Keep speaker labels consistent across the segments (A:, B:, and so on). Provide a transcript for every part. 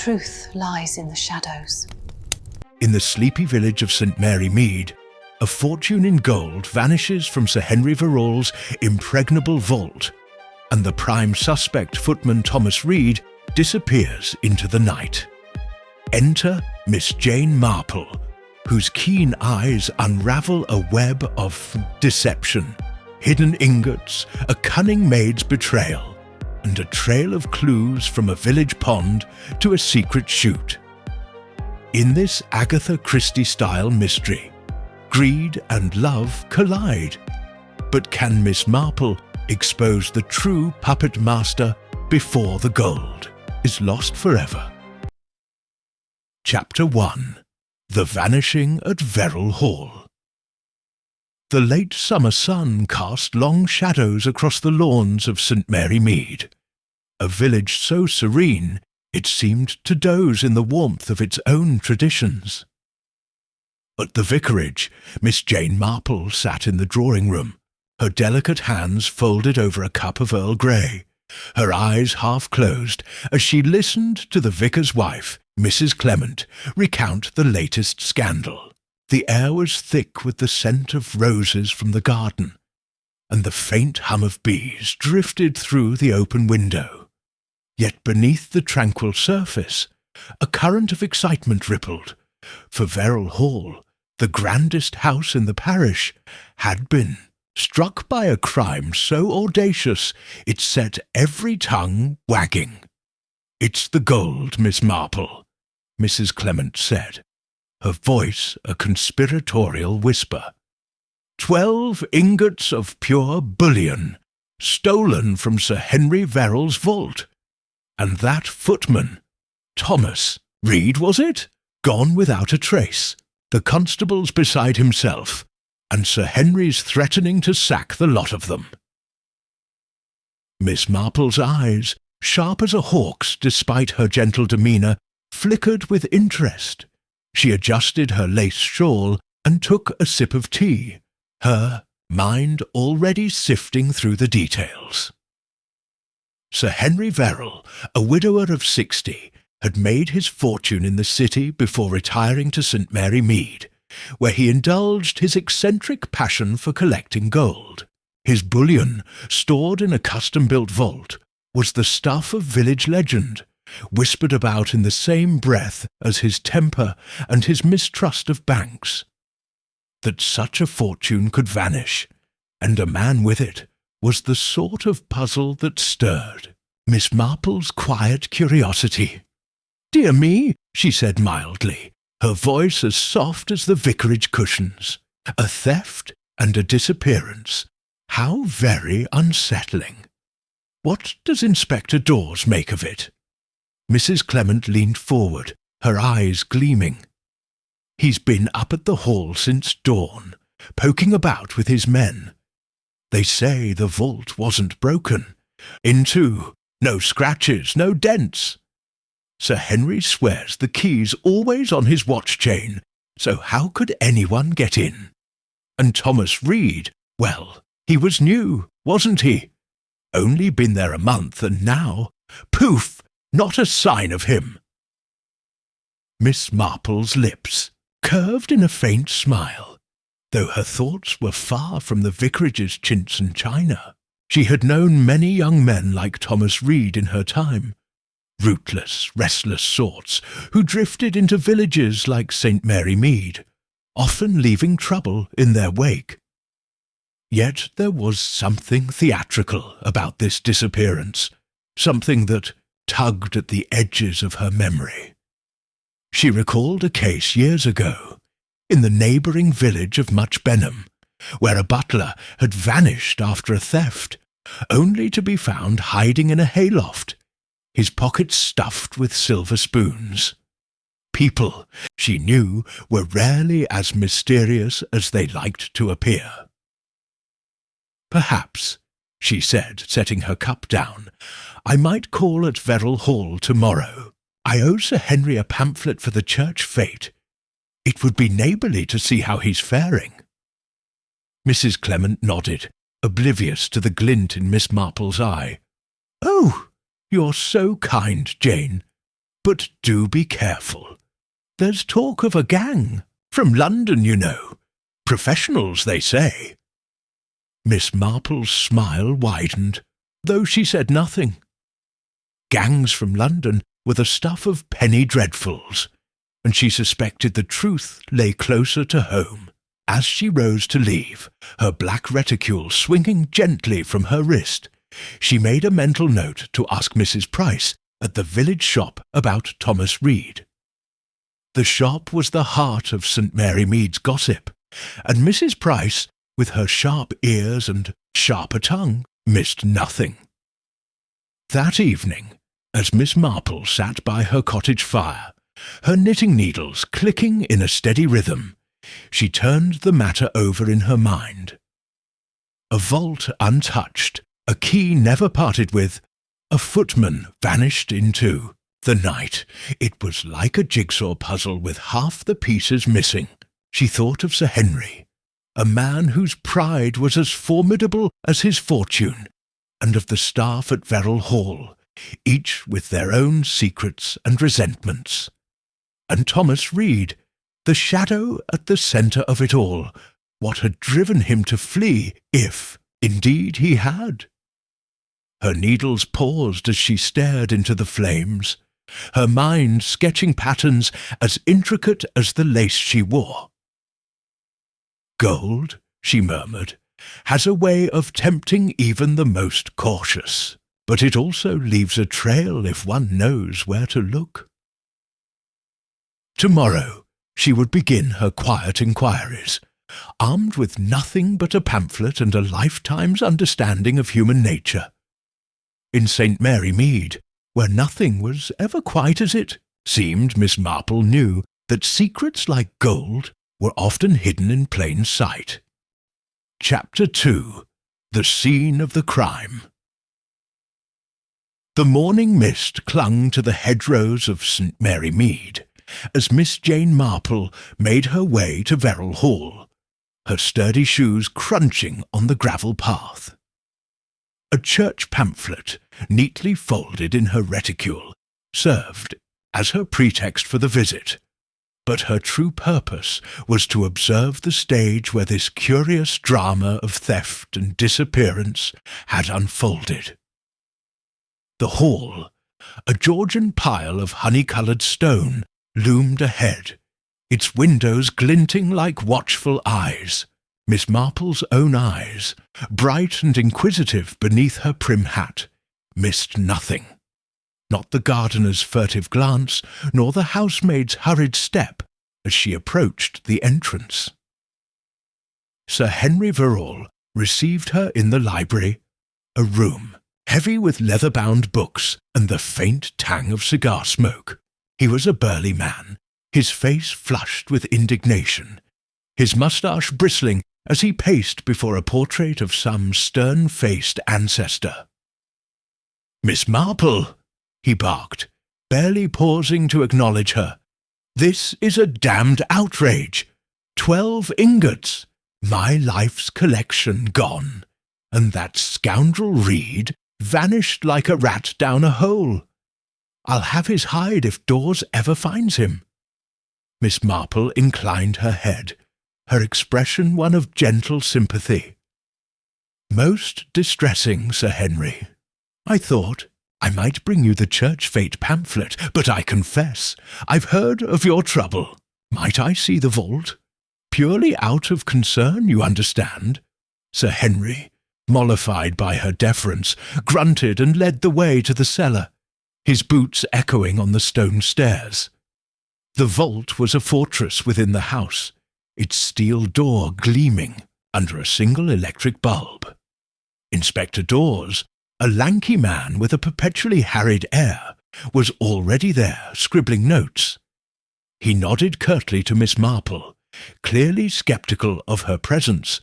A: truth lies in the shadows.
B: In the sleepy village of St. Mary Mead, a fortune in gold vanishes from Sir Henry Veril's impregnable vault, and the prime suspect, footman Thomas Reed, disappears into the night. Enter Miss Jane Marple, whose keen eyes unravel a web of deception, hidden ingots, a cunning maid's betrayal, and a trail of clues from a village pond to a secret shoot. In this Agatha Christie-style mystery, greed and love collide. But can Miss Marple expose the true puppet master before the gold is lost forever? Chapter 1. The Vanishing at Veril Hall. The late summer sun cast long shadows across the lawns of St. Mary Mead, a village so serene it seemed to doze in the warmth of its own traditions. At the vicarage, Miss Jane Marple sat in the drawing-room, her delicate hands folded over a cup of Earl Grey, her eyes half-closed as she listened to the vicar's wife, Mrs. Clement, recount the latest scandal. The air was thick with the scent of roses from the garden, and the faint hum of bees drifted through the open window. Yet beneath the tranquil surface, a current of excitement rippled, for Veril Hall, the grandest house in the parish, had been struck by a crime so audacious it set every tongue wagging. "It's the gold, Miss Marple," Mrs. Clement said, her voice a conspiratorial whisper. 12 ingots of pure bullion, stolen from Sir Henry Veril's vault. And that footman, Thomas Reed, was it? Gone without a trace. The constable's beside himself, and Sir Henry's threatening to sack the lot of them. Miss Marple's eyes, sharp as a hawk's despite her gentle demeanour, flickered with interest. She adjusted her lace shawl and took a sip of tea, her mind already sifting through the details. Sir Henry Veril, a widower of 60, had made his fortune in the city before retiring to St. Mary Mead, where he indulged his eccentric passion for collecting gold. His bullion, stored in a custom-built vault, was the stuff of village legend, whispered about in the same breath as his temper and his mistrust of banks. That such a fortune could vanish, and a man with it, was the sort of puzzle that stirred Miss Marple's quiet curiosity. "Dear me," she said mildly, her voice as soft as the vicarage cushions. "A theft and a disappearance. How very unsettling. What does Inspector Dawes make of it?" Mrs. Clement leaned forward, her eyes gleaming. "He's been up at the hall since dawn, poking about with his men. They say the vault wasn't broken. No scratches, no dents. Sir Henry swears the key's always on his watch chain, so how could anyone get in? And Thomas Reed, well, he was new, wasn't he? Only been there a month, and now, poof, not a sign of him." Miss Marple's lips curved in a faint smile, though her thoughts were far from the vicarage's chintz and china. She had known many young men like Thomas Reed in her time, rootless, restless sorts, who drifted into villages like St. Mary Mead, often leaving trouble in their wake. Yet there was something theatrical about this disappearance, something that tugged at the edges of her memory. She recalled a case years ago, in the neighbouring village of Much Benham, where a butler had vanished after a theft, only to be found hiding in a hayloft, his pockets stuffed with silver spoons. People, she knew, were rarely as mysterious as they liked to appear. "Perhaps," she said, setting her cup down, "I might call at Veril Hall tomorrow. I owe Sir Henry a pamphlet for the church fete. It would be neighbourly to see how he's faring." Mrs. Clement nodded, oblivious to the glint in Miss Marple's eye. "Oh, you're so kind, Jane. But do be careful. There's talk of a gang. From London, you know. Professionals, they say." Miss Marple's smile widened, though she said nothing. Gangs from London were the stuff of penny dreadfuls, and she suspected the truth lay closer to home. As she rose to leave, her black reticule swinging gently from her wrist, she made a mental note to ask Mrs. Price at the village shop about Thomas Reed. The shop was the heart of St. Mary Mead's gossip, and Mrs. Price, with her sharp ears and sharper tongue, missed nothing. That evening, as Miss Marple sat by her cottage fire, her knitting needles clicking in a steady rhythm, she turned the matter over in her mind. A vault untouched, a key never parted with, a footman vanished into the night. It was like a jigsaw puzzle with half the pieces missing. She thought of Sir Henry, a man whose pride was as formidable as his fortune, and of the staff at Veril Hall, each with their own secrets and resentments. And Thomas Reed, the shadow at the centre of it all, what had driven him to flee, if, indeed, he had? Her needles paused as she stared into the flames, her mind sketching patterns as intricate as the lace she wore. "Gold," she murmured, "has a way of tempting even the most cautious, but it also leaves a trail if one knows where to look." Tomorrow she would begin her quiet inquiries, armed with nothing but a pamphlet and a lifetime's understanding of human nature. In St. Mary Mead, where nothing was ever quite as it seemed, Miss Marple knew that secrets like gold were often hidden in plain sight. Chapter 2. The Scene of the Crime. The morning mist clung to the hedgerows of St. Mary Mead as Miss Jane Marple made her way to Veril Hall, her sturdy shoes crunching on the gravel path. A church pamphlet, neatly folded in her reticule, served as her pretext for the visit, but her true purpose was to observe the stage where this curious drama of theft and disappearance had unfolded. The hall, a Georgian pile of honey-coloured stone, loomed ahead, its windows glinting like watchful eyes. Miss Marple's own eyes, bright and inquisitive beneath her prim hat, missed nothing. Not the gardener's furtive glance, nor the housemaid's hurried step as she approached the entrance. Sir Henry Veril received her in the library, a room heavy with leather-bound books and the faint tang of cigar smoke. He was a burly man, his face flushed with indignation, his moustache bristling as he paced before a portrait of some stern-faced ancestor. "Miss Marple," he barked, barely pausing to acknowledge her. "This is a damned outrage. 12 ingots, my life's collection gone, and that scoundrel Reed vanished like a rat down a hole. I'll have his hide if Dawes ever finds him." Miss Marple inclined her head, her expression one of gentle sympathy. "Most distressing, Sir Henry. I thought I might bring you the church fate pamphlet, but I confess I've heard of your trouble. Might I see the vault? Purely out of concern, you understand." Sir Henry, mollified by her deference, grunted and led the way to the cellar, his boots echoing on the stone stairs. The vault was a fortress within the house, its steel door gleaming under a single electric bulb. Inspector Dawes, a lanky man with a perpetually harried air, was already there, scribbling notes. He nodded curtly to Miss Marple, clearly sceptical of her presence,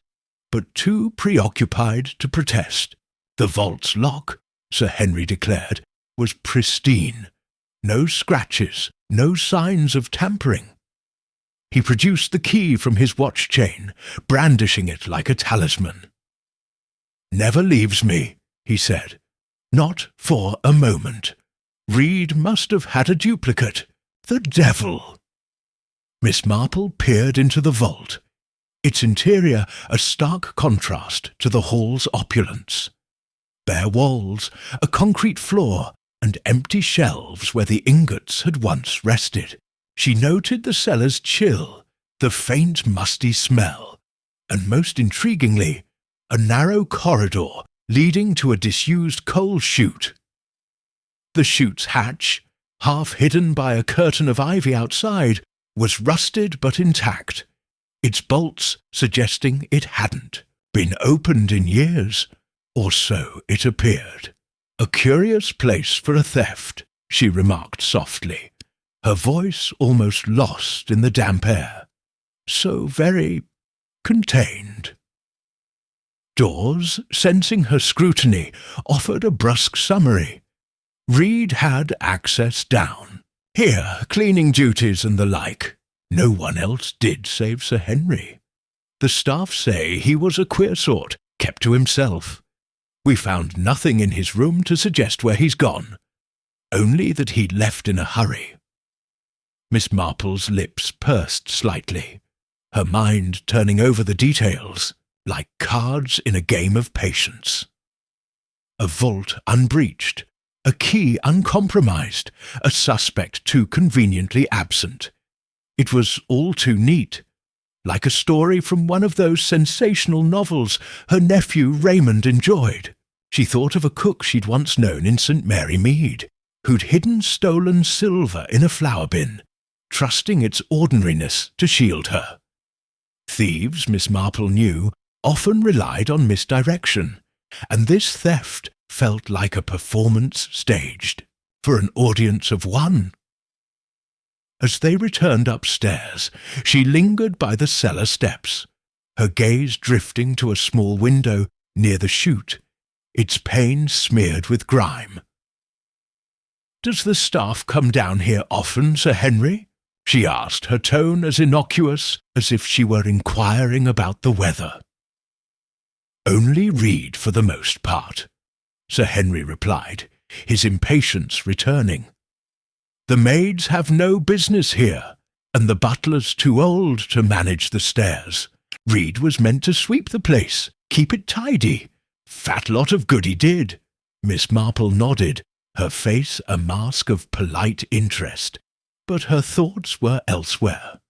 B: but too preoccupied to protest. The vault's lock, Sir Henry declared, was pristine. No scratches, no signs of tampering. He produced the key from his watch chain, brandishing it like a talisman. "Never leaves me," he said. "Not for a moment. Reed must have had a duplicate. The devil! Miss Marple peered into the vault, its interior a stark contrast to the hall's opulence. Bare walls, a concrete floor, and empty shelves where the ingots had once rested. She noted the cellar's chill, the faint musty smell, and most intriguingly, a narrow corridor leading to a disused coal chute. The chute's hatch, half hidden by a curtain of ivy outside, was rusted but intact, its bolts suggesting it hadn't been opened in years, or so it appeared. A curious place for a theft, she remarked softly, her voice almost lost in the damp air. So very contained. Dawes, sensing her scrutiny, offered a brusque summary. Reed had access down. Here, cleaning duties and the like. No one else did save Sir Henry. The staff say he was a queer sort, kept to himself. We found nothing in his room to suggest where he's gone, only that he'd left in a hurry. Miss Marple's lips pursed slightly, her mind turning over the details, like cards in a game of patience. A vault unbreached, a key uncompromised, a suspect too conveniently absent. It was all too neat, like a story from one of those sensational novels her nephew Raymond enjoyed. She thought of a cook she'd once known in St. Mary Mead, who'd hidden stolen silver in a flour bin, trusting its ordinariness to shield her. Thieves, Miss Marple knew, often relied on misdirection, and this theft felt like a performance staged for an audience of one. As they returned upstairs, she lingered by the cellar steps, her gaze drifting to a small window near the chute, its pane smeared with grime. "Does the staff come down here often, Sir Henry?" she asked, her tone as innocuous as if she were inquiring about the weather. "Only Reed for the most part," Sir Henry replied, his impatience returning. "The maids have no business here, and the butler's too old to manage the stairs. Reed was meant to sweep the place, keep it tidy. Fat lot of good he did." Miss Marple nodded, her face a mask of polite interest, but her thoughts were elsewhere.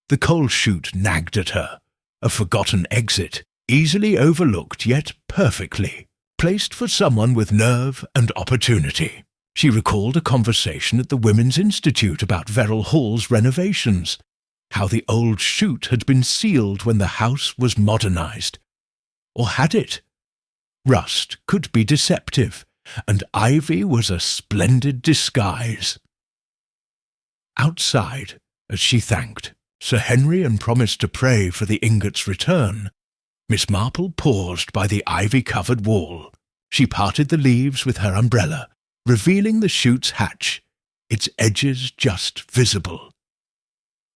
B: The coal chute nagged at her, a forgotten exit, easily overlooked yet perfectly, placed for someone with nerve and opportunity. She recalled a conversation at the Women's Institute about Veril Hall's renovations, how the old chute had been sealed when the house was modernized. Or had it? Rust could be deceptive, and ivy was a splendid disguise. Outside, as she thanked Sir Henry and promised to pray for the ingot's return, Miss Marple paused by the ivy-covered wall. She parted the leaves with her umbrella, revealing the chute's hatch, its edges just visible.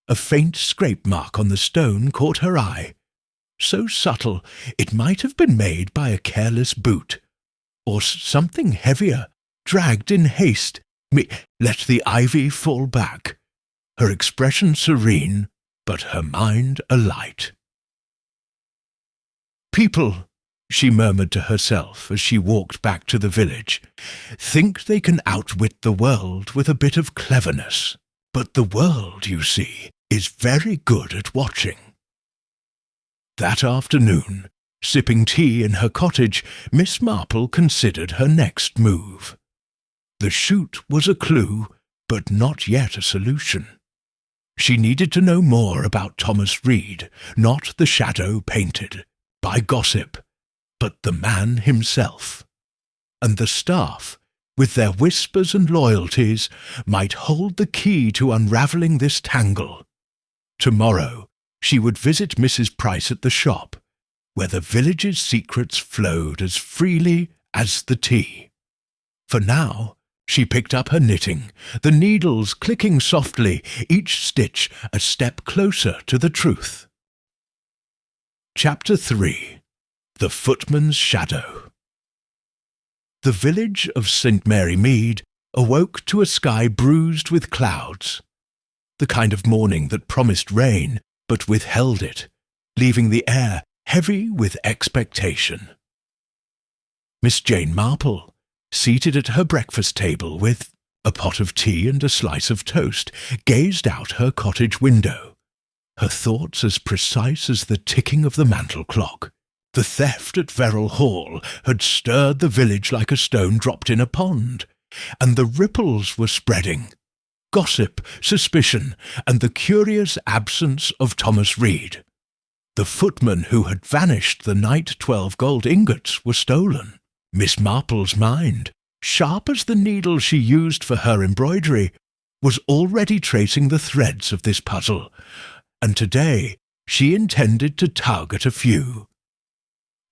B: A faint scrape mark on the stone caught her eye, so subtle it might have been made by a careless boot, or something heavier, dragged in haste. Let the ivy fall back, her expression serene, but her mind alight. "People," she murmured to herself as she walked back to the village, "think they can outwit the world with a bit of cleverness. But the world, you see, is very good at watching." That afternoon, sipping tea in her cottage, Miss Marple considered her next move. The chute was a clue, but not yet a solution. She needed to know more about Thomas Reed, not the shadow painted by gossip, but the man himself. And the staff, with their whispers and loyalties, might hold the key to unravelling this tangle. Tomorrow she would visit Mrs. Price at the shop, where the village's secrets flowed as freely as the tea. For now, she picked up her knitting, the needles clicking softly, each stitch a step closer to the truth. Chapter 3. The Footman's Shadow. The village of St. Mary Mead awoke to a sky bruised with clouds, the kind of morning that promised rain but withheld it, leaving the air heavy with expectation. Miss Jane Marple, seated at her breakfast table with a pot of tea and a slice of toast, gazed out her cottage window, her thoughts as precise as the ticking of the mantel clock. The theft at Veril Hall had stirred the village like a stone dropped in a pond, and the ripples were spreading. Gossip, suspicion, and the curious absence of Thomas Reed. The footman who had vanished the night 12 gold ingots were stolen. Miss Marple's mind, sharp as the needle she used for her embroidery, was already tracing the threads of this puzzle, and today she intended to tug at a few.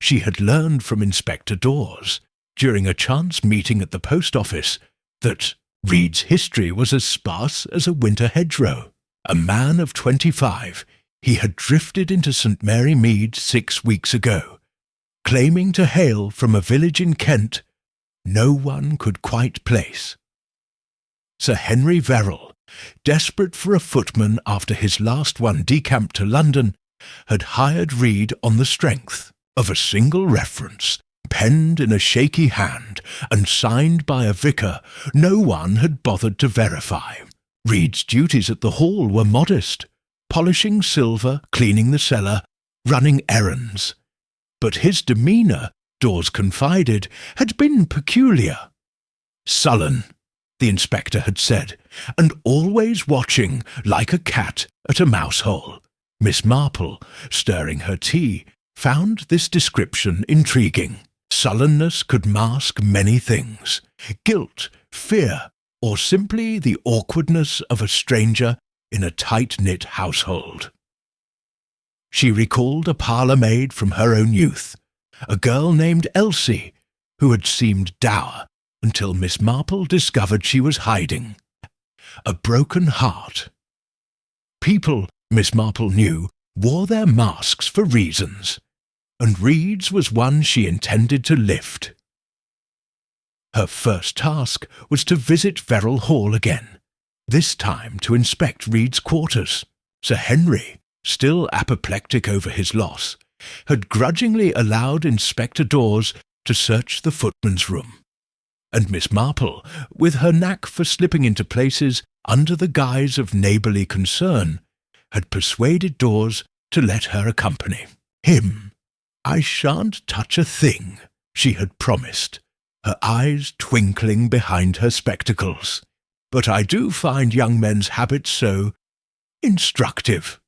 B: She had learned from Inspector Dawes, during a chance meeting at the post office, that Reed's history was as sparse as a winter hedgerow. A man of 25, he had drifted into St. Mary Mead 6 weeks ago, claiming to hail from a village in Kent no one could quite place. Sir Henry Veril, desperate for a footman after his last one decamped to London, had hired Reed on the strength of a single reference, penned in a shaky hand and signed by a vicar no one had bothered to verify. Reed's duties at the hall were modest, polishing silver, cleaning the cellar, running errands. But his demeanour, Dawes confided, had been peculiar. Sullen, the inspector had said, and always watching, like a cat, at a mouse-hole. Miss Marple, stirring her tea, found this description intriguing. Sullenness could mask many things: guilt, fear, or simply the awkwardness of a stranger in a tight-knit household. She recalled a parlour-maid from her own youth, a girl named Elsie, who had seemed dour until Miss Marple discovered she was hiding a broken heart. People, Miss Marple knew, wore their masks for reasons, and Reed's was one she intended to lift. Her first task was to visit Veril Hall again, this time to inspect Reed's quarters. Sir Henry, still apoplectic over his loss, had grudgingly allowed Inspector Dawes to search the footman's room, and Miss Marple, with her knack for slipping into places under the guise of neighbourly concern, had persuaded Dawes to let her accompany him. "I shan't touch a thing," she had promised, her eyes twinkling behind her spectacles. "But I do find young men's habits so instructive."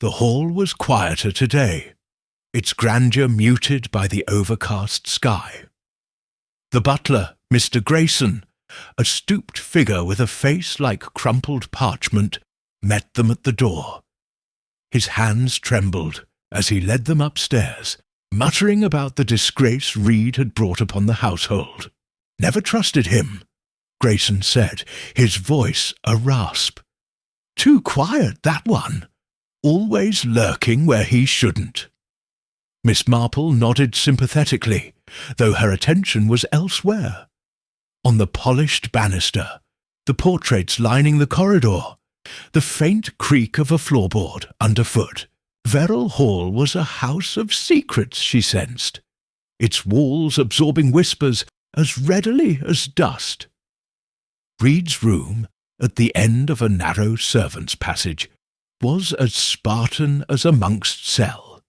B: The hall was quieter today, its grandeur muted by the overcast sky. The butler, Mr. Grayson, a stooped figure with a face like crumpled parchment, met them at the door. His hands trembled as he led them upstairs, muttering about the disgrace Reed had brought upon the household. "Never trusted him," Grayson said, his voice a rasp. "Too quiet, that one. Always lurking where he shouldn't." Miss Marple nodded sympathetically, though her attention was elsewhere. On the polished banister, the portraits lining the corridor, the faint creak of a floorboard underfoot. Veril Hall was a house of secrets, she sensed, its walls absorbing whispers as readily as dust. Reed's room, at the end of a narrow servants' passage, was as Spartan as a monk's cell.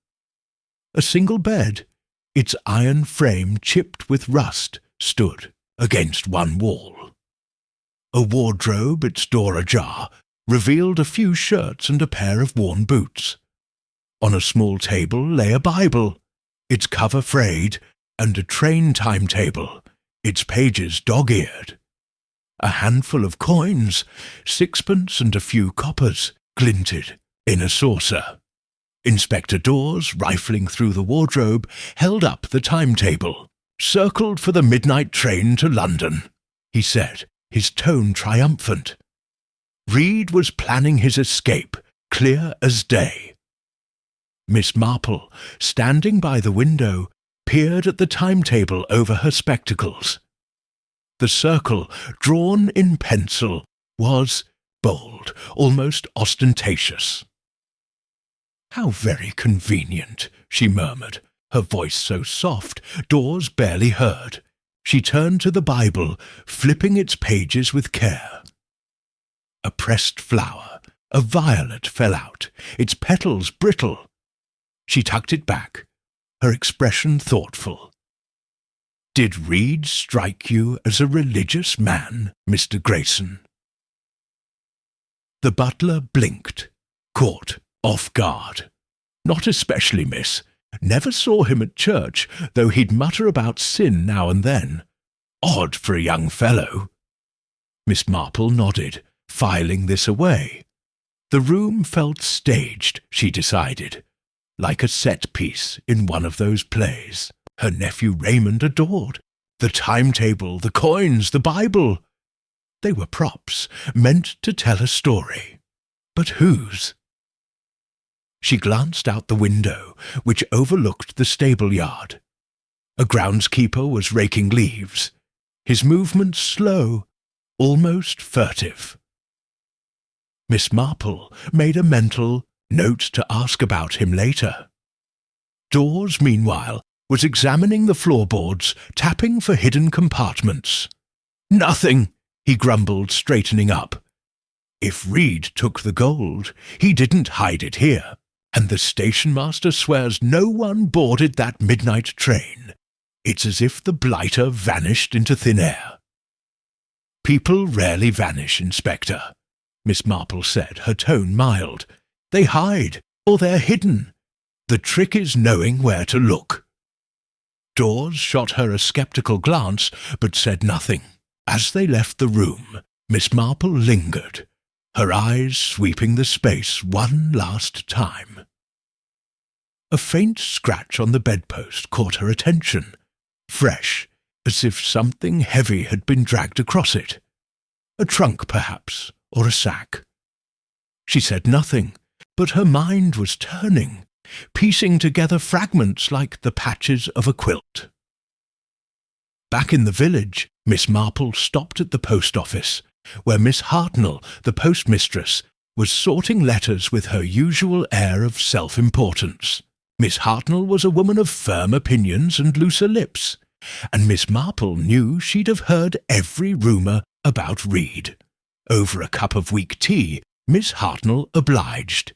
B: A single bed, its iron frame chipped with rust, stood against one wall. A wardrobe, its door ajar, revealed a few shirts and a pair of worn boots. On a small table lay a Bible, its cover frayed, and a train timetable, its pages dog-eared. A handful of coins, 6pence and a few coppers, glinted in a saucer. Inspector Dawes, rifling through the wardrobe, held up the timetable. "Circled for the midnight train to London," he said, his tone triumphant. Reed was planning his escape, clear as day. Miss Marple, standing by the window, peered at the timetable over her spectacles. The circle, drawn in pencil, was bold, almost ostentatious. "How very convenient," she murmured, her voice so soft Dawes barely heard. She turned to the Bible, flipping its pages with care. A pressed flower, a violet, fell out, its petals brittle. She tucked it back, her expression thoughtful. "Did Reed strike you as a religious man, Mr. Grayson?" The butler blinked, caught off guard. "Not especially, miss. Never saw him at church, though he'd mutter about sin now and then. Odd for a young fellow." Miss Marple nodded, filing this away. The room felt staged, she decided, like a set piece in one of those plays her nephew Raymond adored. The timetable, the coins, the Bible. They were props, meant to tell a story. But whose? She glanced out the window, which overlooked the stable yard. A groundskeeper was raking leaves, his movements slow, almost furtive. Miss Marple made a mental note to ask about him later. Dawes, meanwhile, was examining the floorboards, tapping for hidden compartments. "Nothing," he grumbled, straightening up. "If Reed took the gold, he didn't hide it here, and the stationmaster swears no one boarded that midnight train. It's as if the blighter vanished into thin air." "People rarely vanish, Inspector," Miss Marple said, her tone mild. "They hide, or they're hidden. The trick is knowing where to look." Dawes shot her a sceptical glance, but said nothing. As they left the room, Miss Marple lingered, her eyes sweeping the space one last time. A faint scratch on the bedpost caught her attention, fresh, as if something heavy had been dragged across it. A trunk, perhaps, or a sack. She said nothing, but her mind was turning, piecing together fragments like the patches of a quilt. Back in the village, Miss Marple stopped at the post office, where Miss Hartnell, the postmistress, was sorting letters with her usual air of self-importance. Miss Hartnell was a woman of firm opinions and looser lips, and Miss Marple knew she'd have heard every rumour about Reed. Over a cup of weak tea, Miss Hartnell obliged.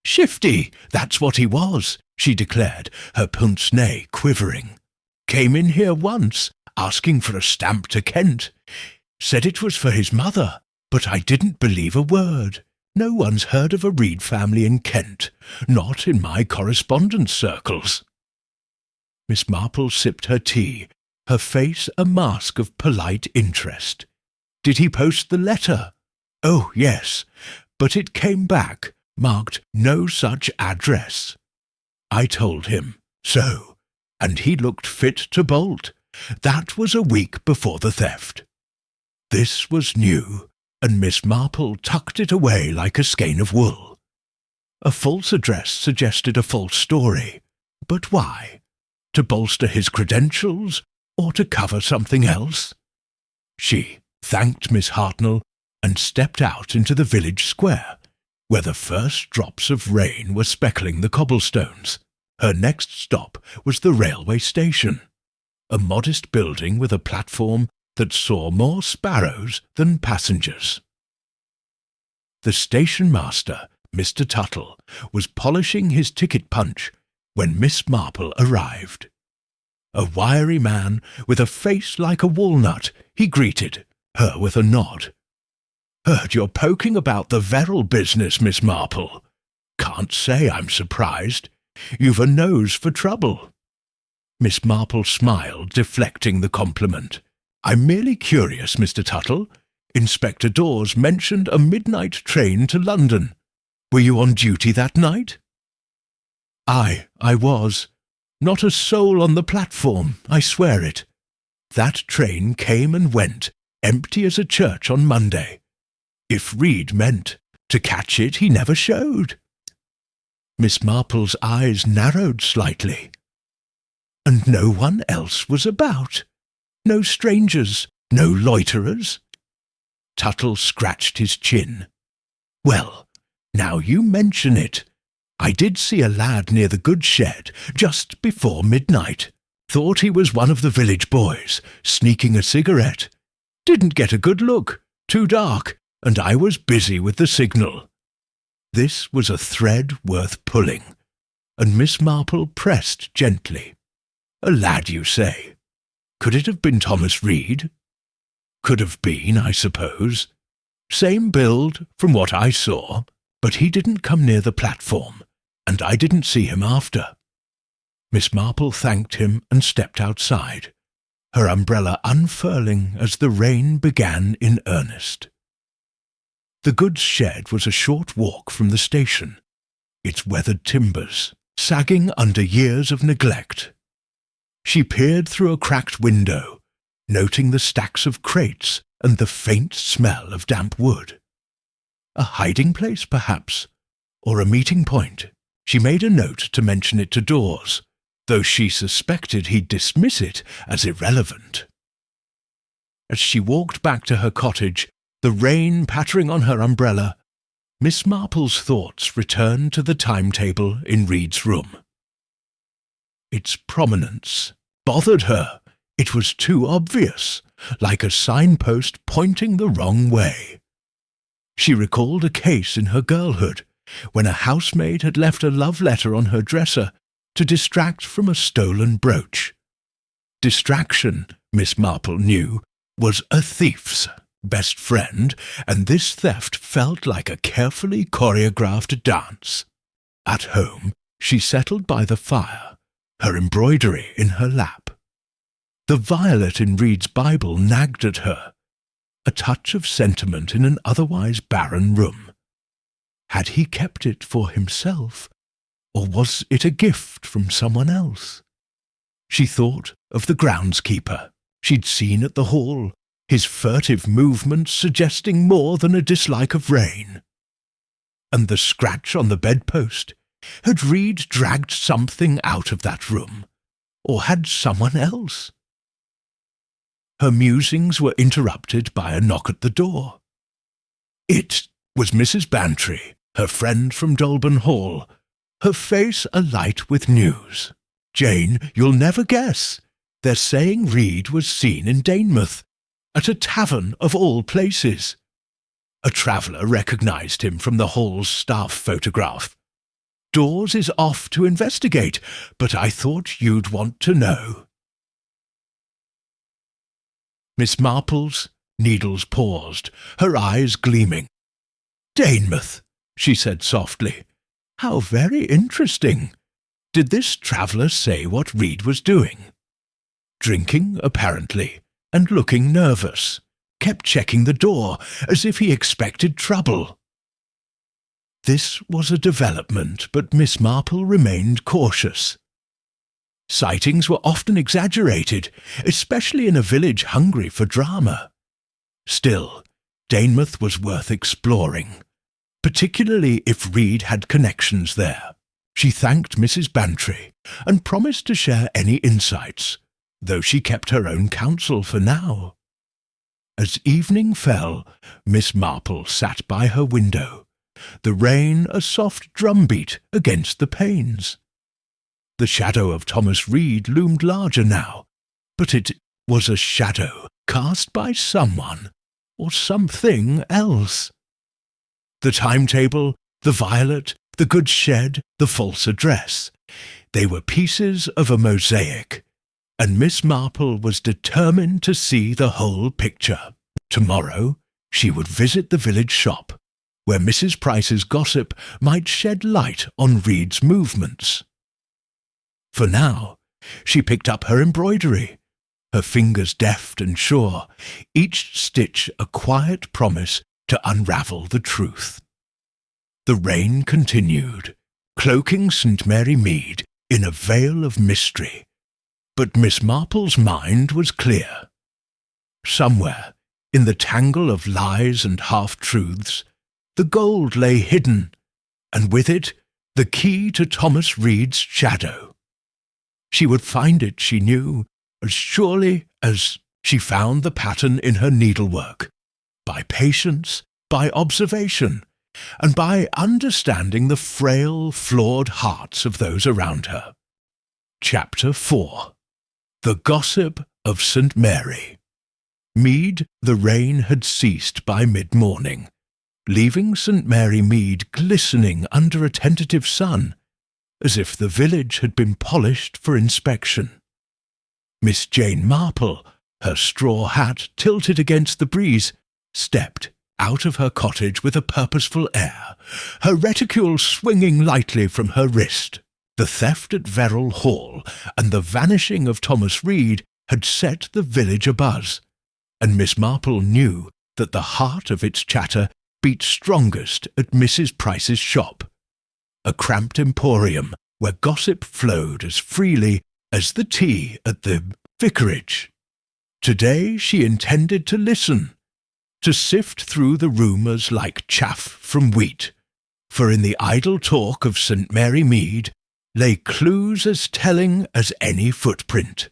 B: "Shifty, that's what he was," she declared, her pince-nez quivering. "Came in here once, asking for a stamp to Kent. Said it was for his mother, but I didn't believe a word. No one's heard of a Reed family in Kent, not in my correspondence circles." Miss Marple sipped her tea, her face a mask of polite interest. "Did he post the letter?" "Oh, yes, but it came back, marked no such address. I told him so, and he looked fit to bolt. That was a week before the theft." This was new, and Miss Marple tucked it away like a skein of wool. A false address suggested a false story, but why? To bolster his credentials, or to cover something else? She thanked Miss Hartnell and stepped out into the village square, where the first drops of rain were speckling the cobblestones. Her next stop was the railway station, a modest building with a platform that saw more sparrows than passengers. The station-master, Mr. Tuttle, was polishing his ticket punch when Miss Marple arrived. A wiry man with a face like a walnut, he greeted her with a nod. "Heard you're poking about the Veril business, Miss Marple. Can't say I'm surprised. You've a nose for trouble." Miss Marple smiled, deflecting the compliment. "I'm merely curious, Mr. Tuttle. Inspector Dawes mentioned a midnight train to London. Were you on duty that night?" I was. Not a soul on the platform, I swear it. That train came and went, empty as a church on Monday. If Reed meant to catch it, he never showed." Miss Marple's eyes narrowed slightly. "And no one else was about? No strangers, No loiterers?" Tuttle scratched his chin. "Well, now you mention it, I did see a lad near the goods shed just before midnight. Thought he was one of the village boys, sneaking a cigarette. Didn't get a good look, too dark, and I was busy with the signal." This was a thread worth pulling, and Miss Marple pressed gently. "A lad, you say? Could it have been Thomas Reed?" "Could have been, I suppose. Same build, from what I saw, but he didn't come near the platform, and I didn't see him after." Miss Marple thanked him and stepped outside, her umbrella unfurling as the rain began in earnest. The goods shed was a short walk from the station, its weathered timbers sagging under years of neglect. She peered through a cracked window, noting the stacks of crates and the faint smell of damp wood. A hiding place, perhaps, or a meeting point. She made a note to mention it to Dawes, though she suspected he'd dismiss it as irrelevant. As she walked back to her cottage, the rain pattering on her umbrella, Miss Marple's thoughts returned to the timetable in Reed's room. Its prominence bothered her. It was too obvious, like a signpost pointing the wrong way. She recalled a case in her girlhood, when a housemaid had left a love letter on her dresser to distract from a stolen brooch. Distraction, Miss Marple knew, was a thief's best friend, and this theft felt like a carefully choreographed dance. At home, she settled by the fire, her embroidery in her lap. The violet in Reed's Bible nagged at her, a touch of sentiment in an otherwise barren room. Had he kept it for himself, or was it a gift from someone else? She thought of the groundskeeper she'd seen at the hall, his furtive movements suggesting more than a dislike of rain. And the scratch on the bedpost. Had Reed dragged something out of that room, or had someone else? Her musings were interrupted by a knock at the door. It was Mrs. Bantry, her friend from Dolben Hall, her face alight with news. "Jane, you'll never guess. They're saying Reed was seen in Danemouth, at a tavern of all places. A traveller recognised him from the Hall's staff photograph. Dawes is off to investigate, but I thought you'd want to know." Miss Marple's needles paused, her eyes gleaming. "Danemouth," she said softly. "How very interesting. Did this traveller say what Reed was doing?" "Drinking, apparently, and looking nervous. Kept checking the door, as if he expected trouble." This was a development, but Miss Marple remained cautious. Sightings were often exaggerated, especially in a village hungry for drama. Still, Danemouth was worth exploring, particularly if Reed had connections there. She thanked Mrs. Bantry and promised to share any insights, though she kept her own counsel for now. As evening fell, Miss Marple sat by her window, the rain a soft drumbeat against the panes. The shadow of Thomas Reed loomed larger now, but it was a shadow cast by someone or something else. The timetable, the violet, the goods shed, the false address, they were pieces of a mosaic, and Miss Marple was determined to see the whole picture. Tomorrow she would visit the village shop, where Mrs. Price's gossip might shed light on Reed's movements. For now, she picked up her embroidery, her fingers deft and sure, each stitch a quiet promise to unravel the truth. The rain continued, cloaking St. Mary Mead in a veil of mystery, but Miss Marple's mind was clear. Somewhere, in the tangle of lies and half-truths, the gold lay hidden, and with it the key to Thomas Reed's shadow. She would find it, she knew, as surely as She found the pattern in her needlework, by patience, by observation, and by understanding the frail, flawed hearts of those around her. Chapter 4. The Gossip of St. Mary. Mead, the rain had ceased by mid-morning, leaving St. Mary Mead glistening under a tentative sun, as if the village had been polished for inspection. Miss Jane Marple, her straw hat tilted against the breeze, stepped out of her cottage with a purposeful air, her reticule swinging lightly from her wrist. The theft at Veril Hall and the vanishing of Thomas Reed had set the village abuzz, and Miss Marple knew that the heart of its chatter beat strongest at Mrs. Price's shop, a cramped emporium where gossip flowed as freely as the tea at the vicarage. Today she intended to listen, to sift through the rumours like chaff from wheat, for in the idle talk of St. Mary Mead lay clues as telling as any footprint.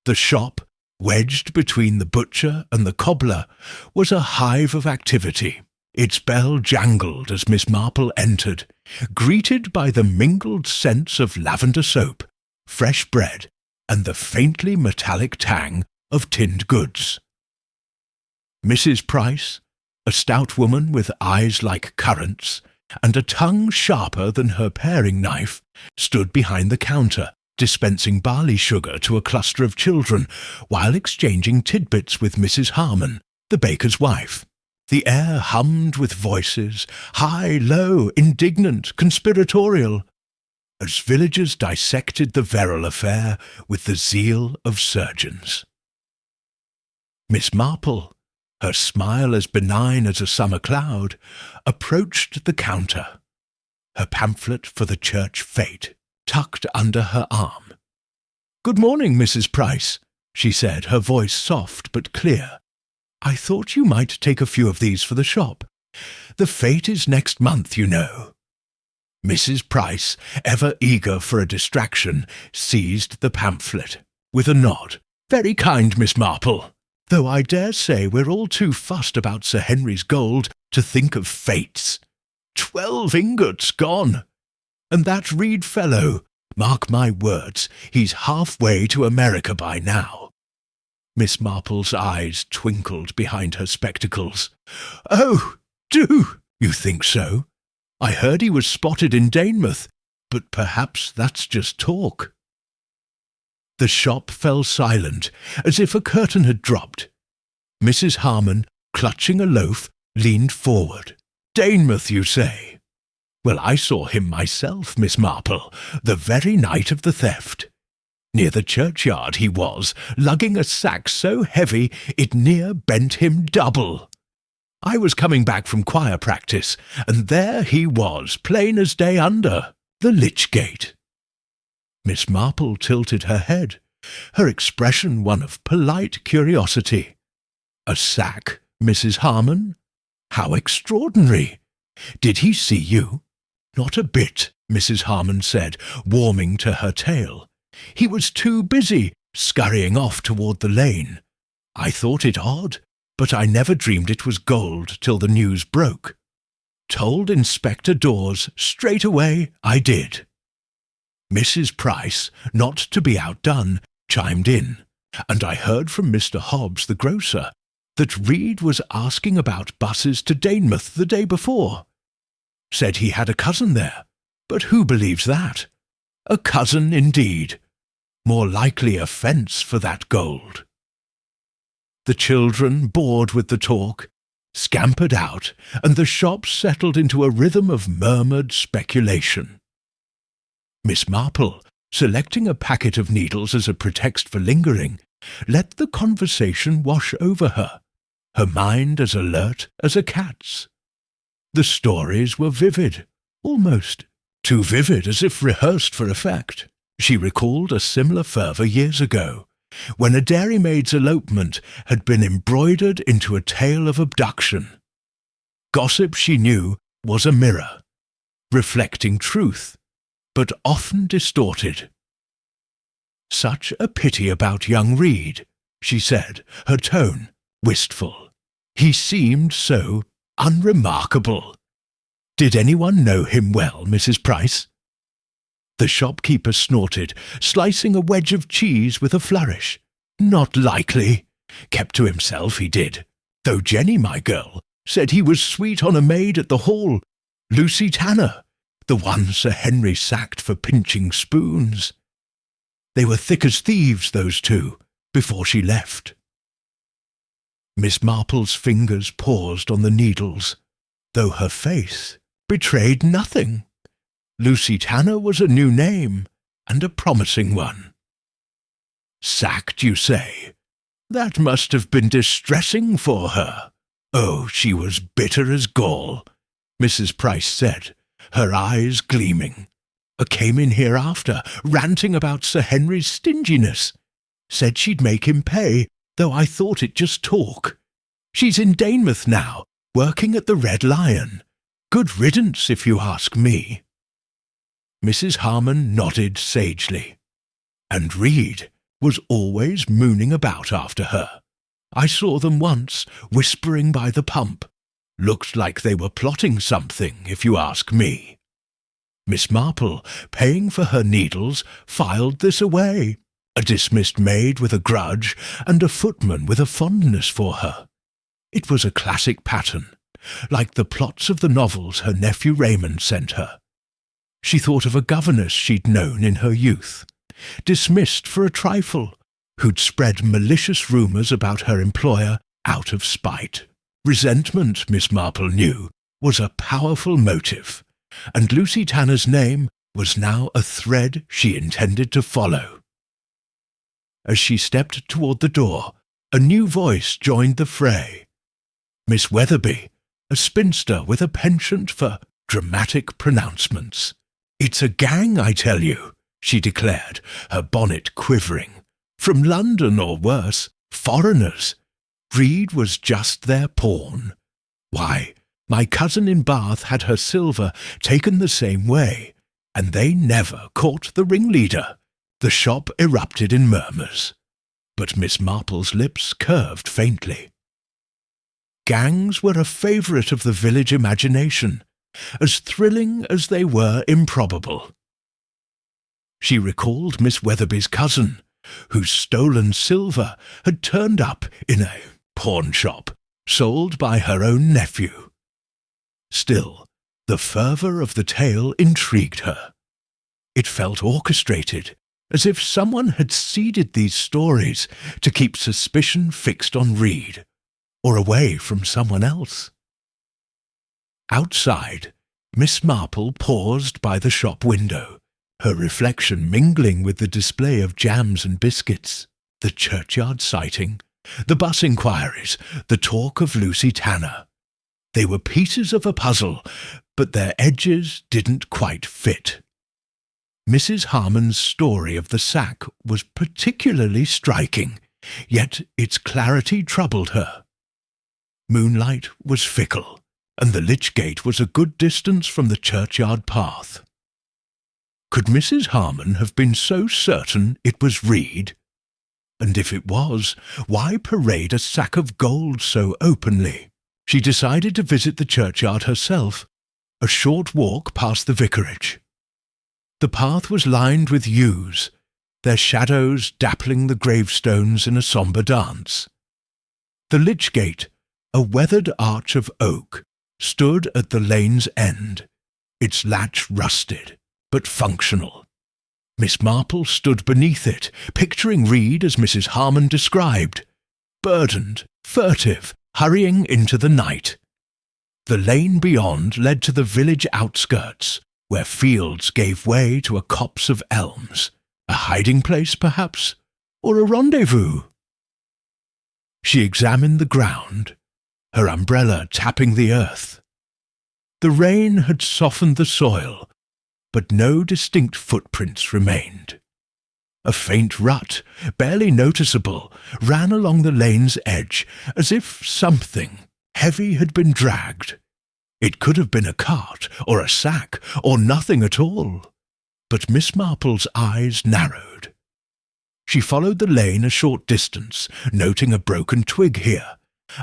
B: The shop, wedged between the butcher and the cobbler, was a hive of activity. Its bell jangled as Miss Marple entered, greeted by the mingled scents of lavender soap, fresh bread, and the faintly metallic tang of tinned goods. Mrs. Price, a stout woman with eyes like currants, and a tongue sharper than her paring knife, stood behind the counter, dispensing barley sugar to a cluster of children, while exchanging tidbits with Mrs. Harmon, the baker's wife. The air hummed with voices, high, low, indignant, conspiratorial, as villagers dissected the Veril affair with the zeal of surgeons. Miss Marple, her smile as benign as a summer cloud, approached the counter, her pamphlet for the church fete tucked under her arm. "Good morning, Mrs. Price," she said, her voice soft but clear. "I thought you might take a few of these for the shop. The fete is next month, you know." Mrs. Price, ever eager for a distraction, seized the pamphlet, with a nod. "Very kind, Miss Marple, though I dare say we're all too fussed about Sir Henry's gold to think of fates. 12 ingots gone! And that Reed fellow, mark my words, he's halfway to America by now." Miss Marple's eyes twinkled behind her spectacles. "Oh, do you think so? I heard he was spotted in Danemouth, but perhaps that's just talk." The shop fell silent, as if a curtain had dropped. Mrs. Harmon, clutching a loaf, leaned forward. "Danemouth, you say? Well, I saw him myself, Miss Marple, the very night of the theft. Near the churchyard he was, lugging a sack so heavy it near bent him double. I was coming back from choir practice, and there he was, plain as day under, the lich gate." Miss Marple tilted her head, her expression one of polite curiosity. "A sack, Mrs. Harmon? How extraordinary! Did he see you?" "Not a bit," Mrs. Harmon said, warming to her tale. "He was too busy, scurrying off toward the lane. I thought it odd, but I never dreamed it was gold till the news broke. Told Inspector Dawes straight away I did." Mrs. Price, not to be outdone, chimed in, and I heard from Mr. Hobbs, the grocer, that Reed was asking about buses to Danemouth the day before. Said he had a cousin there, but who believes that? A cousin indeed. More likely a fence for that gold. The children, bored with the talk, scampered out, and the shop settled into a rhythm of murmured speculation. Miss Marple, selecting a packet of needles as a pretext for lingering, let the conversation wash over her, her mind as alert as a cat's. The stories were vivid, almost too vivid as if rehearsed for effect. She recalled a similar fervour years ago, when a dairymaid's elopement had been embroidered into a tale of abduction. Gossip, she knew, was a mirror, reflecting truth, but often distorted. Such a pity about young Reed, she said, her tone wistful. He seemed so unremarkable. Did anyone know him well, Mrs. Price? The shopkeeper snorted, slicing a wedge of cheese with a flourish. Not likely. Kept to himself, he did. Though Jenny, my girl, said he was sweet on a maid at the Hall, Lucy Tanner, the one Sir Henry sacked for pinching spoons. They were thick as thieves, those two, before she left. Miss Marple's fingers paused on the needles, though her face betrayed nothing. Lucy Tanner was a new name, and a promising one. Sacked, you say? That must have been distressing for her. Oh, she was bitter as gall, Mrs. Price said, her eyes gleaming. Came in here after, ranting about Sir Henry's stinginess. Said she'd make him pay, though I thought it just talk. She's in Danemouth now, working at the Red Lion. Good riddance, if you ask me. Mrs. Harmon nodded sagely. And Reed was always mooning about after her. I saw them once, whispering by the pump. Looked like they were plotting something, if you ask me. Miss Marple, paying for her needles, filed this away. A dismissed maid with a grudge, and a footman with a fondness for her. It was a classic pattern, like the plots of the novels her nephew Raymond sent her. She thought of a governess she'd known in her youth, dismissed for a trifle, who'd spread malicious rumours about her employer out of spite. Resentment, Miss Marple knew, was a powerful motive, and Lucy Tanner's name was now a thread she intended to follow. As she stepped toward the door, a new voice joined the fray. Miss Weatherby, a spinster with a penchant for dramatic pronouncements. "It's a gang, I tell you," she declared, her bonnet quivering. "From London or worse, foreigners. Reed was just their pawn. Why, my cousin in Bath had her silver taken the same way, and they never caught the ringleader." The shop erupted in murmurs, but Miss Marple's lips curved faintly. Gangs were a favourite of the village imagination, as thrilling as they were improbable. She recalled Miss Weatherby's cousin, whose stolen silver had turned up in a pawnshop sold by her own nephew. Still, the fervour of the tale intrigued her. It felt orchestrated, as if someone had seeded these stories to keep suspicion fixed on Reed, or away from someone else. Outside, Miss Marple paused by the shop window, her reflection mingling with the display of jams and biscuits, the churchyard sighting, the bus inquiries, the talk of Lucy Tanner. They were pieces of a puzzle, but their edges didn't quite fit. Mrs. Harmon's story of the sack was particularly striking, yet its clarity troubled her. Moonlight was fickle, and the lich gate was a good distance from the churchyard path. Could Mrs. Harmon have been so certain it was Reed? And if it was, why parade a sack of gold so openly? She decided to visit the churchyard herself, a short walk past the vicarage. The path was lined with yews, their shadows dappling the gravestones in a sombre dance. The lich gate, a weathered arch of oak, stood at the lane's end, its latch rusted, but functional. Miss Marple stood beneath it, picturing Reed as Mrs. Harmon described, burdened, furtive, hurrying into the night. The lane beyond led to the village outskirts, where fields gave way to a copse of elms, a hiding place, perhaps, or a rendezvous. She examined the ground, her umbrella tapping the earth. The rain had softened the soil, but no distinct footprints remained. A faint rut, barely noticeable, ran along the lane's edge, as if something heavy had been dragged. It could have been a cart, or a sack, or nothing at all. But Miss Marple's eyes narrowed. She followed the lane a short distance, noting a broken twig here,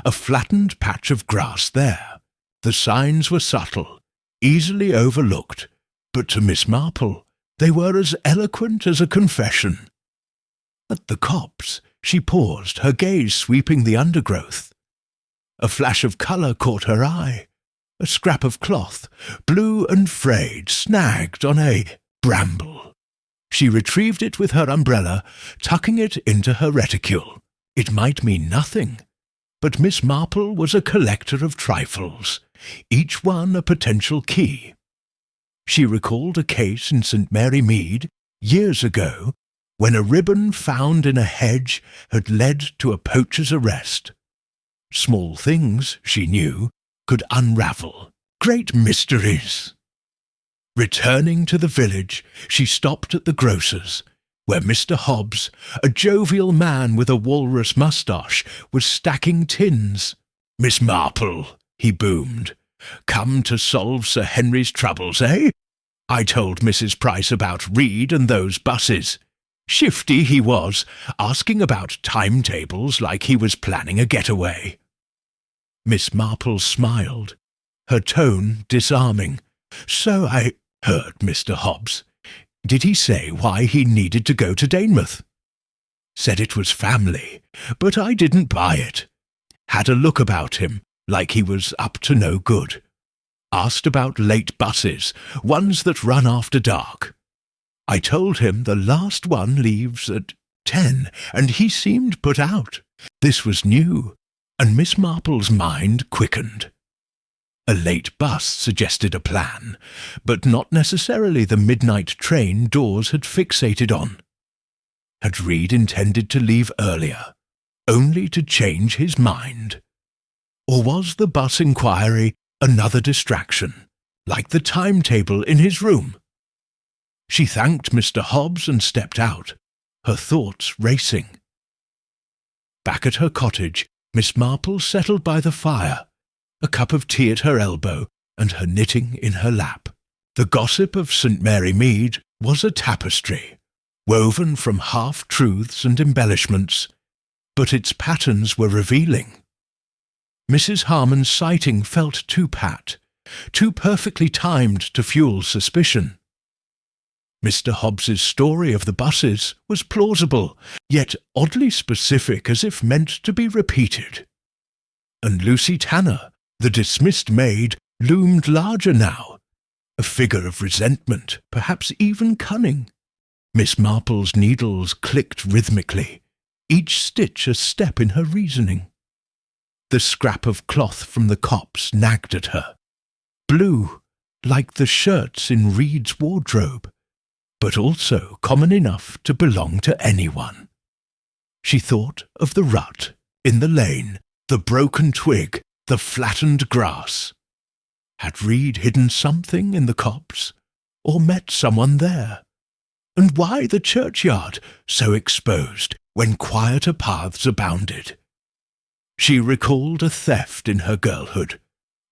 B: a flattened patch of grass there. The signs were subtle, easily overlooked, but to Miss Marple they were as eloquent as a confession. At the copse she paused, her gaze sweeping the undergrowth. A flash of colour caught her eye. A scrap of cloth, blue and frayed, snagged on a bramble. She retrieved it with her umbrella, tucking it into her reticule. It might mean nothing, but Miss Marple was a collector of trifles, each one a potential key. She recalled a case in St. Mary Mead, years ago, when a ribbon found in a hedge had led to a poacher's arrest. Small things, she knew, could unravel great mysteries. Returning to the village, she stopped at the grocer's, where Mr. Hobbs, a jovial man with a walrus moustache, was stacking tins. "Miss Marple," he boomed, "come to solve Sir Henry's troubles, eh? I told Mrs. Price about Reed and those buses. Shifty he was, asking about timetables like he was planning a getaway." Miss Marple smiled, her tone disarming. "So I heard, Mr. Hobbs. Did he say why he needed to go to Danemouth?" "Said it was family, but I didn't buy it. Had a look about him, like he was up to no good. Asked about late buses, ones that run after dark. I told him the last one leaves at 10, and he seemed put out. This was new, and Miss Marple's mind quickened. A late bus suggested a plan, but not necessarily the midnight train Dawes had fixated on. Had Reed intended to leave earlier, only to change his mind? Or was the bus inquiry another distraction, like the timetable in his room? She thanked Mr. Hobbs and stepped out, her thoughts racing. Back at her cottage, Miss Marple settled by the fire, a cup of tea at her elbow and her knitting in her lap. The gossip of St. Mary Mead was a tapestry, woven from half-truths and embellishments, but its patterns were revealing. Mrs. Harmon's sighting felt too pat, too perfectly timed to fuel suspicion. Mr. Hobbs's story of the buses was plausible, yet oddly specific, as if meant to be repeated. And Lucy Tanner, the dismissed maid, loomed larger now, a figure of resentment, perhaps even cunning. Miss Marple's needles clicked rhythmically, each stitch a step in her reasoning. The scrap of cloth from the copse nagged at her. Blue, like the shirts in Reed's wardrobe, but also common enough to belong to anyone. She thought of the rut in the lane, the broken twig, the flattened grass. Had Reed hidden something in the copse, or met someone there? And why the churchyard, so exposed, when quieter paths abounded? She recalled a theft in her girlhood,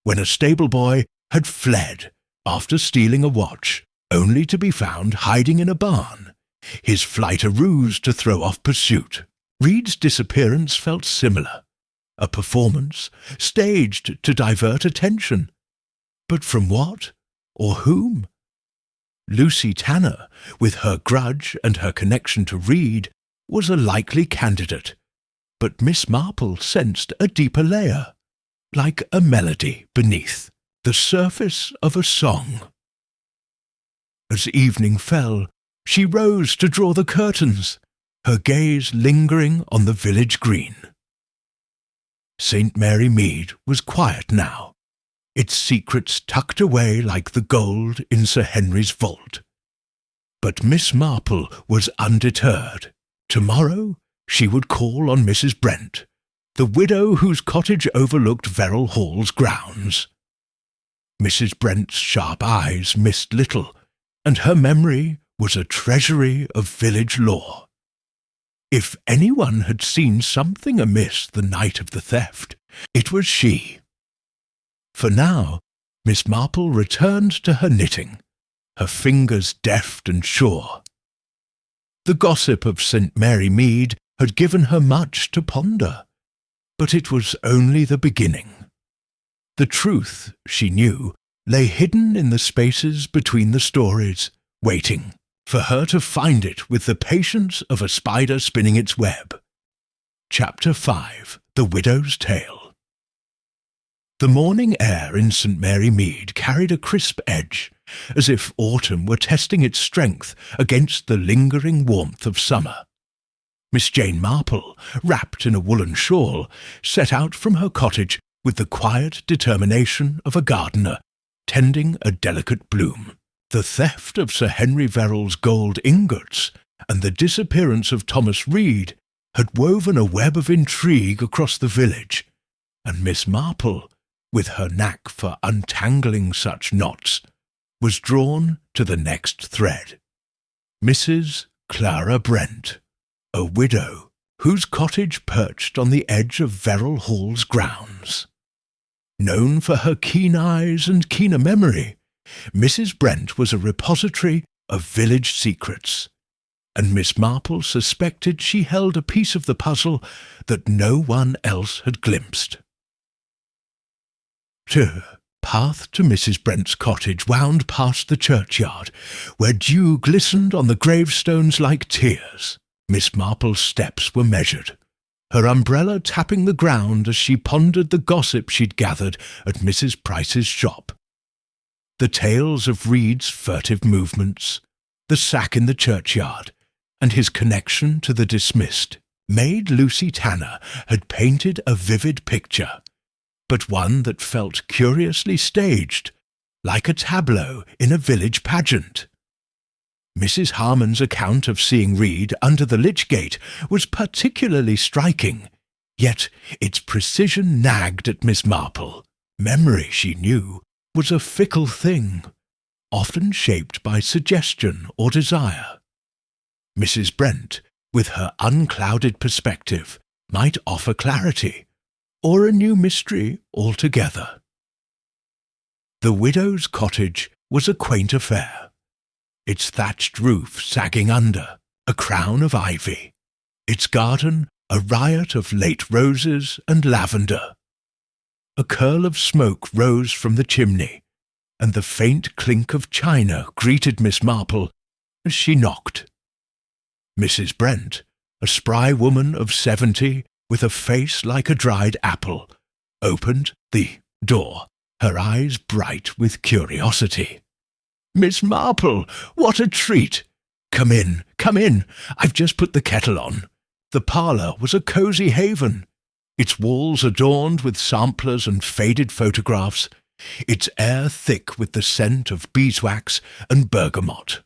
B: when a stable boy had fled after stealing a watch, only to be found hiding in a barn, his flight a ruse to throw off pursuit. Reed's disappearance felt similar, a performance staged to divert attention. But from what, or whom? Lucy Tanner, with her grudge and her connection to Reed, was a likely candidate, but Miss Marple sensed a deeper layer, like a melody beneath the surface of a song. As evening fell, she rose to draw the curtains, her gaze lingering on the village green. St. Mary Mead was quiet now, its secrets tucked away like the gold in Sir Henry's vault. But Miss Marple was undeterred. Tomorrow she would call on Mrs. Brent, the widow whose cottage overlooked Veril Hall's grounds. Mrs. Brent's sharp eyes missed little, and her memory was a treasury of village lore. If anyone had seen something amiss the night of the theft, it was she. For now, Miss Marple returned to her knitting, her fingers deft and sure. The gossip of St. Mary Mead had given her much to ponder, but it was only the beginning. The truth, she knew, lay hidden in the spaces between the stories, waiting for her to find it with the patience of a spider spinning its web. Chapter 5. The Widow's Tale. The morning air in St. Mary Mead carried a crisp edge, as if autumn were testing its strength against the lingering warmth of summer. Miss Jane Marple, wrapped in a woolen shawl, set out from her cottage with the quiet determination of a gardener tending a delicate bloom. The theft of Sir Henry Veril's gold ingots and the disappearance of Thomas Reed had woven a web of intrigue across the village, and Miss Marple, with her knack for untangling such knots, was drawn to the next thread. Mrs. Clara Brent, a widow whose cottage perched on the edge of Veril Hall's grounds. Known for her keen eyes and keener memory, Mrs. Brent was a repository of village secrets, and Miss Marple suspected she held a piece of the puzzle that no one else had glimpsed. The path to Mrs. Brent's cottage wound past the churchyard, where dew glistened on the gravestones like tears. Miss Marple's steps were measured, her umbrella tapping the ground as she pondered the gossip she'd gathered at Mrs. Price's shop. The tales of Reed's furtive movements, the sack in the churchyard, and his connection to the dismissed, Maid Lucy Tanner had painted a vivid picture, but one that felt curiously staged, like a tableau in a village pageant. Mrs. Harmon's account of seeing Reed under the lich gate was particularly striking, yet its precision nagged at Miss Marple. Memory, she knew, was a fickle thing, often shaped by suggestion or desire. Mrs. Brent, with her unclouded perspective, might offer clarity, or a new mystery altogether. The widow's cottage was a quaint affair, its thatched roof sagging under, a crown of ivy, its garden a riot of late roses and lavender. A curl of smoke rose from the chimney, and the faint clink of china greeted Miss Marple as she knocked. Mrs. Brent, a spry woman of 70, with a face like a dried apple, opened the door, her eyes bright with curiosity. "Miss Marple, what a treat! Come in, come in. I've just put the kettle on." The parlour was a cosy haven, its walls adorned with samplers and faded photographs, its air thick with the scent of beeswax and bergamot.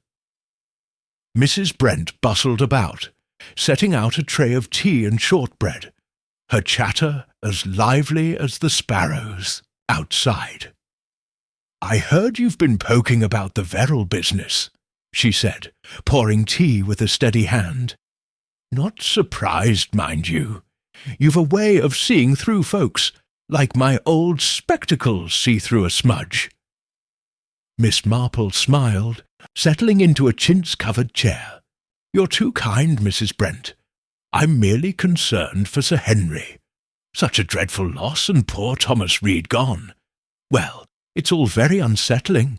B: Mrs. Brent bustled about, setting out a tray of tea and shortbread, her chatter as lively as the sparrows outside. "I heard you've been poking about the Veril business," she said, pouring tea with a steady hand. "Not surprised, mind you. You've a way of seeing through folks, like my old spectacles see through a smudge." Miss Marple smiled, settling into a chintz-covered chair. "You're too kind, Mrs. Brent. I'm merely concerned for Sir Henry. Such a dreadful loss, and poor Thomas Reed gone. Well, it's all very unsettling.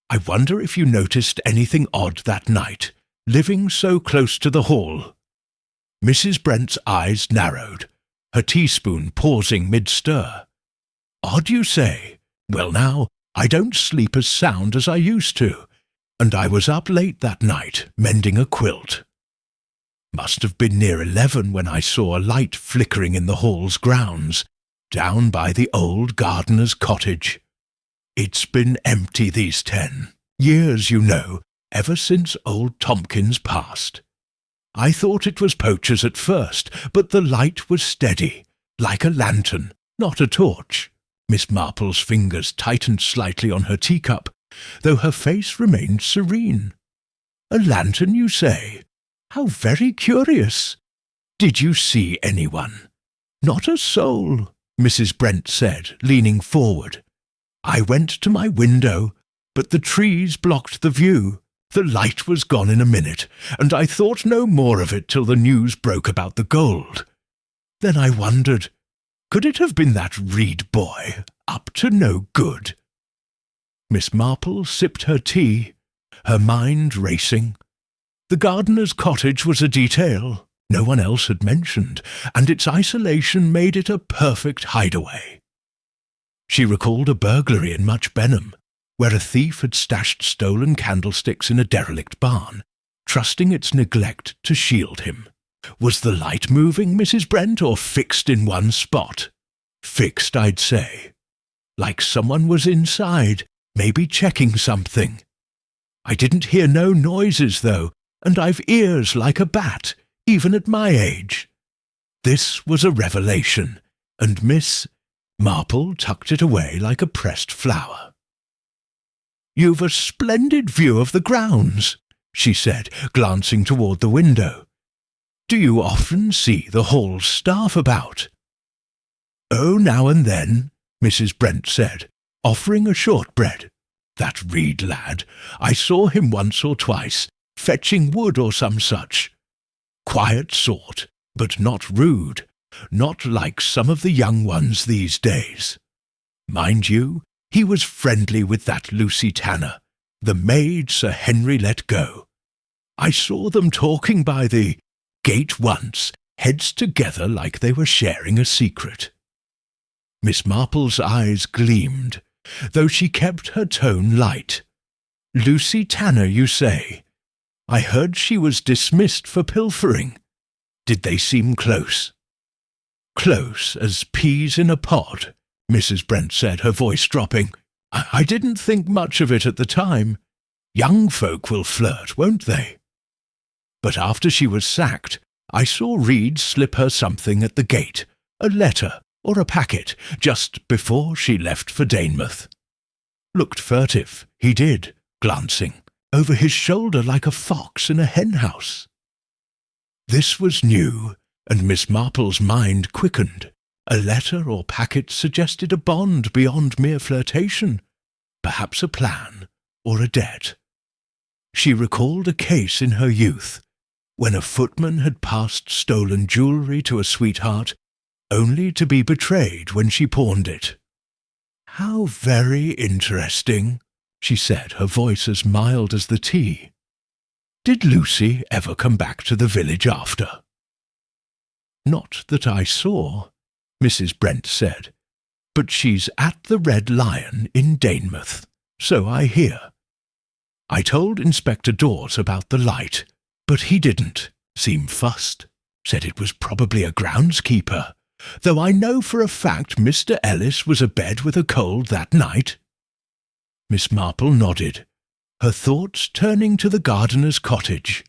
B: I wonder if you noticed anything odd that night, living so close to the hall." Mrs. Brent's eyes narrowed, her teaspoon pausing mid-stir. "Odd, you say? Well now, I don't sleep as sound as I used to, and I was up late that night, mending a quilt. Must have been near 11 when I saw a light flickering in the hall's grounds, down by the old gardener's cottage. It's been empty these 10 years, you know, ever since old Tompkins passed. I thought it was poachers at first, but the light was steady, like a lantern, not a torch." Miss Marple's fingers tightened slightly on her teacup, though her face remained serene. "A lantern, you say? How very curious. Did you see anyone?" "Not a soul," Mrs. Brent said, leaning forward. "I went to my window, but the trees blocked the view. The light was gone in a minute, and I thought no more of it till the news broke about the gold. Then I wondered, could it have been that Reed boy, up to no good? Miss Marple sipped her tea, her mind racing. The gardener's cottage was a detail no one else had mentioned, and its isolation made it a perfect hideaway. She recalled a burglary in Much Benham, where a thief had stashed stolen candlesticks in a derelict barn, trusting its neglect to shield him. Was the light moving, Mrs. Brent, or fixed in one spot? Fixed, I'd say. Like someone was inside, maybe checking something. I didn't hear no noises, though, and I've ears like a bat, even at my age. This was a revelation, and Miss Marple tucked it away like a pressed flower. "You've a splendid view of the grounds," she said, glancing toward the window. "Do you often see the Hall staff about?" "Oh, now and then," Mrs. Brent said, offering a shortbread. "That Reed lad, I saw him once or twice, fetching wood or some such. Quiet sort, but not rude, not like some of the young ones these days. Mind you, he was friendly with that Lucy Tanner, the maid Sir Henry let go. I saw them talking by the gate once, heads together like they were sharing a secret." Miss Marple's eyes gleamed, though she kept her tone light. "Lucy Tanner, you say? I heard she was dismissed for pilfering. Did they seem close?" "Close as peas in a pod," Mrs. Brent said, her voice dropping. I didn't think much of it at the time. Young folk will flirt, won't they? But after she was sacked, I saw Reed slip her something at the gate, a letter or a packet, just before she left for Danemouth. Looked furtive, he did, glancing over his shoulder like a fox in a henhouse." This was new, and Miss Marple's mind quickened. A letter or packet suggested a bond beyond mere flirtation, perhaps a plan or a debt. She recalled a case in her youth, when a footman had passed stolen jewellery to a sweetheart, only to be betrayed when she pawned it. "How very interesting," she said, her voice as mild as the tea. "Did Lucy ever come back to the village after?" "Not that I saw," Mrs. Brent said, "but she's at the Red Lion in Danemouth, so I hear. I told Inspector Dawes about the light, but he didn't seem fussed, said it was probably a groundskeeper, though I know for a fact Mr. Ellis was abed with a cold that night." Miss Marple nodded, her thoughts turning to the gardener's cottage.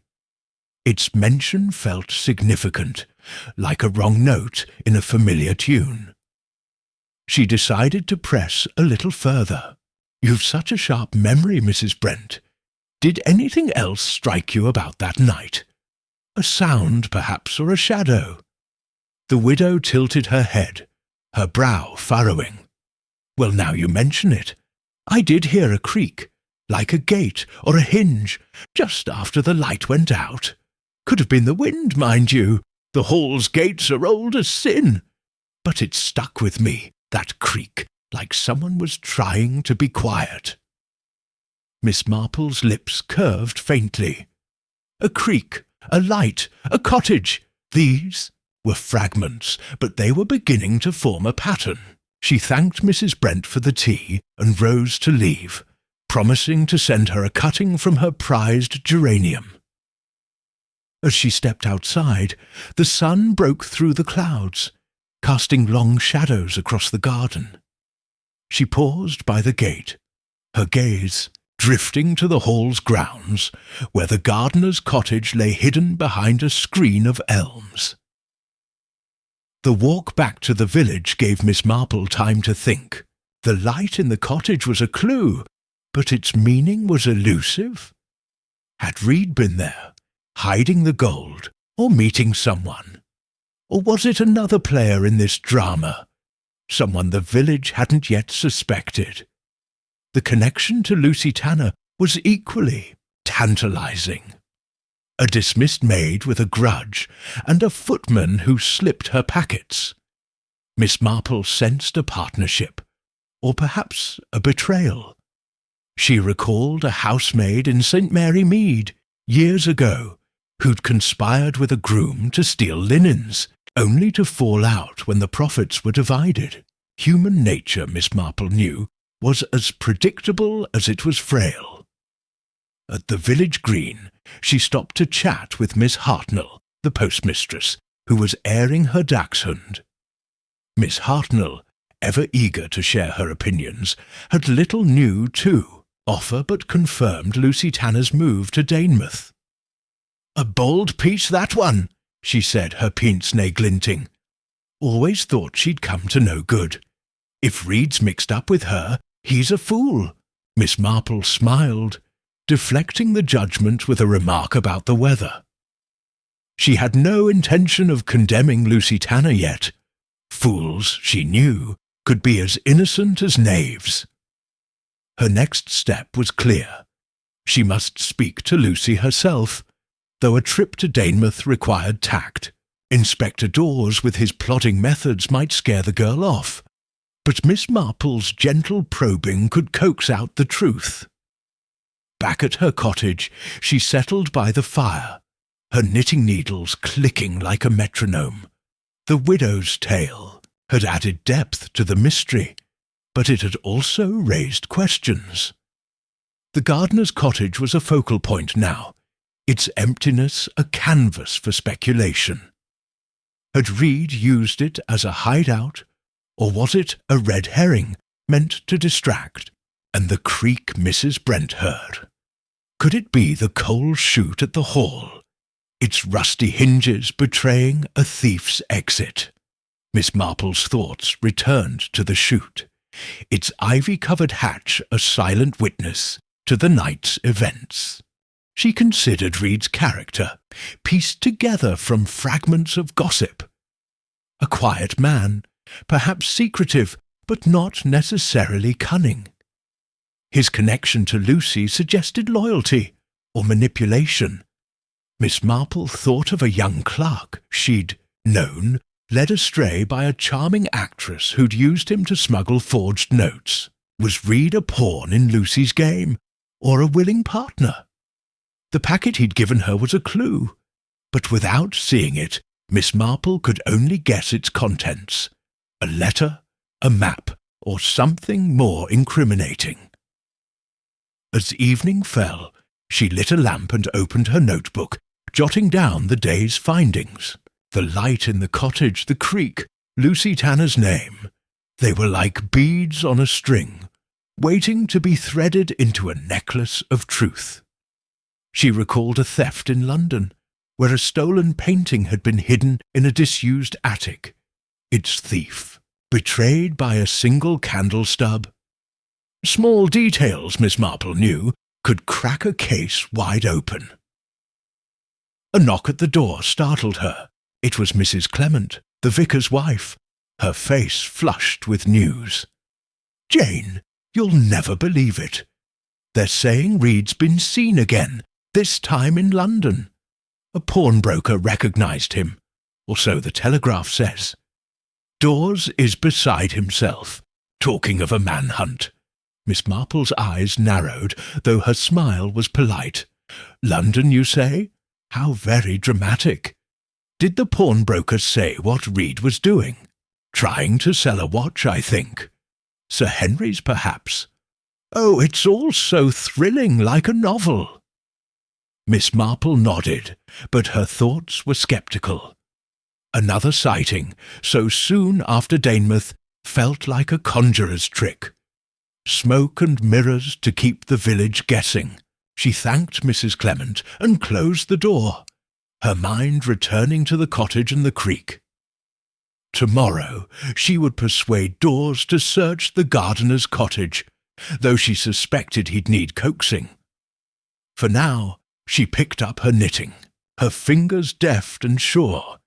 B: Its mention felt significant, like a wrong note in a familiar tune. She decided to press a little further. "You've such a sharp memory, Mrs. Brent. Did anything else strike you about that night? A sound, perhaps, or a shadow?" The widow tilted her head, her brow furrowing. "Well, now you mention it, I did hear a creak, like a gate or a hinge, just after the light went out. Could have been the wind, mind you. The Hall's gates are old as sin. But it stuck with me, that creak, like someone was trying to be quiet." Miss Marple's lips curved faintly. A creak, a light, a cottage. These were fragments, but they were beginning to form a pattern. She thanked Mrs. Brent for the tea and rose to leave, promising to send her a cutting from her prized geranium. As she stepped outside, the sun broke through the clouds, casting long shadows across the garden. She paused by the gate, her gaze drifting to the Hall's grounds, where the gardener's cottage lay hidden behind a screen of elms. The walk back to the village gave Miss Marple time to think. The light in the cottage was a clue, but its meaning was elusive. Had Reed been there, hiding the gold, or meeting someone? Or was it another player in this drama, someone the village hadn't yet suspected? The connection to Lucy Tanner was equally tantalizing. A dismissed maid with a grudge, and a footman who slipped her packets. Miss Marple sensed a partnership, or perhaps a betrayal. She recalled a housemaid in St. Mary Mead, years ago, who'd conspired with a groom to steal linens, only to fall out when the profits were divided. Human nature, Miss Marple knew, was as predictable as it was frail. At the village green, she stopped to chat with Miss Hartnell, the postmistress, who was airing her dachshund. Miss Hartnell, ever eager to share her opinions, had little new, too, offer but confirmed Lucy Tanner's move to Danemouth. "A bold piece, that one," she said, her pince-nez glinting. "Always thought she'd come to no good. If Reed's mixed up with her, he's a fool." Miss Marple smiled, deflecting the judgment with a remark about the weather. She had no intention of condemning Lucy Tanner yet. Fools, she knew, could be as innocent as knaves. Her next step was clear. She must speak to Lucy herself, though a trip to Danemouth required tact. Inspector Dawes with his plodding methods might scare the girl off, but Miss Marple's gentle probing could coax out the truth. Back at her cottage, she settled by the fire, her knitting needles clicking like a metronome. The widow's tale had added depth to the mystery, but it had also raised questions. The gardener's cottage was a focal point now, its emptiness a canvas for speculation. Had Reed used it as a hideout, or was it a red herring meant to distract? And the creak Mrs. Brent heard. Could it be the coal chute at the hall, its rusty hinges betraying a thief's exit? Miss Marple's thoughts returned to the chute, its ivy-covered hatch a silent witness to the night's events. She considered Reed's character, pieced together from fragments of gossip. A quiet man, perhaps secretive, but not necessarily cunning. His connection to Lucy suggested loyalty or manipulation. Miss Marple thought of a young clerk she'd known led astray by a charming actress who'd used him to smuggle forged notes. Was Reed a pawn in Lucy's game, or a willing partner? The packet he'd given her was a clue, but without seeing it, Miss Marple could only guess its contents. A letter, a map, or something more incriminating. As evening fell, she lit a lamp and opened her notebook, jotting down the day's findings. The light in the cottage, the creek, Lucy Tanner's name. They were like beads on a string, waiting to be threaded into a necklace of truth. She recalled a theft in London, where a stolen painting had been hidden in a disused attic. Its thief, betrayed by a single candle stub. Small details, Miss Marple knew, could crack a case wide open. A knock at the door startled her. It was Mrs. Clement, the vicar's wife, her face flushed with news. "Jane, you'll never believe it. They're saying Reed's been seen again, this time in London. A pawnbroker recognised him, or so the Telegraph says. Dawes is beside himself, talking of a manhunt." Miss Marple's eyes narrowed, though her smile was polite. "London, you say? How very dramatic. Did the pawnbroker say what Reed was doing? Trying to sell a watch, I think. Sir Henry's, perhaps. Oh, it's all so thrilling, like a novel." Miss Marple nodded, but her thoughts were sceptical. Another sighting, so soon after Danemouth, felt like a conjurer's trick. Smoke and mirrors to keep the village guessing. She thanked Mrs. Clement and closed the door, her mind returning to the cottage and the creek. Tomorrow she would persuade Dawes to search the gardener's cottage, though she suspected he'd need coaxing. For now, she picked up her knitting, her fingers deft and sure,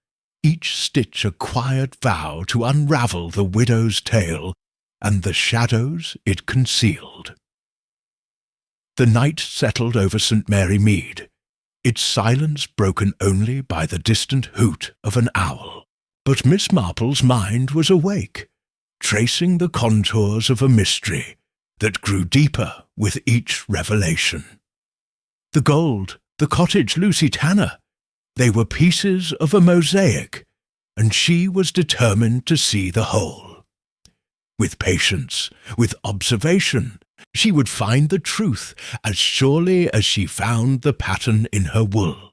B: each stitch a quiet vow to unravel the widow's tale and the shadows it concealed. The night settled over St. Mary Mead, its silence broken only by the distant hoot of an owl. But Miss Marple's mind was awake, tracing the contours of a mystery that grew deeper with each revelation. The gold, the cottage, Lucy Tanner, they were pieces of a mosaic, and she was determined to see the whole. With patience, with observation, she would find the truth as surely as she found the pattern in her wool.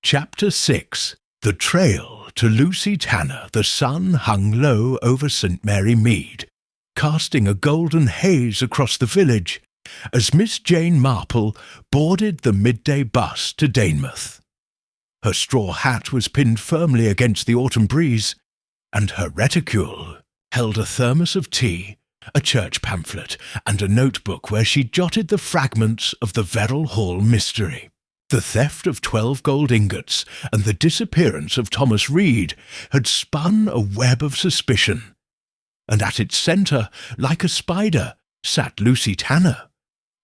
B: Chapter 6. The trail to Lucy Tanner. The sun hung low over St. Mary Mead, casting a golden haze across the village as Miss Jane Marple boarded the midday bus to Danemouth. Her straw hat was pinned firmly against the autumn breeze, and her reticule held a thermos of tea, a church pamphlet, and a notebook where she jotted the fragments of the Veril Hall mystery. The theft of 12 gold ingots and the disappearance of Thomas Reed had spun a web of suspicion, and at its centre, like a spider, sat Lucy Tanner,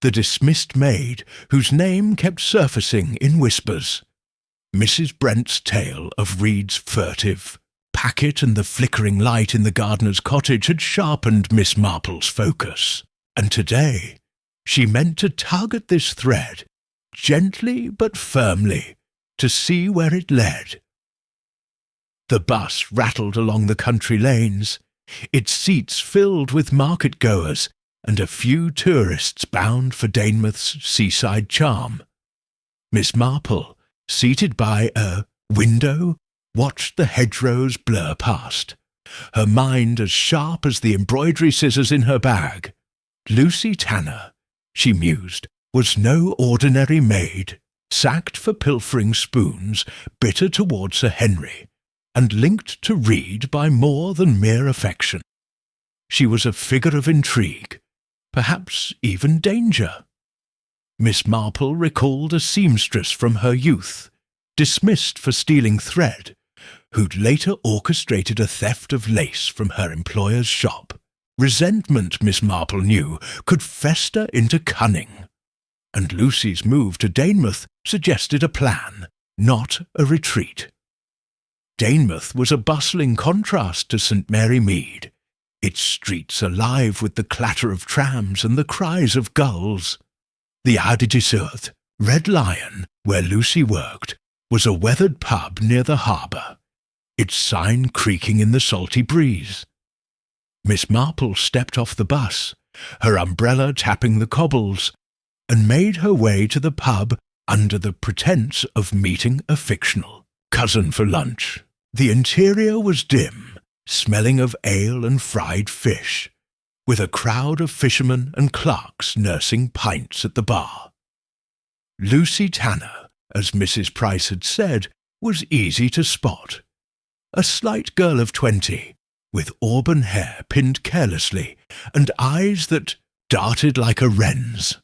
B: the dismissed maid whose name kept surfacing in whispers. Mrs. Brent's tale of Reed's furtive packet and the flickering light in the gardener's cottage had sharpened Miss Marple's focus, and today she meant to tug at this thread, gently but firmly, to see where it led. The bus rattled along the country lanes, its seats filled with market-goers and a few tourists bound for Danemouth's seaside charm. Miss Marple, seated by a window, watched the hedgerows blur past, her mind as sharp as the embroidery scissors in her bag. Lucy Tanner, she mused, was no ordinary maid, sacked for pilfering spoons, bitter towards Sir Henry, and linked to Reed by more than mere affection. She was a figure of intrigue, perhaps even danger. Miss Marple recalled a seamstress from her youth, dismissed for stealing thread, who'd later orchestrated a theft of lace from her employer's shop. Resentment, Miss Marple knew, could fester into cunning, and Lucy's move to Danemouth suggested a plan, not a retreat. Danemouth was a bustling contrast to St. Mary Mead, its streets alive with the clatter of trams and the cries of gulls. The Ade du Sud, Red Lion, where Lucy worked, was a weathered pub near the harbour, its sign creaking in the salty breeze. Miss Marple stepped off the bus, her umbrella tapping the cobbles, and made her way to the pub under the pretence of meeting a fictional cousin for lunch. The interior was dim, smelling of ale and fried fish, with a crowd of fishermen and clerks nursing pints at the bar. Lucy Tanner, as Mrs. Price had said, was easy to spot. A slight girl of 20, with auburn hair pinned carelessly and eyes that darted like a wren's.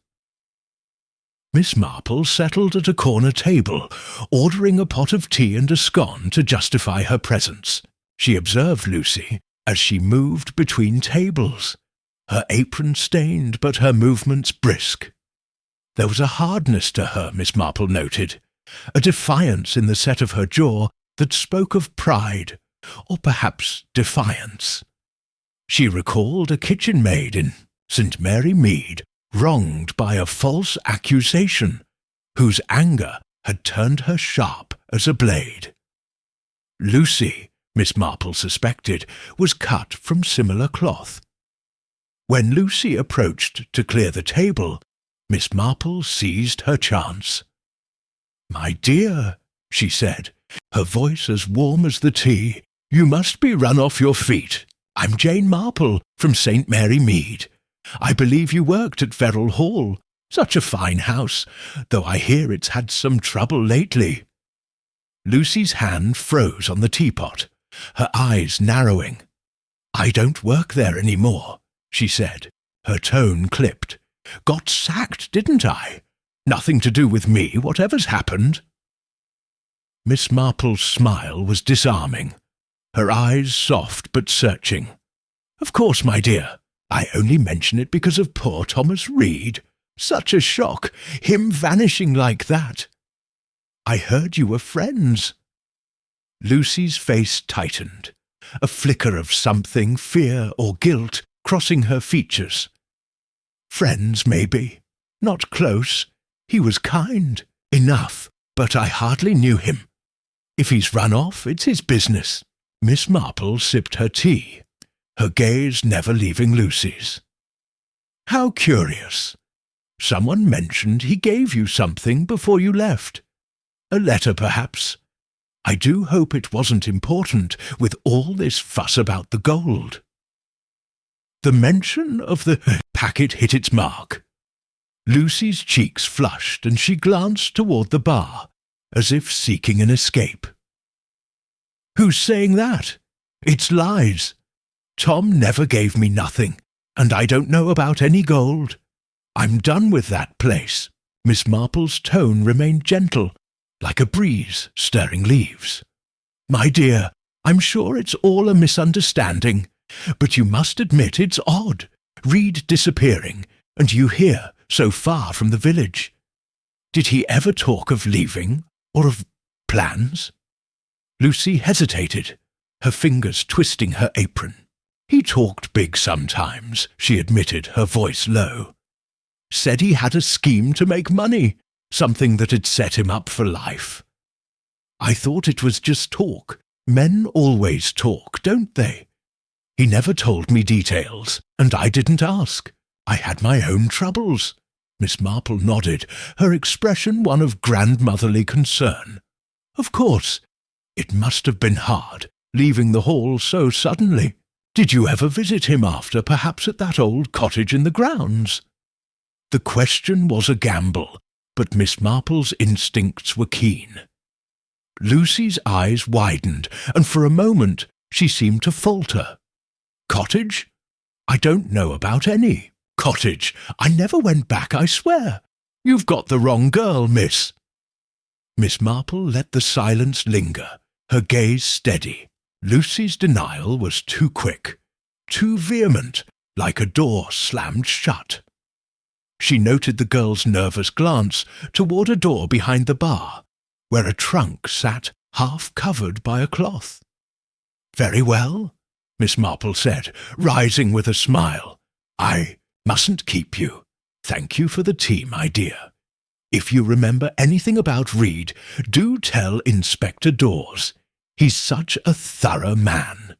B: Miss Marple settled at a corner table, ordering a pot of tea and a scone to justify her presence. She observed Lucy as she moved between tables, her apron stained but her movements brisk. There was a hardness to her, Miss Marple noted, a defiance in the set of her jaw that spoke of pride, or perhaps defiance. She recalled a kitchen maid in St. Mary Mead, wronged by a false accusation, whose anger had turned her sharp as a blade. Lucy, Miss Marple suspected, was cut from similar cloth. When Lucy approached to clear the table, Miss Marple seized her chance. "My dear," she said, her voice as warm as the tea, "you must be run off your feet. I'm Jane Marple from St. Mary Mead. I believe you worked at Veril Hall. Such a fine house, though I hear it's had some trouble lately." Lucy's hand froze on the teapot, her eyes narrowing. "I don't work there any more," she said, her tone clipped. "Got sacked, didn't I? Nothing to do with me, whatever's happened." Miss Marple's smile was disarming, her eyes soft but searching. "Of course, my dear. I only mention it because of poor Thomas Reed. Such a shock, him vanishing like that. I heard you were friends. Lucy's face tightened, a flicker of something, fear or guilt, crossing her features. Friends, maybe. Not close. He was kind. Enough. But I hardly knew him. If he's run off, it's his business. Miss Marple sipped her tea, her gaze never leaving Lucy's. How curious. Someone mentioned he gave you something before you left. A letter, perhaps. I do hope it wasn't important with all this fuss about the gold. The mention of the packet hit its mark. Lucy's cheeks flushed and she glanced toward the bar, as if seeking an escape. Who's saying that? It's lies. Tom never gave me nothing, and I don't know about any gold. I'm done with that place. Miss Marple's tone remained gentle, like a breeze stirring leaves. My dear, I'm sure it's all a misunderstanding, but you must admit it's odd. Reed disappearing, and you here, so far from the village. Did he ever talk of leaving, or of plans? Lucy hesitated, her fingers twisting her apron. He talked big sometimes, she admitted, her voice low. Said he had a scheme to make money, something that had set him up for life. I thought it was just talk. Men always talk, don't they? He never told me details, and I didn't ask. I had my own troubles. Miss Marple nodded, her expression one of grandmotherly concern. Of course. It must have been hard, leaving the Hall so suddenly. Did you ever visit him after, perhaps at that old cottage in the grounds? The question was a gamble, but Miss Marple's instincts were keen. Lucy's eyes widened, and for a moment she seemed to falter. Cottage? I don't know about any. Cottage. I never went back, I swear. You've got the wrong girl, miss. Miss Marple let the silence linger, her gaze steady. Lucy's denial was too quick, too vehement, like a door slammed shut. She noted the girl's nervous glance toward a door behind the bar, where a trunk sat half covered by a cloth. Very well, Miss Marple said, rising with a smile. I mustn't keep you. Thank you for the tea, my dear. If you remember anything about Reed, do tell Inspector Dawes. He's such a thorough man.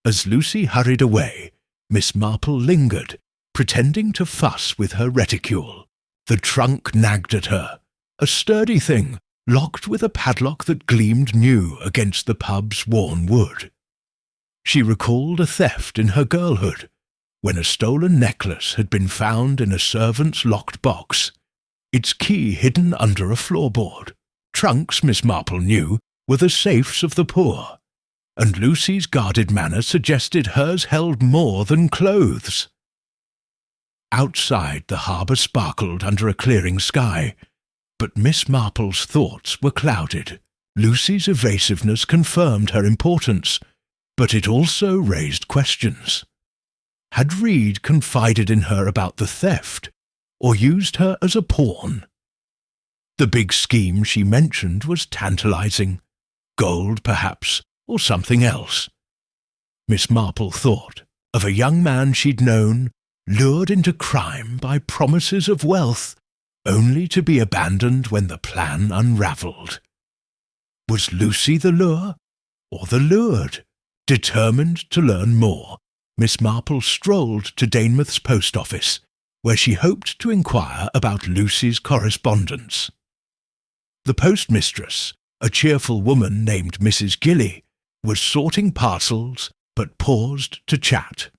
B: As Lucy hurried away, Miss Marple lingered, pretending to fuss with her reticule. The trunk nagged at her, a sturdy thing, locked with a padlock that gleamed new against the pub's worn wood. She recalled a theft in her girlhood, when a stolen necklace had been found in a servant's locked box, its key hidden under a floorboard. Trunks, Miss Marple knew, were the safes of the poor, and Lucy's guarded manner suggested hers held more than clothes. Outside, the harbour sparkled under a clearing sky, but Miss Marple's thoughts were clouded. Lucy's evasiveness confirmed her importance, but it also raised questions. Had Reed confided in her about the theft, or used her as a pawn? The big scheme she mentioned was tantalizing. Gold, perhaps, or something else. Miss Marple thought of a young man she'd known, lured into crime by promises of wealth, only to be abandoned when the plan unravelled. Was Lucy the lure, or the lured? Determined to learn more, Miss Marple strolled to Danemouth's post office, where she hoped to inquire about Lucy's correspondence. The postmistress, a cheerful woman named Mrs. Gilly, was sorting parcels, but paused to chat.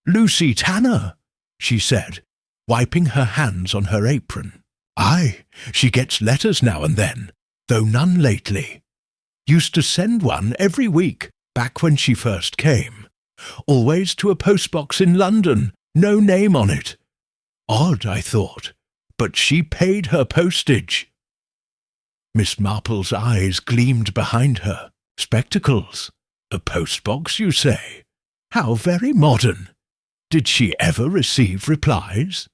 B: "Lucy Tanner," she said, wiping her hands on her apron. "Aye, she gets letters now and then, though none lately. Used to send one every week, back when she first came. Always to a postbox in London, no name on it. Odd, I thought, but she paid her postage." Miss Marple's eyes gleamed behind her. "Spectacles? A postbox, you say? How very modern. Did she ever receive replies?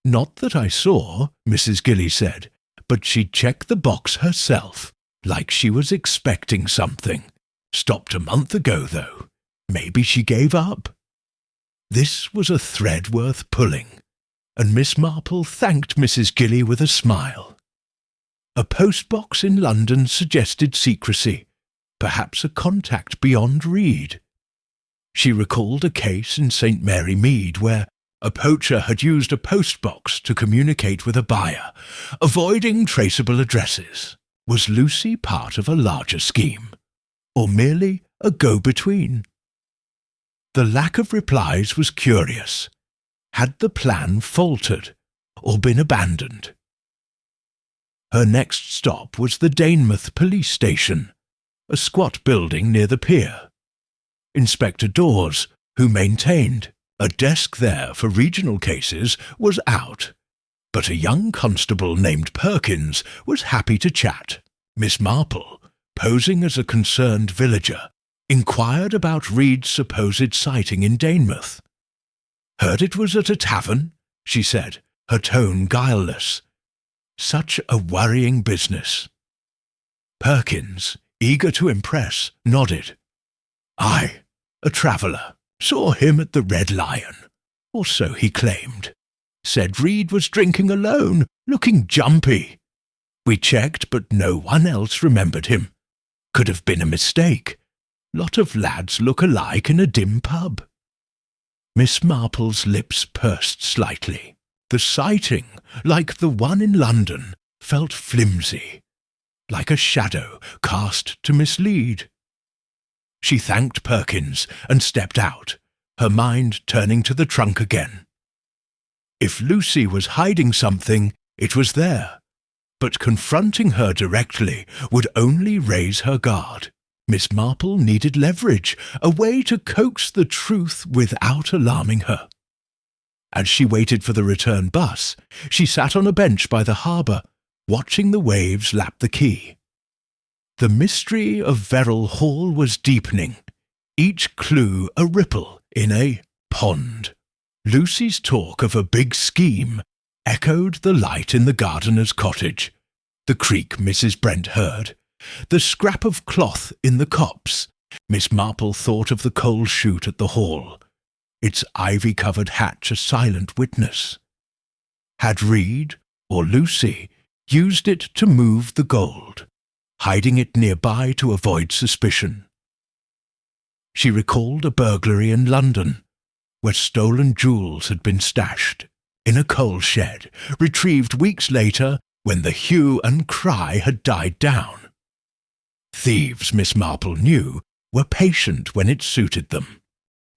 B: Not that I saw, Mrs. Gilly said, but she'd check the box herself, like she was expecting something. Stopped a month ago, though. Maybe she gave up. This was a thread worth pulling, and Miss Marple thanked Mrs. Gilly with a smile. A postbox in London suggested secrecy, perhaps a contact beyond Reed. She recalled a case in St. Mary Mead where a poacher had used a postbox to communicate with a buyer, avoiding traceable addresses. Was Lucy part of a larger scheme, or merely a go-between? The lack of replies was curious. Had the plan faltered, or been abandoned? Her next stop was the Danemouth police station, a squat building near the pier. Inspector Dawes, who maintained a desk there for regional cases, was out, but a young constable named Perkins was happy to chat. Miss Marple, posing as a concerned villager, inquired about Reed's supposed sighting in Danemouth. Heard it was at a tavern, she said, her tone guileless. Such a worrying business. Perkins, eager to impress, nodded. Aye, a traveller. Saw him at the Red Lion, or so he claimed. Said Reed was drinking alone, looking jumpy. We checked, but no one else remembered him. Could have been a mistake. Lot of lads look alike in a dim pub. Miss Marple's lips pursed slightly. The sighting, like the one in London, felt flimsy, like a shadow cast to mislead. She thanked Perkins and stepped out, her mind turning to the trunk again. If Lucy was hiding something, it was there, but confronting her directly would only raise her guard. Miss Marple needed leverage, a way to coax the truth without alarming her. As she waited for the return bus, she sat on a bench by the harbour, watching the waves lap the quay. The mystery of Veril Hall was deepening, each clue a ripple in a pond. Lucy's talk of a big scheme echoed the light in the gardener's cottage, the creak Mrs. Brent heard, the scrap of cloth in the copse. Miss Marple thought of the coal chute at the hall, its ivy-covered hatch a silent witness. Had Reed, or Lucy, used it to move the gold, hiding it nearby to avoid suspicion? She recalled a burglary in London, where stolen jewels had been stashed in a coal shed, retrieved weeks later when the hue and cry had died down. Thieves, Miss Marple knew, were patient when it suited them.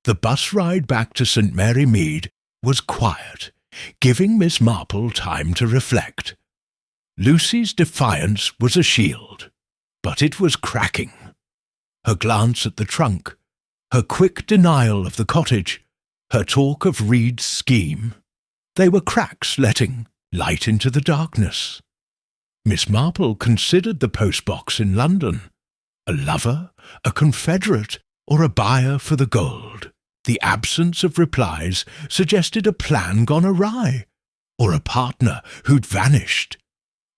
B: The bus ride back to St. Mary Mead was quiet, giving Miss Marple time to reflect. Lucy's defiance was a shield, but it was cracking. Her glance at the trunk, her quick denial of the cottage, her talk of Reed's scheme, they were cracks letting light into the darkness. Miss Marple considered the postbox in London. A lover, a confederate, or a buyer for the gold. The absence of replies suggested a plan gone awry, or a partner who'd vanished,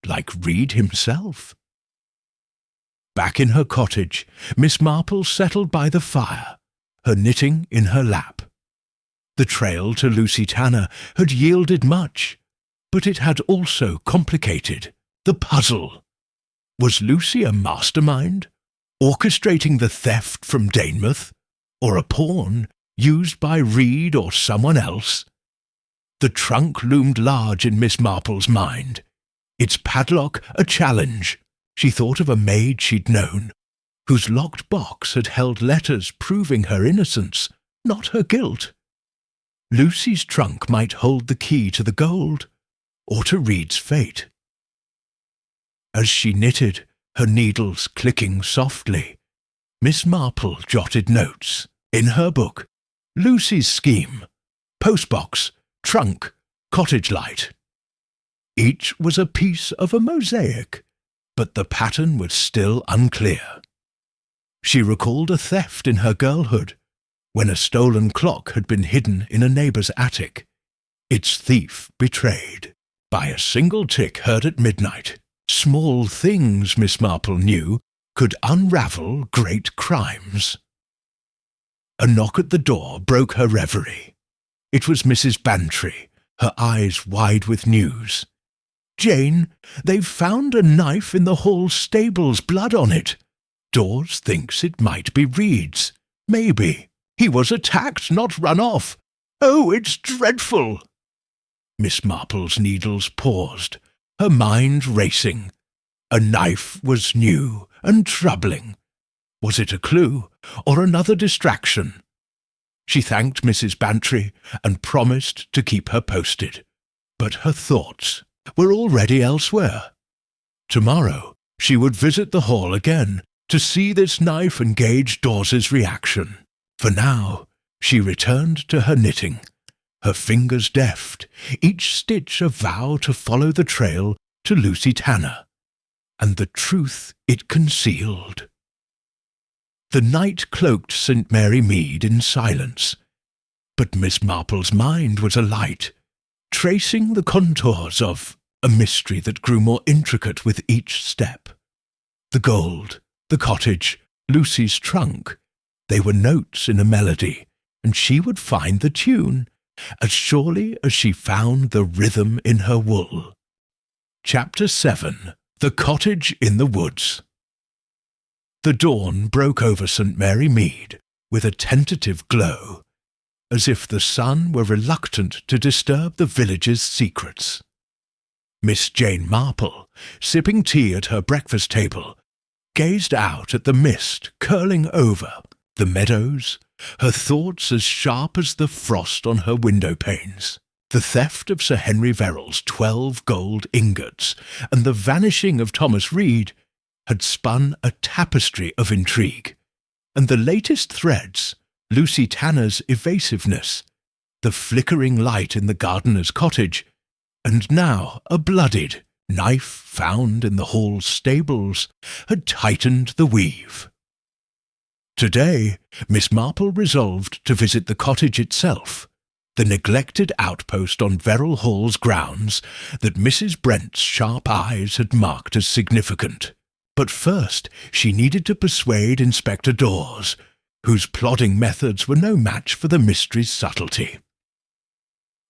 B: like Reed himself. Back in her cottage, Miss Marple settled by the fire, her knitting in her lap. The trail to Lucy Tanner had yielded much, but it had also complicated the puzzle. Was Lucy a mastermind, orchestrating the theft from Danemouth, or a pawn used by Reed or someone else? The trunk loomed large in Miss Marple's mind, its padlock a challenge. She thought of a maid she'd known, whose locked box had held letters proving her innocence, not her guilt. Lucy's trunk might hold the key to the gold, or to Reed's fate. As she knitted, her needles clicking softly, Miss Marple jotted notes. In her book, Lucy's scheme, postbox, trunk, cottage light. Each was a piece of a mosaic, but the pattern was still unclear. She recalled a theft in her girlhood, when a stolen clock had been hidden in a neighbour's attic, its thief betrayed. By a single tick heard at midnight, small things, Miss Marple knew, could unravel great crimes. A knock at the door broke her reverie. It was Mrs. Bantry, her eyes wide with news. "Jane, they've found a knife in the Hall stables, blood on it. Dawes thinks it might be Reed's. Maybe. He was attacked, not run off. Oh, it's dreadful!" Miss Marple's needles paused, her mind racing. A knife was new and troubling. Was it a clue, or another distraction? She thanked Mrs. Bantry and promised to keep her posted. But her thoughts were already elsewhere. Tomorrow she would visit the Hall again to see this knife and gauge Dawes's reaction. For now she returned to her knitting, her fingers deft, each stitch a vow to follow the trail to Lucy Tanner, and the truth it concealed. The night cloaked St. Mary Mead in silence, but Miss Marple's mind was alight, tracing the contours of a mystery that grew more intricate with each step. The gold, the cottage, Lucy's trunk, they were notes in a melody, and she would find the tune, as surely as she found the rhythm in her wool. Chapter 7. The Cottage in the Woods. The dawn broke over St. Mary Mead with a tentative glow, as if the sun were reluctant to disturb the village's secrets. Miss Jane Marple, sipping tea at her breakfast table, gazed out at the mist curling over the meadows, her thoughts as sharp as the frost on her window-panes. The theft of Sir Henry Veril's 12 gold ingots and the vanishing of Thomas Reed had spun a tapestry of intrigue, and the latest threads, Lucy Tanner's evasiveness, the flickering light in the gardener's cottage, and now a bloodied knife found in the Hall stables, had tightened the weave. Today, Miss Marple resolved to visit the cottage itself, the neglected outpost on Veril Hall's grounds that Mrs. Brent's sharp eyes had marked as significant. But first she needed to persuade Inspector Dawes, whose plodding methods were no match for the mystery's subtlety.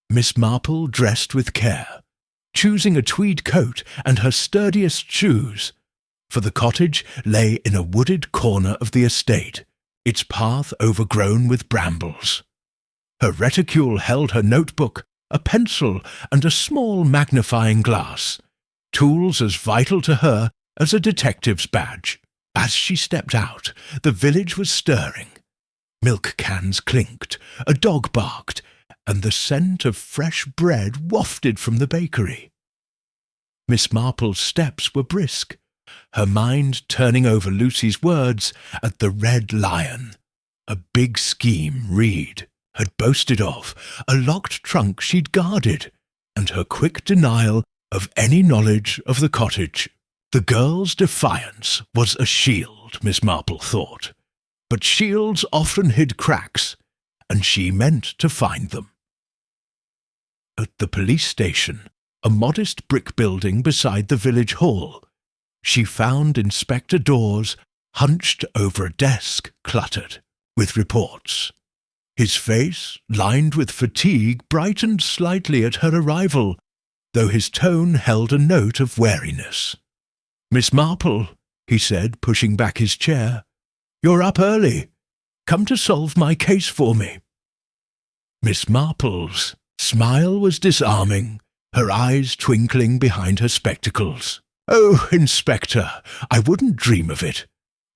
B: Miss Marple dressed with care, choosing a tweed coat and her sturdiest shoes, for the cottage lay in a wooded corner of the estate, its path overgrown with brambles. Her reticule held her notebook, a pencil, and a small magnifying glass, tools as vital to her as a detective's badge. As she stepped out, the village was stirring. Milk cans clinked, a dog barked, and the scent of fresh bread wafted from the bakery. Miss Marple's steps were brisk, her mind turning over Lucy's words at the Red Lion, a big scheme Reed had boasted of, a locked trunk she'd guarded, and her quick denial of any knowledge of the cottage. The girl's defiance was a shield, Miss Marple thought, but shields often hid cracks, and she meant to find them. At the police station, a modest brick building beside the village hall, she found Inspector Dawes hunched over a desk cluttered with reports. His face, lined with fatigue, brightened slightly at her arrival, though his tone held a note of wariness. "Miss Marple," he said, pushing back his chair, "you're up early. Come to solve my case for me." Miss Marple's smile was disarming, her eyes twinkling behind her spectacles. "Oh, Inspector, I wouldn't dream of it.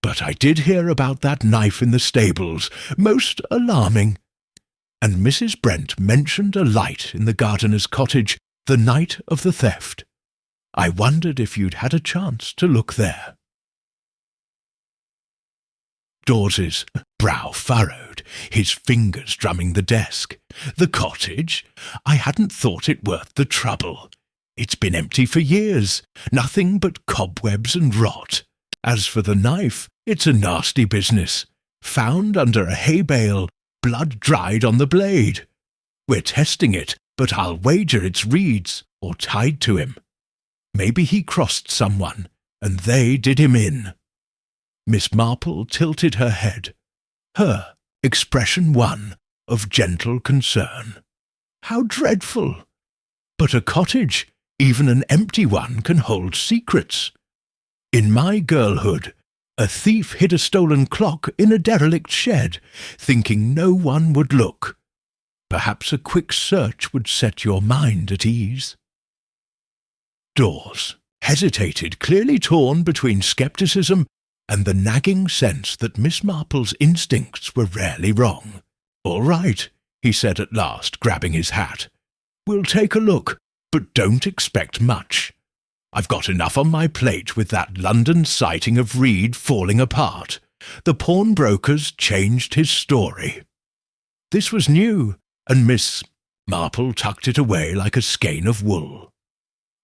B: But I did hear about that knife in the stables. Most alarming." And Mrs. Brent mentioned a light in the gardener's cottage the night of the theft. "I wondered if you'd had a chance to look there." Dawes's brow furrowed, his fingers drumming the desk. "The cottage? I hadn't thought it worth the trouble. It's been empty for years, nothing but cobwebs and rot. As for the knife, it's a nasty business. Found under a hay bale, blood dried on the blade. We're testing it, but I'll wager it's Reed's or tied to him. Maybe he crossed someone, and they did him in." Miss Marple tilted her head, her expression one of gentle concern. "How dreadful! But a cottage, even an empty one, can hold secrets. In my girlhood, a thief hid a stolen clock in a derelict shed, thinking no one would look. Perhaps a quick search would set your mind at ease." Dawes hesitated, clearly torn between scepticism and the nagging sense that Miss Marple's instincts were rarely wrong. "All right," he said at last, grabbing his hat. "We'll take a look, but don't expect much. I've got enough on my plate with that London sighting of Reed falling apart. The pawnbroker's changed his story." This was new, and Miss Marple tucked it away like a skein of wool.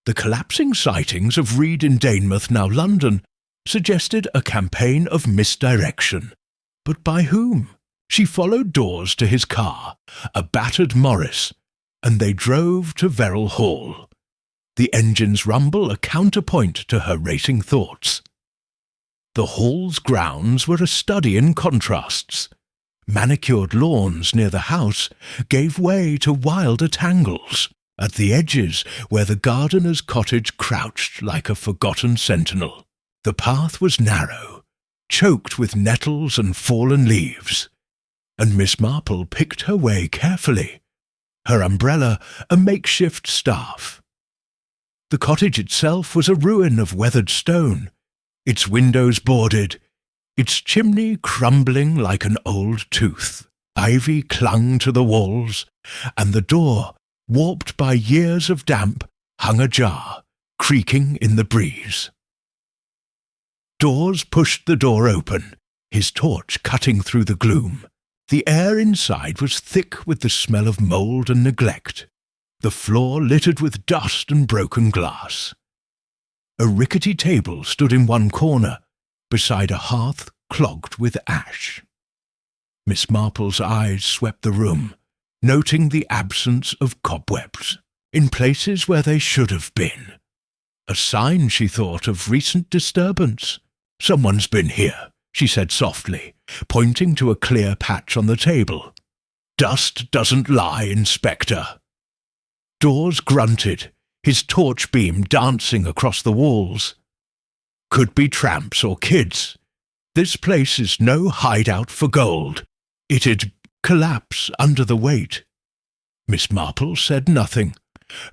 B: The collapsing sightings of Reed in Danemouth, now London, suggested a campaign of misdirection. But by whom? She followed Dawes to his car, a battered Morris, and they drove to Veril Hall, the engine's rumble a counterpoint to her racing thoughts. The hall's grounds were a study in contrasts. Manicured lawns near the house gave way to wilder tangles at the edges where the gardener's cottage crouched like a forgotten sentinel. The path was narrow, choked with nettles and fallen leaves, and Miss Marple picked her way carefully, her umbrella a makeshift staff. The cottage itself was a ruin of weathered stone, its windows boarded, its chimney crumbling like an old tooth. Ivy clung to the walls, and the door, warped by years of damp, hung ajar, creaking in the breeze. Dawes pushed the door open, his torch cutting through the gloom. The air inside was thick with the smell of mould and neglect, the floor littered with dust and broken glass. A rickety table stood in one corner, beside a hearth clogged with ash. Miss Marple's eyes swept the room, noting the absence of cobwebs in places where they should have been. A sign, she thought, of recent disturbance. "Someone's been here," she said softly, pointing to a clear patch on the table. "Dust doesn't lie, Inspector." Dawes grunted, his torch beam dancing across the walls. "Could be tramps or kids. This place is no hideout for gold. It'd collapse under the weight." Miss Marple said nothing,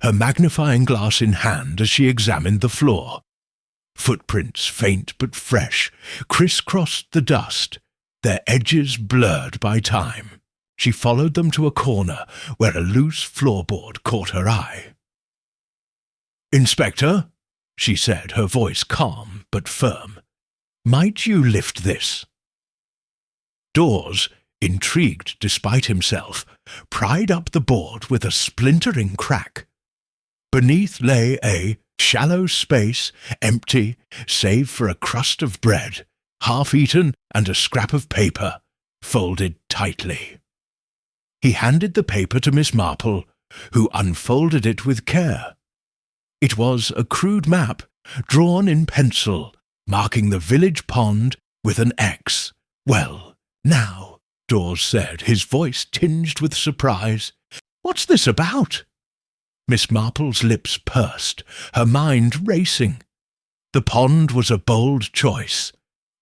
B: her magnifying glass in hand as she examined the floor. Footprints, faint but fresh, crisscrossed the dust, their edges blurred by time. She followed them to a corner where a loose floorboard caught her eye. "Inspector," she said, her voice calm but firm, "might you lift this?" Dawes, intrigued despite himself, pried up the board with a splintering crack. Beneath lay a shallow space, empty, save for a crust of bread, half-eaten, and a scrap of paper, folded tightly. He handed the paper to Miss Marple, who unfolded it with care. It was a crude map, drawn in pencil, marking the village pond with an X. "Well, now," Dawes said, his voice tinged with surprise, "what's this about?" Miss Marple's lips pursed, her mind racing. The pond was a bold choice,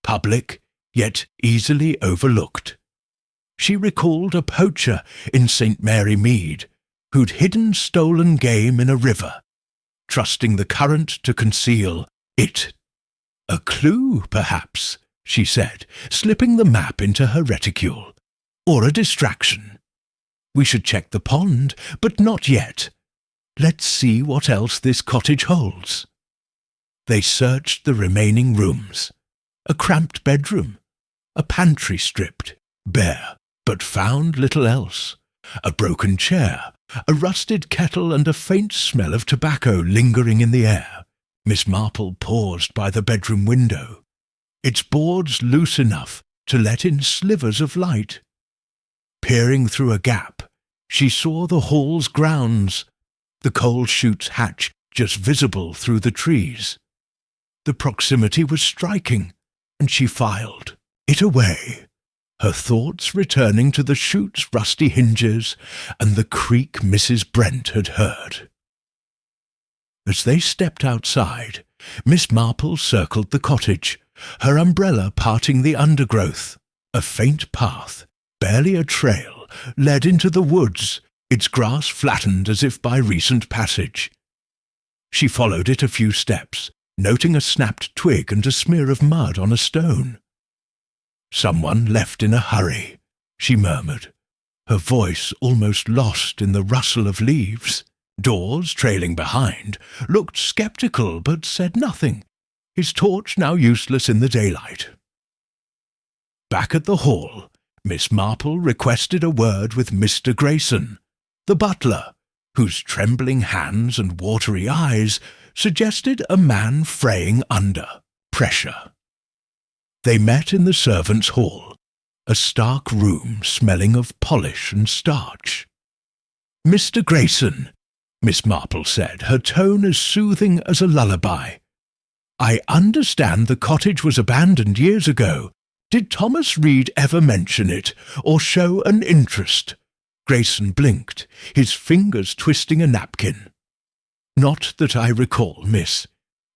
B: public, yet easily overlooked. She recalled a poacher in St. Mary Mead, who'd hidden stolen game in a river, trusting the current to conceal it. "A clue, perhaps," she said, slipping the map into her reticule. "Or a distraction. We should check the pond, but not yet. Let's see what else this cottage holds." They searched the remaining rooms. A cramped bedroom, a pantry stripped, bare, but found little else. A broken chair, a rusted kettle, and a faint smell of tobacco lingering in the air. Miss Marple paused by the bedroom window, its boards loose enough to let in slivers of light. Peering through a gap, she saw the hall's grounds, the coal chute's hatch just visible through the trees. The proximity was striking, and she filed it away, her thoughts returning to the chute's rusty hinges and the creak Mrs. Brent had heard. As they stepped outside, Miss Marple circled the cottage, her umbrella parting the undergrowth. A faint path, barely a trail, led into the woods, its grass flattened as if by recent passage. She followed it a few steps, noting a snapped twig and a smear of mud on a stone. "Someone left in a hurry," she murmured, her voice almost lost in the rustle of leaves. Dawes, trailing behind, looked sceptical but said nothing, his torch now useless in the daylight. Back at the hall, Miss Marple requested a word with Mr. Grayson, the butler, whose trembling hands and watery eyes suggested a man fraying under pressure. They met in the servants' hall, a stark room smelling of polish and starch. "Mr. Grayson," Miss Marple said, her tone as soothing as a lullaby, "I understand the cottage was abandoned years ago. Did Thomas Reed ever mention it, or show an interest?" Grayson blinked, his fingers twisting a napkin. "Not that I recall, miss.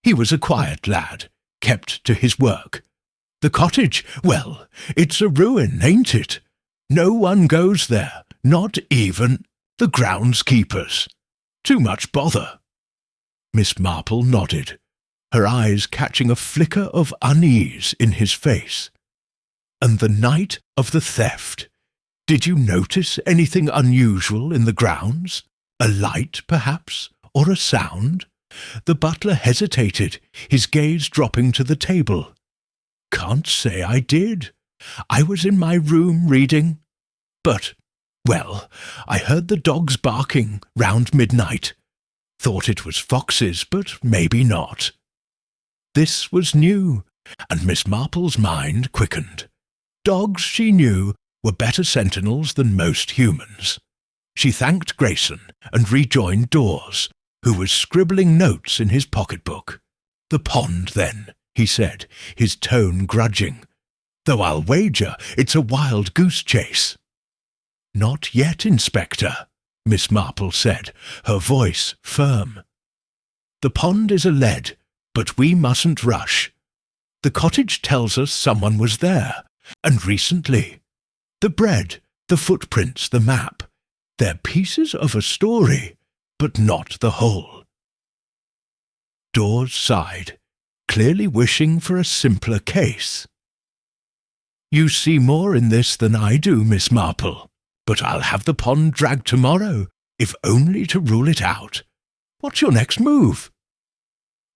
B: He was a quiet lad, kept to his work. The cottage, well, it's a ruin, ain't it? No one goes there, not even the groundskeepers. Too much bother." Miss Marple nodded, her eyes catching a flicker of unease in his face. "And the night of the theft, did you notice anything unusual in the grounds? A light, perhaps, or a sound?" The butler hesitated, his gaze dropping to the table. "Can't say I did. I was in my room reading. But, well, I heard the dogs barking round midnight. Thought it was foxes, but maybe not." This was new, and Miss Marple's mind quickened. Dogs, she knew, were better sentinels than most humans. She thanked Grayson and rejoined Dawes, who was scribbling notes in his pocketbook. "The pond, then," he said, his tone grudging, "though I'll wager it's a wild goose chase." "Not yet, Inspector," Miss Marple said, her voice firm. "The pond is a lead, but we mustn't rush. The cottage tells us someone was there, and recently. The bread, the footprints, the map, they're pieces of a story, but not the whole." Dawes sighed, clearly wishing for a simpler case. "You see more in this than I do, Miss Marple, but I'll have the pond dragged tomorrow, if only to rule it out. What's your next move?"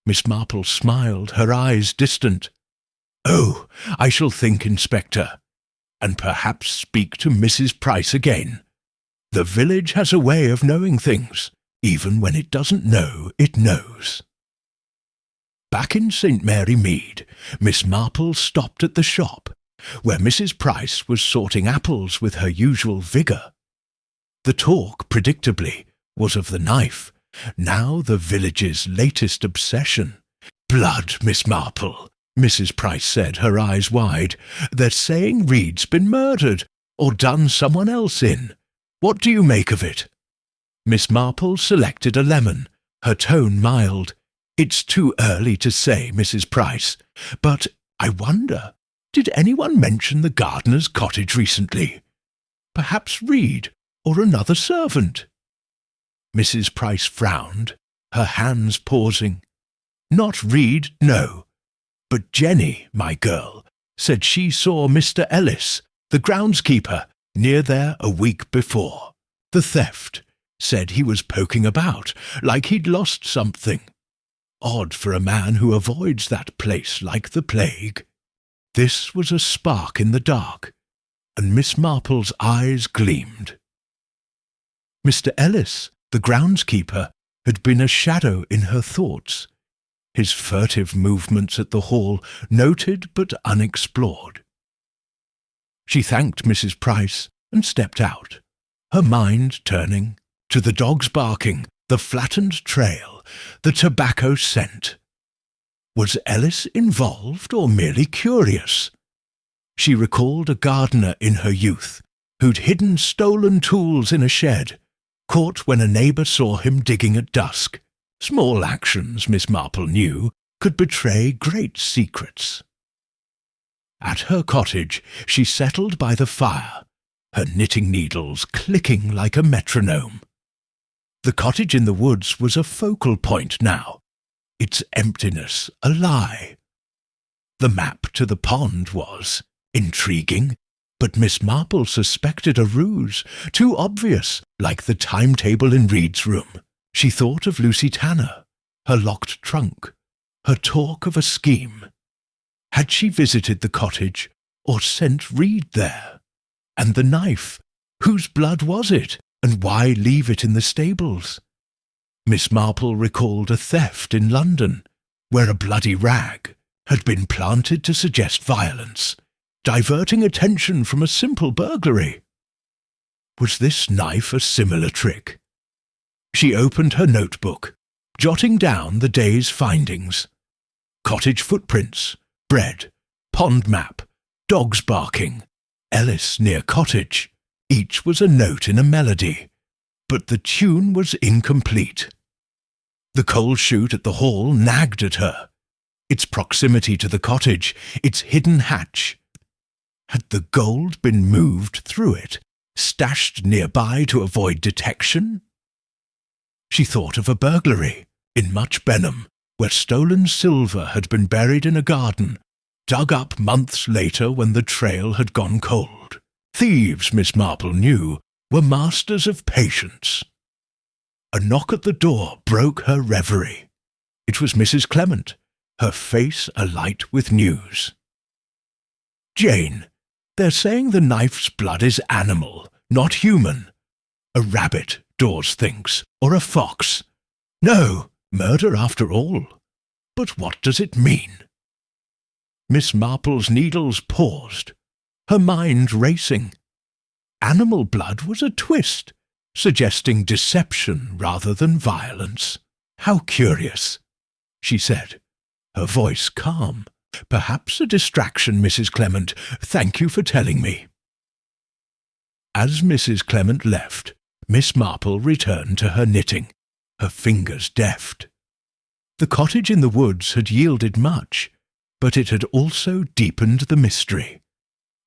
B: Miss Marple smiled, her eyes distant. "Oh, I shall think, Inspector, and perhaps speak to Mrs. Price again. The village has a way of knowing things, even when it doesn't know it knows." Back in St. Mary Mead, Miss Marple stopped at the shop, where Mrs. Price was sorting apples with her usual vigour. The talk, predictably, was of the knife, now the village's latest obsession. "Blood, Miss Marple," Mrs. Price said, her eyes wide. "They're saying Reed's been murdered, or done someone else in. What do you make of it?" Miss Marple selected a lemon, her tone mild. "It's too early to say, Mrs. Price, but I wonder, did anyone mention the gardener's cottage recently? Perhaps Reed, or another servant?" Mrs. Price frowned, her hands pausing. "Not Reed, no. But Jenny, my girl, said she saw Mr. Ellis, the groundskeeper, near there a week before. The theft. Said he was poking about, like he'd lost something. Odd for a man who avoids that place like the plague." This was a spark in the dark, and Miss Marple's eyes gleamed. Mr. Ellis, the groundskeeper, had been a shadow in her thoughts, his furtive movements at the hall noted but unexplored. She thanked Mrs. Price and stepped out, her mind turning to the dogs barking, the flattened trail, the tobacco scent. Was Ellis involved or merely curious? She recalled a gardener in her youth who'd hidden stolen tools in a shed, caught when a neighbour saw him digging at dusk. Small actions, Miss Marple knew, could betray great secrets. At her cottage, she settled by the fire, her knitting needles clicking like a metronome. The cottage in the woods was a focal point now, its emptiness a lie. The map to the pond was intriguing, but Miss Marple suspected a ruse, too obvious, like the timetable in Reed's room. She thought of Lucy Tanner, her locked trunk, her talk of a scheme. Had she visited the cottage or sent Reed there? And the knife, whose blood was it, and why leave it in the stables? Miss Marple recalled a theft in London, where a bloody rag had been planted to suggest violence, diverting attention from a simple burglary. Was this knife a similar trick? She opened her notebook, jotting down the day's findings. Cottage footprints, bread, pond map, dogs barking, Ellis near cottage. Each was a note in a melody, but the tune was incomplete. The coal chute at the hall nagged at her. Its proximity to the cottage, its hidden hatch. Had the gold been moved through it, stashed nearby to avoid detection? She thought of a burglary in Much Benham, where stolen silver had been buried in a garden, dug up months later when the trail had gone cold. Thieves, Miss Marple knew, were masters of patience. A knock at the door broke her reverie. It was Mrs. Clement, her face alight with news. "Jane, they're saying the knife's blood is animal, not human. A rabbit, Dawes thinks, or a fox. No, murder after all. But what does it mean?" Miss Marple's needles paused, her mind racing. Animal blood was a twist, suggesting deception rather than violence. "How curious," she said, her voice calm. "Perhaps a distraction, Mrs. Clement. Thank you for telling me." As Mrs. Clement left, Miss Marple returned to her knitting, her fingers deft. The cottage in the woods had yielded much, but it had also deepened the mystery.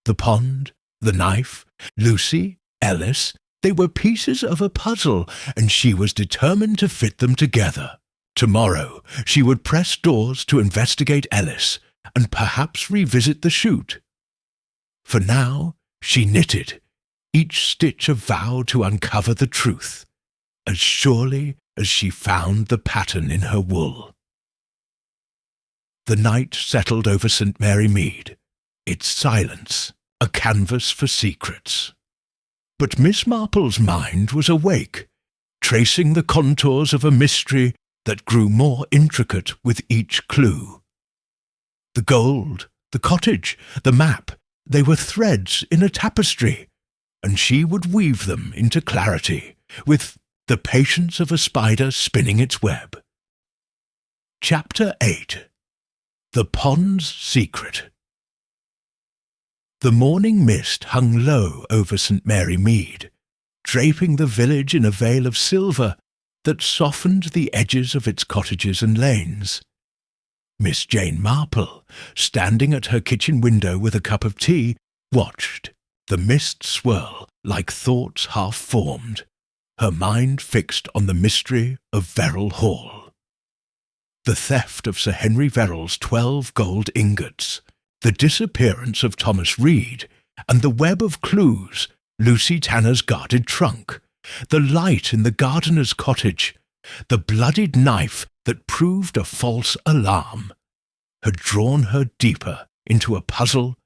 B: The pond, the knife, Lucy, Ellis, they were pieces of a puzzle, and she was determined to fit them together. Tomorrow she would press Dawes to investigate Ellis, and perhaps revisit the chute. For now she knitted, each stitch a vow to uncover the truth, as surely as she found the pattern in her wool. The night settled over St. Mary Mead, its silence a canvas for secrets. But Miss Marple's mind was awake, tracing the contours of a mystery that grew more intricate with each clue. The gold, the cottage, the map, they were threads in a tapestry, and she would weave them into clarity, with the patience of a spider spinning its web. Chapter 8. The Pond's Secret. The morning mist hung low over St. Mary Mead, draping the village in a veil of silver that softened the edges of its cottages and lanes. Miss Jane Marple, standing at her kitchen window with a cup of tea, watched the mist swirl like thoughts half-formed, her mind fixed on the mystery of Veril Hall. The theft of Sir Henry Veril's 12 gold ingots, the disappearance of Thomas Reed, and the web of clues, Lucy Tanner's guarded trunk, the light in the gardener's cottage, the bloodied knife that proved a false alarm, had drawn her deeper into a puzzle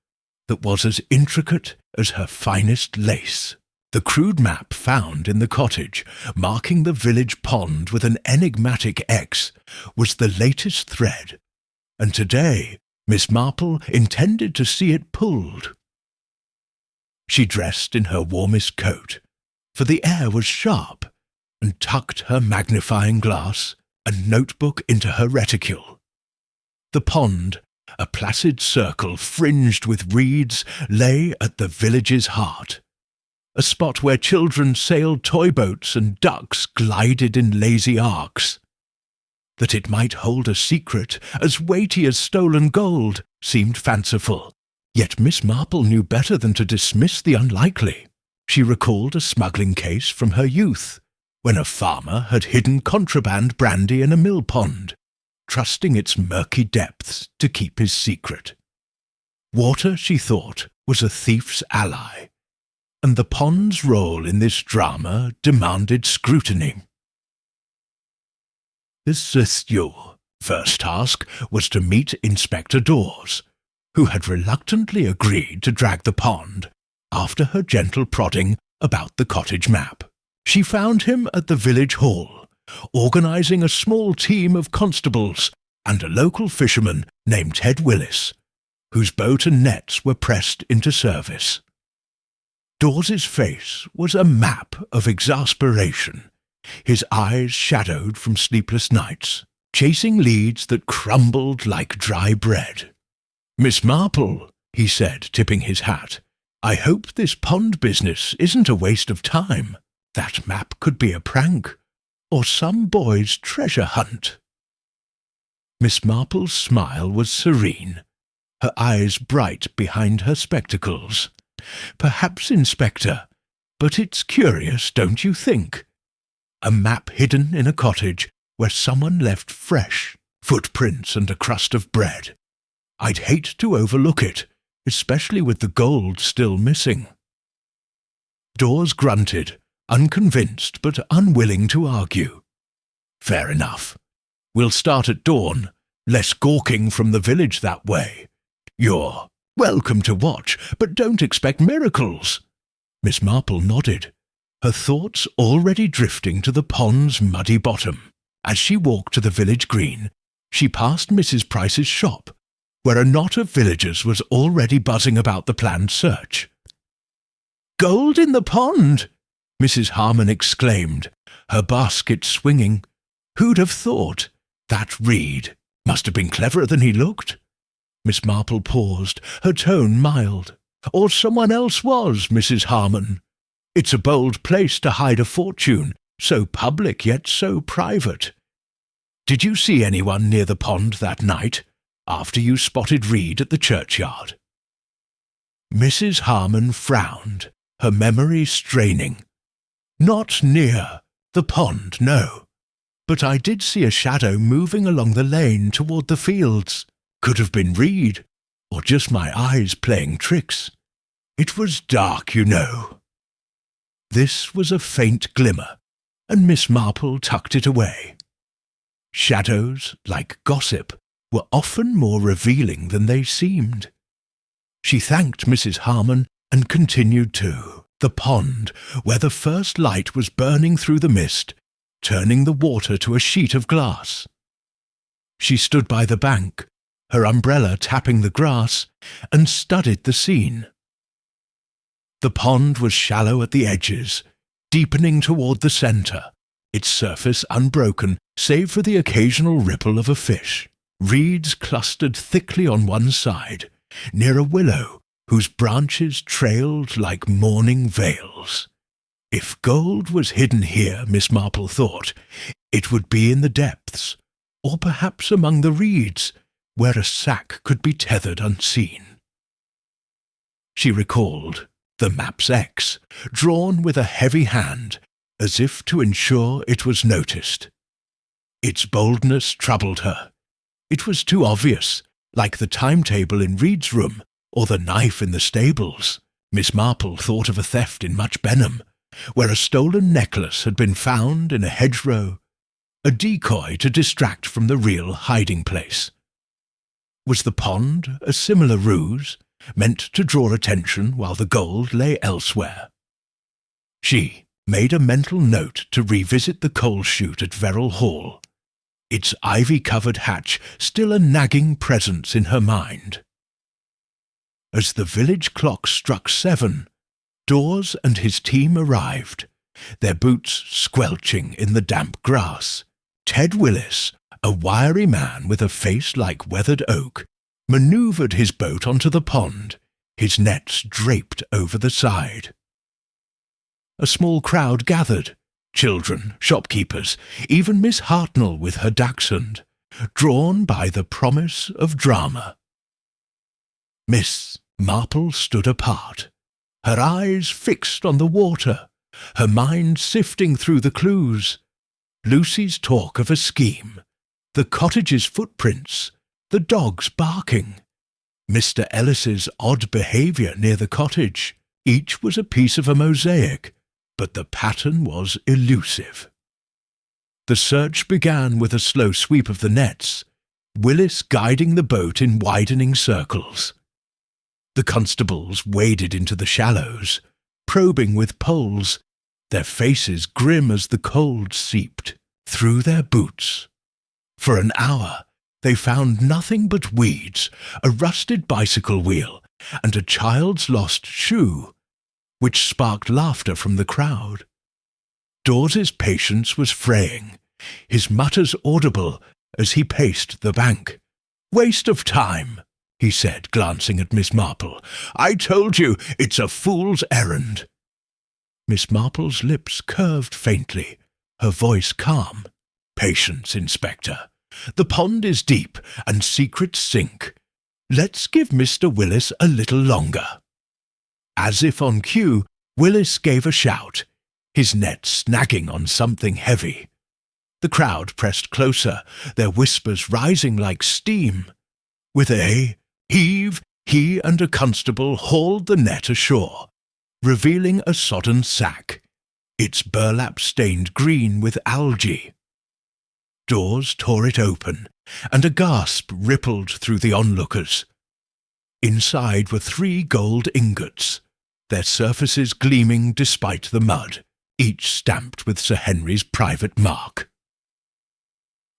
B: that was as intricate as her finest lace. The crude map found in the cottage, marking the village pond with an enigmatic X, was the latest thread, and today Miss Marple intended to see it pulled. She dressed in her warmest coat, for the air was sharp, and tucked her magnifying glass and notebook into her reticule. The pond, a placid circle fringed with reeds, lay at the village's heart, a spot where children sailed toy boats and ducks glided in lazy arcs. That it might hold a secret as weighty as stolen gold seemed fanciful, yet Miss Marple knew better than to dismiss the unlikely. She recalled a smuggling case from her youth, when a farmer had hidden contraband brandy in a mill pond, trusting its murky depths to keep his secret. Water, she thought, was a thief's ally, and the pond's role in this drama demanded scrutiny. The sleuth's first task was to meet Inspector Dawes, who had reluctantly agreed to drag the pond after her gentle prodding about the cottage map. She found him at the village hall, organising a small team of constables and a local fisherman named Ted Willis, whose boat and nets were pressed into service. Dawes's face was a map of exasperation, his eyes shadowed from sleepless nights, chasing leads that crumbled like dry bread. "Miss Marple," he said, tipping his hat, "I hope this pond business isn't a waste of time. That map could be a prank, or some boy's treasure hunt." Miss Marple's smile was serene, her eyes bright behind her spectacles. "Perhaps, Inspector, but it's curious, don't you think? A map hidden in a cottage where someone left fresh footprints and a crust of bread. I'd hate to overlook it, especially with the gold still missing." Dawes grunted, unconvinced but unwilling to argue. "Fair enough. We'll start at dawn, less gawking from the village that way. You're welcome to watch, but don't expect miracles." Miss Marple nodded, her thoughts already drifting to the pond's muddy bottom. As she walked to the village green, she passed Mrs. Price's shop, where a knot of villagers was already buzzing about the planned search. "Gold in the pond!" Mrs. Harmon exclaimed, her basket swinging. "Who'd have thought? That Reed must have been cleverer than he looked." Miss Marple paused, her tone mild. "Or someone else was, Mrs. Harmon. It's a bold place to hide a fortune, so public yet so private. Did you see anyone near the pond that night, after you spotted Reed at the churchyard?" Mrs. Harmon frowned, her memory straining. "Not near the pond, no. But I did see a shadow moving along the lane toward the fields. Could have been Reed, or just my eyes playing tricks. It was dark, you know." This was a faint glimmer, and Miss Marple tucked it away. Shadows, like gossip, were often more revealing than they seemed. She thanked Mrs. Harmon and continued to the pond, where the first light was burning through the mist, turning the water to a sheet of glass. She stood by the bank, her umbrella tapping the grass, and studied the scene. The pond was shallow at the edges, deepening toward the centre, its surface unbroken save for the occasional ripple of a fish. Reeds clustered thickly on one side, near a willow whose branches trailed like mourning veils. If gold was hidden here, Miss Marple thought, it would be in the depths, or perhaps among the reeds, where a sack could be tethered unseen. She recalled the map's X, drawn with a heavy hand, as if to ensure it was noticed. Its boldness troubled her. It was too obvious, like the timetable in Reed's room, or the knife in the stables. Miss Marple thought of a theft in Much Benham, where a stolen necklace had been found in a hedgerow, a decoy to distract from the real hiding place. Was the pond a similar ruse, meant to draw attention while the gold lay elsewhere? She made a mental note to revisit the coal chute at Veril Hall, its ivy-covered hatch still a nagging presence in her mind. As the village clock struck 7, Dawes and his team arrived, their boots squelching in the damp grass. Ted Willis, a wiry man with a face like weathered oak, manoeuvred his boat onto the pond, his nets draped over the side. A small crowd gathered, children, shopkeepers, even Miss Hartnell with her dachshund, drawn by the promise of drama. Miss Marple stood apart, her eyes fixed on the water, her mind sifting through the clues. Lucy's talk of a scheme, the cottage's footprints, the dogs barking, Mr. Ellis's odd behaviour near the cottage, each was a piece of a mosaic, but the pattern was elusive. The search began with a slow sweep of the nets, Willis guiding the boat in widening circles. The constables waded into the shallows, probing with poles, their faces grim as the cold seeped through their boots. For an hour they found nothing but weeds, a rusted bicycle wheel, and a child's lost shoe, which sparked laughter from the crowd. Dawes's patience was fraying, his mutters audible as he paced the bank. "Waste of time," he said, glancing at Miss Marple. "I told you, it's a fool's errand." Miss Marple's lips curved faintly, her voice calm. "Patience, Inspector. The pond is deep, and secrets sink. Let's give Mr. Willis a little longer." As if on cue, Willis gave a shout, his net snagging on something heavy. The crowd pressed closer, their whispers rising like steam. With a heave, he and a constable hauled the net ashore, revealing a sodden sack, its burlap stained green with algae. Dawes tore it open, and a gasp rippled through the onlookers. Inside were 3 gold ingots, their surfaces gleaming despite the mud, each stamped with Sir Henry's private mark.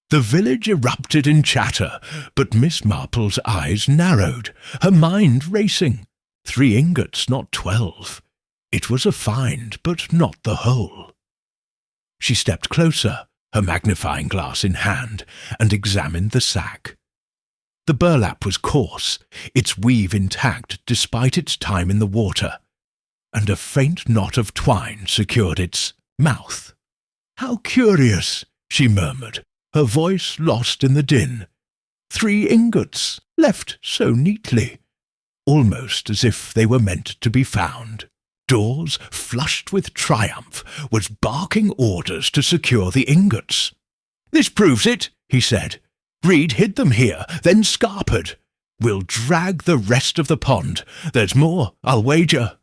B: The village erupted in chatter, but Miss Marple's eyes narrowed, her mind racing. 3 ingots, not 12. It was a find, but not the whole. She stepped closer, her magnifying glass in hand, and examined the sack. The burlap was coarse, its weave intact despite its time in the water, and a faint knot of twine secured its mouth. "How curious," she murmured, her voice lost in the din. 3 ingots, left so neatly, almost as if they were meant to be found. Dawes, flushed with triumph, was barking orders to secure the ingots. "This proves it," he said. "Reed hid them here, then scarpered. We'll drag the rest of the pond. There's more, I'll wager."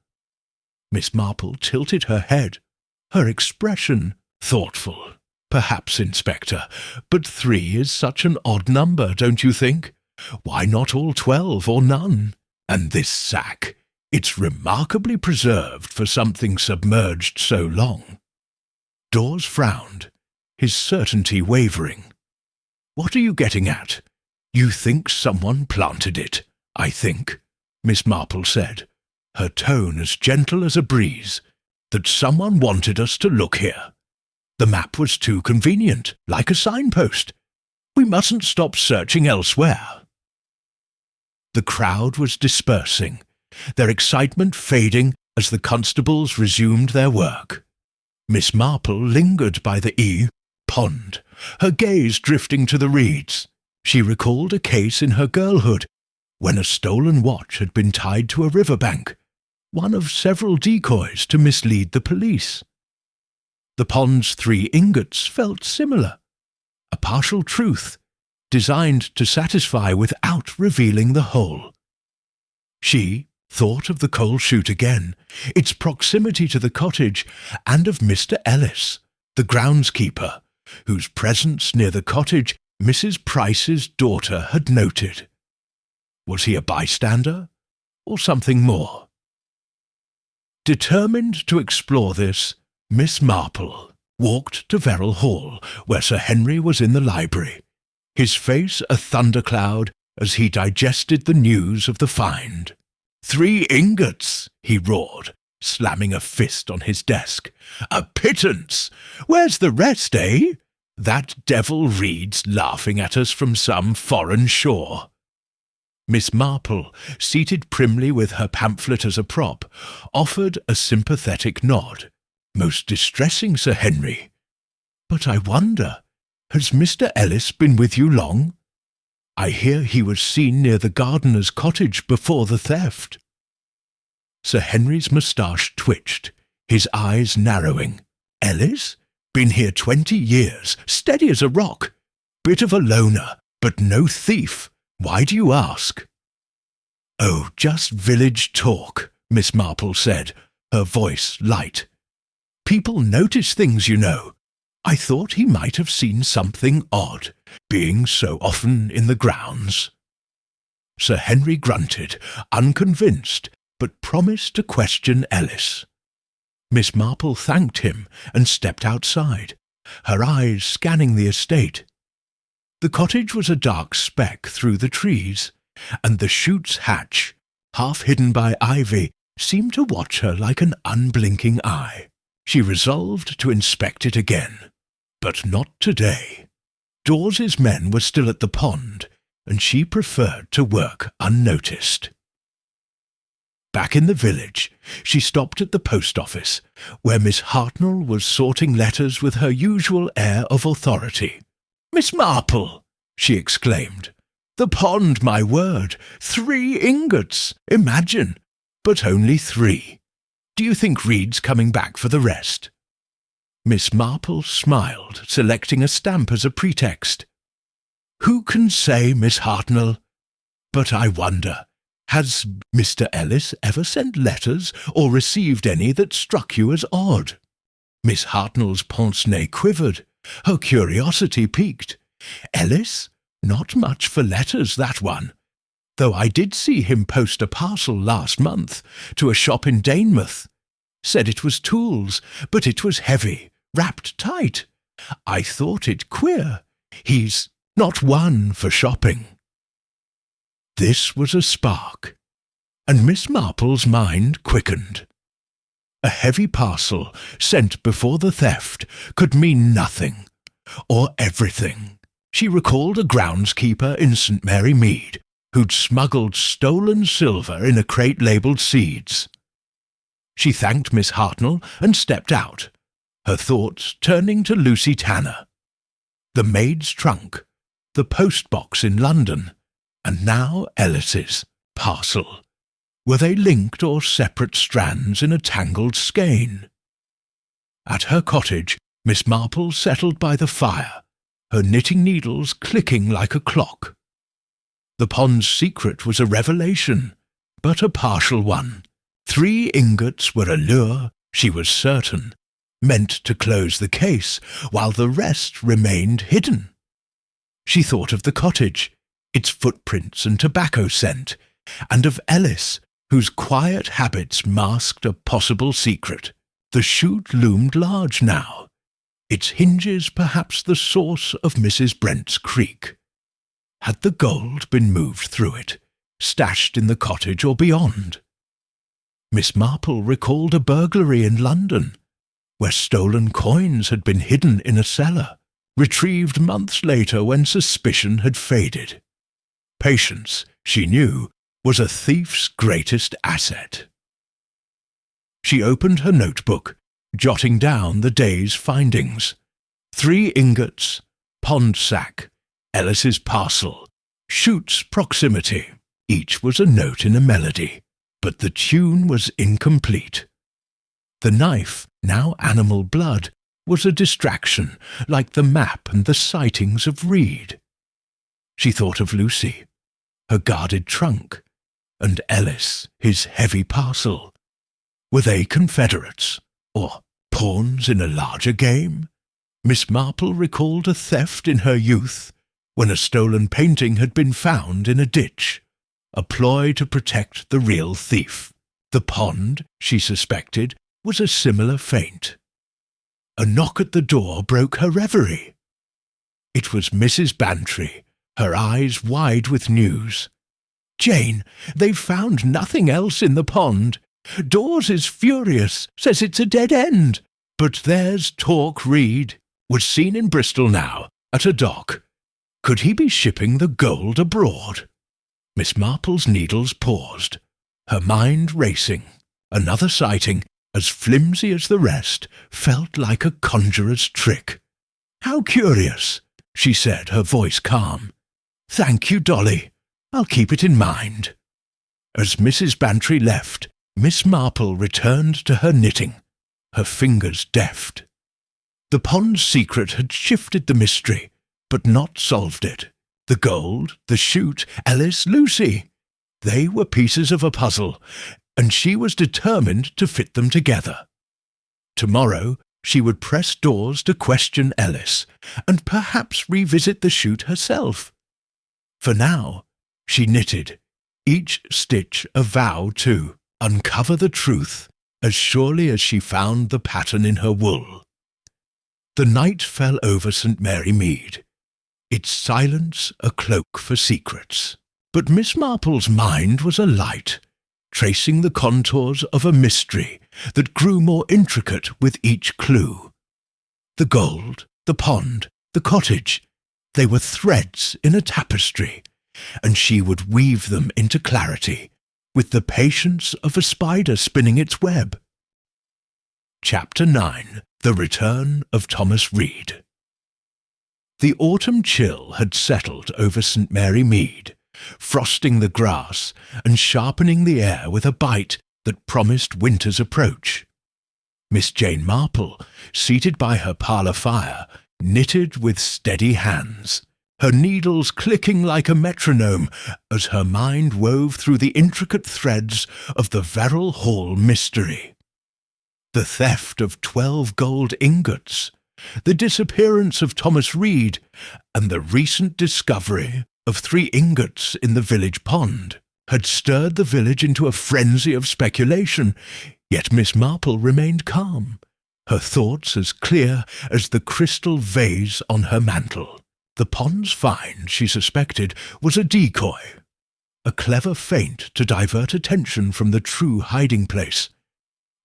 B: Miss Marple tilted her head, her expression thoughtful. "Perhaps, Inspector, but 3 is such an odd number, don't you think? Why not all 12 or none? And this sack, it's remarkably preserved for something submerged so long." Dawes frowned, his certainty wavering. "What are you getting at? You think someone planted it, I think," Miss Marple said, her tone as gentle as a breeze. "That someone wanted us to look here. The map was too convenient, like a signpost. We mustn't stop searching elsewhere." The crowd was dispersing, their excitement fading as the constables resumed their work. Miss Marple lingered by the pond, her gaze drifting to the reeds. She recalled a case in her girlhood when a stolen watch had been tied to a riverbank, one of several decoys to mislead the police. The pond's 3 ingots felt similar, a partial truth, designed to satisfy without revealing the whole. She thought of the coal chute again, its proximity to the cottage, and of Mr. Ellis, the groundskeeper, whose presence near the cottage Mrs. Price's daughter had noted. Was he a bystander, or something more? Determined to explore this, Miss Marple walked to Veril Hall, where Sir Henry was in the library, his face a thundercloud as he digested the news of the find. 3 ingots, he roared, slamming a fist on his desk. "A pittance! Where's the rest, eh? That devil Reed's laughing at us from some foreign shore." Miss Marple, seated primly with her pamphlet as a prop, offered a sympathetic nod. "Most distressing, Sir Henry. But I wonder, has Mr. Ellis been with you long? I hear he was seen near the gardener's cottage before the theft." Sir Henry's moustache twitched, his eyes narrowing. "Ellis? Been here 20 years, steady as a rock. Bit of a loner, but no thief. Why do you ask?" "Oh, just village talk," Miss Marple said, her voice light. "People notice things, you know. I thought he might have seen something odd, being so often in the grounds." Sir Henry grunted, unconvinced, but promised to question Ellis. Miss Marple thanked him and stepped outside, her eyes scanning the estate. The cottage was a dark speck through the trees, and the chute's hatch, half hidden by ivy, seemed to watch her like an unblinking eye. She resolved to inspect it again, but not today. Dawes's men were still at the pond, and she preferred to work unnoticed. Back in the village, she stopped at the post office, where Miss Hartnell was sorting letters with her usual air of authority. "Miss Marple!" she exclaimed. "The pond, my word! 3 ingots! Imagine! But only 3. Do you think Reed's coming back for the rest?" Miss Marple smiled, selecting a stamp as a pretext. "Who can say, Miss Hartnell? But I wonder, has Mr. Ellis ever sent letters or received any that struck you as odd?" Miss Hartnell's pince-nez quivered, her curiosity piqued. "Ellis? Not much for letters, that one. Though I did see him post a parcel last month to a shop in Danemouth. Said it was tools, but it was heavy, wrapped tight. I thought it queer. He's not one for shopping." This was a spark, and Miss Marple's mind quickened. A heavy parcel sent before the theft could mean nothing, or everything. She recalled a groundskeeper in St. Mary Mead who'd smuggled stolen silver in a crate labelled seeds. She thanked Miss Hartnell and stepped out, her thoughts turning to Lucy Tanner. The maid's trunk, the post-box in London, and now Ellis's parcel. Were they linked or separate strands in a tangled skein? At her cottage, Miss Marple settled by the fire, her knitting needles clicking like a clock. The pond's secret was a revelation, but a partial one. 3 ingots were a lure, she was certain, meant to close the case, while the rest remained hidden. She thought of the cottage, its footprints and tobacco scent, and of Ellis, whose quiet habits masked a possible secret. The chute loomed large now, its hinges perhaps the source of Mrs. Brent's creek. Had the gold been moved through it, stashed in the cottage or beyond? Miss Marple recalled a burglary in London, where stolen coins had been hidden in a cellar, retrieved months later when suspicion had faded. Patience, she knew, was a thief's greatest asset. She opened her notebook, jotting down the day's findings. 3 ingots, pond sack, Ellis's parcel, chute's proximity. Each was a note in a melody, but the tune was incomplete. The knife, now animal blood, was a distraction, like the map and the sightings of Reed. She thought of Lucy, her guarded trunk, and Ellis, his heavy parcel. Were they confederates, or pawns in a larger game? Miss Marple recalled a theft in her youth, when a stolen painting had been found in a ditch, a ploy to protect the real thief. The pond, she suspected, was a similar feint. A knock at the door broke her reverie. It was Mrs. Bantry, her eyes wide with news. "Jane, they've found nothing else in the pond. Dawes is furious, says it's a dead end. But there's Torque Reed, was seen in Bristol now, at a dock. Could he be shipping the gold abroad? Miss Marple's needles paused, her mind racing. Another sighting, as flimsy as the rest, felt like a conjurer's trick. "How curious," she said, her voice calm. "Thank you, Dolly. I'll keep it in mind." As Mrs. Bantry left, Miss Marple returned to her knitting, her fingers deft. The pond's secret had shifted the mystery, but not solved it. The gold, the shoot, Ellis, Lucy. They were pieces of a puzzle, and she was determined to fit them together. Tomorrow she would press Dawes to question Ellis, and perhaps revisit the shoot herself. For now, she knitted, each stitch a vow to uncover the truth as surely as she found the pattern in her wool. The night fell over St. Mary Mead, its silence a cloak for secrets. But Miss Marple's mind was alight, tracing the contours of a mystery that grew more intricate with each clue. The gold, the pond, the cottage, they were threads in a tapestry, and she would weave them into clarity, with the patience of a spider spinning its web. Chapter 9. The Return of Thomas Reed. The autumn chill had settled over St. Mary Mead, frosting the grass and sharpening the air with a bite that promised winter's approach. Miss Jane Marple, seated by her parlour fire, knitted with steady hands, her needles clicking like a metronome as her mind wove through the intricate threads of the Veril Hall mystery. The theft of 12 gold ingots, the disappearance of Thomas Reed, and the recent discovery of 3 ingots in the village pond had stirred the village into a frenzy of speculation, yet Miss Marple remained calm, her thoughts as clear as the crystal vase on her mantle. The pond's find, she suspected, was a decoy, a clever feint to divert attention from the true hiding place,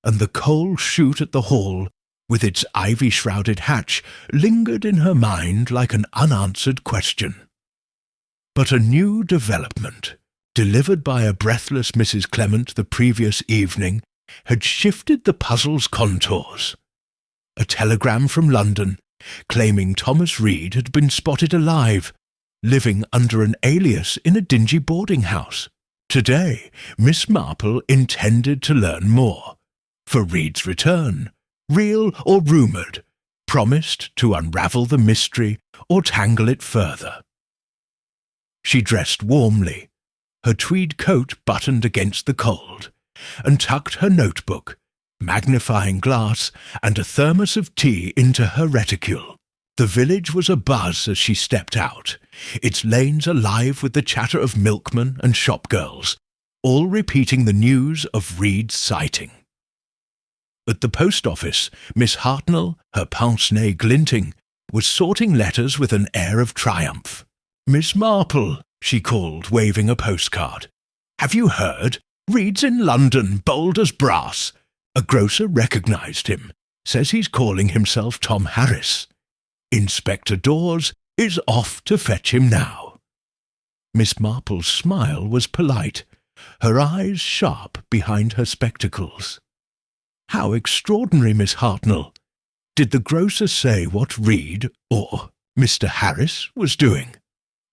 B: and the coal chute at the hall, with its ivy-shrouded hatch, lingered in her mind like an unanswered question. But a new development, delivered by a breathless Mrs. Clement the previous evening, had shifted the puzzle's contours. A telegram from London, claiming Thomas Reed had been spotted alive, living under an alias in a dingy boarding house. Today, Miss Marple intended to learn more, for Reed's return, real or rumoured, promised to unravel the mystery or tangle it further. She dressed warmly, her tweed coat buttoned against the cold, and tucked her notebook, magnifying glass, and a thermos of tea into her reticule. The village was abuzz as she stepped out, its lanes alive with the chatter of milkmen and shopgirls, all repeating the news of Reed's sighting. At the post office, Miss Hartnell, her pince-nez glinting, was sorting letters with an air of triumph. "Miss Marple," she called, waving a postcard. "Have you heard? Reed's in London, bold as brass. A grocer recognised him, says he's calling himself Tom Harris. Inspector Dawes is off to fetch him now." Miss Marple's smile was polite, her eyes sharp behind her spectacles. "How extraordinary, Miss Hartnell. Did the grocer say what Reed, or Mr. Harris, was doing?"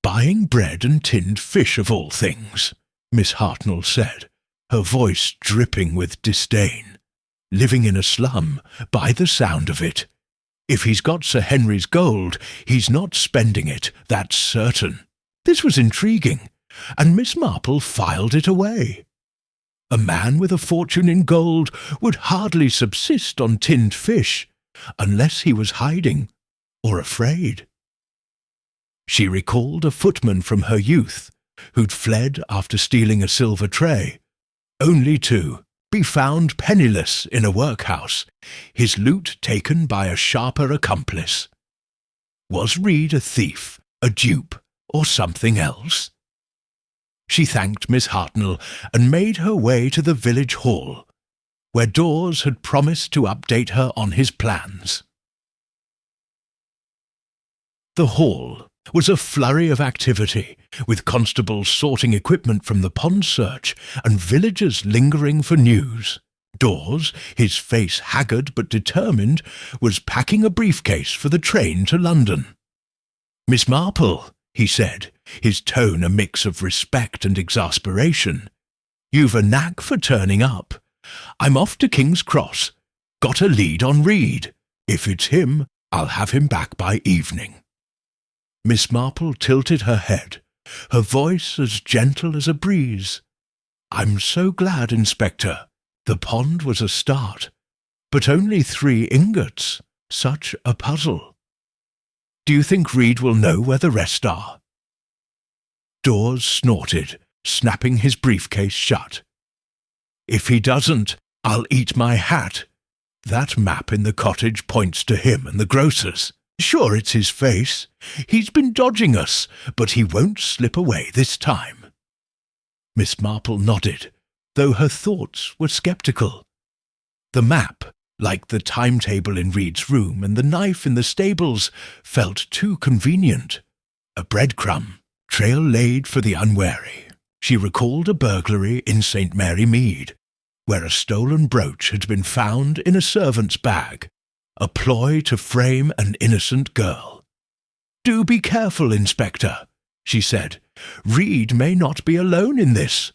B: "Buying bread and tinned fish of all things," Miss Hartnell said, her voice dripping with disdain. "Living in a slum, by the sound of it. If he's got Sir Henry's gold, he's not spending it, that's certain." This was intriguing, and Miss Marple filed it away. A man with a fortune in gold would hardly subsist on tinned fish, unless he was hiding or afraid. She recalled a footman from her youth, who'd fled after stealing a silver tray, only to be found penniless in a workhouse, his loot taken by a sharper accomplice. Was Reed a thief, a dupe, or something else? She thanked Miss Hartnell and made her way to the village hall, where Dawes had promised to update her on his plans. The hall was a flurry of activity, with constables sorting equipment from the pond search and villagers lingering for news. Dawes, his face haggard but determined, was packing a briefcase for the train to London. "Miss Marple," he said, his tone a mix of respect and exasperation, "you've a knack for turning up. I'm off to King's Cross. Got a lead on Reed. If it's him, I'll have him back by evening." Miss Marple tilted her head, her voice as gentle as a breeze. "I'm so glad, Inspector. The pond was a start, but only 3 ingots. Such a puzzle. Do you think Reed will know where the rest are?" Dawes snorted, snapping his briefcase shut. "If he doesn't, I'll eat my hat. That map in the cottage points to him and the grocer's. Sure, it's his face. He's been dodging us, but he won't slip away this time." Miss Marple nodded, though her thoughts were sceptical. The map, like the timetable in Reed's room and the knife in the stables, felt too convenient. A breadcrumb, trail laid for the unwary. She recalled a burglary in St. Mary Mead, where a stolen brooch had been found in a servant's bag, a ploy to frame an innocent girl. "Do be careful, Inspector," she said. "Reed may not be alone in this.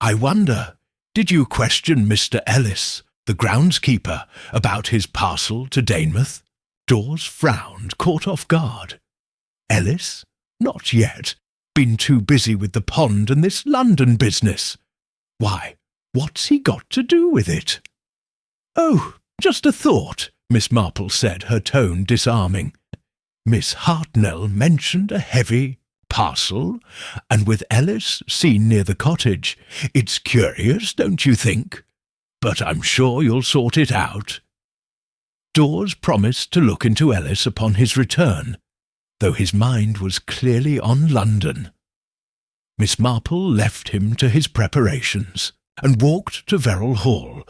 B: I wonder, did you question Mr. Ellis, the groundskeeper, about his parcel to Danemouth?" Dawes frowned, caught off guard. "Ellis? Not yet. Been too busy with the pond and this London business. Why, what's he got to do with it?" "Oh, just a thought," Miss Marple said, her tone disarming. "Miss Hartnell mentioned a heavy parcel, and with Ellis seen near the cottage, it's curious, don't you think? But I'm sure you'll sort it out." Dawes promised to look into Ellis upon his return, though his mind was clearly on London. Miss Marple left him to his preparations, and walked to Veril Hall,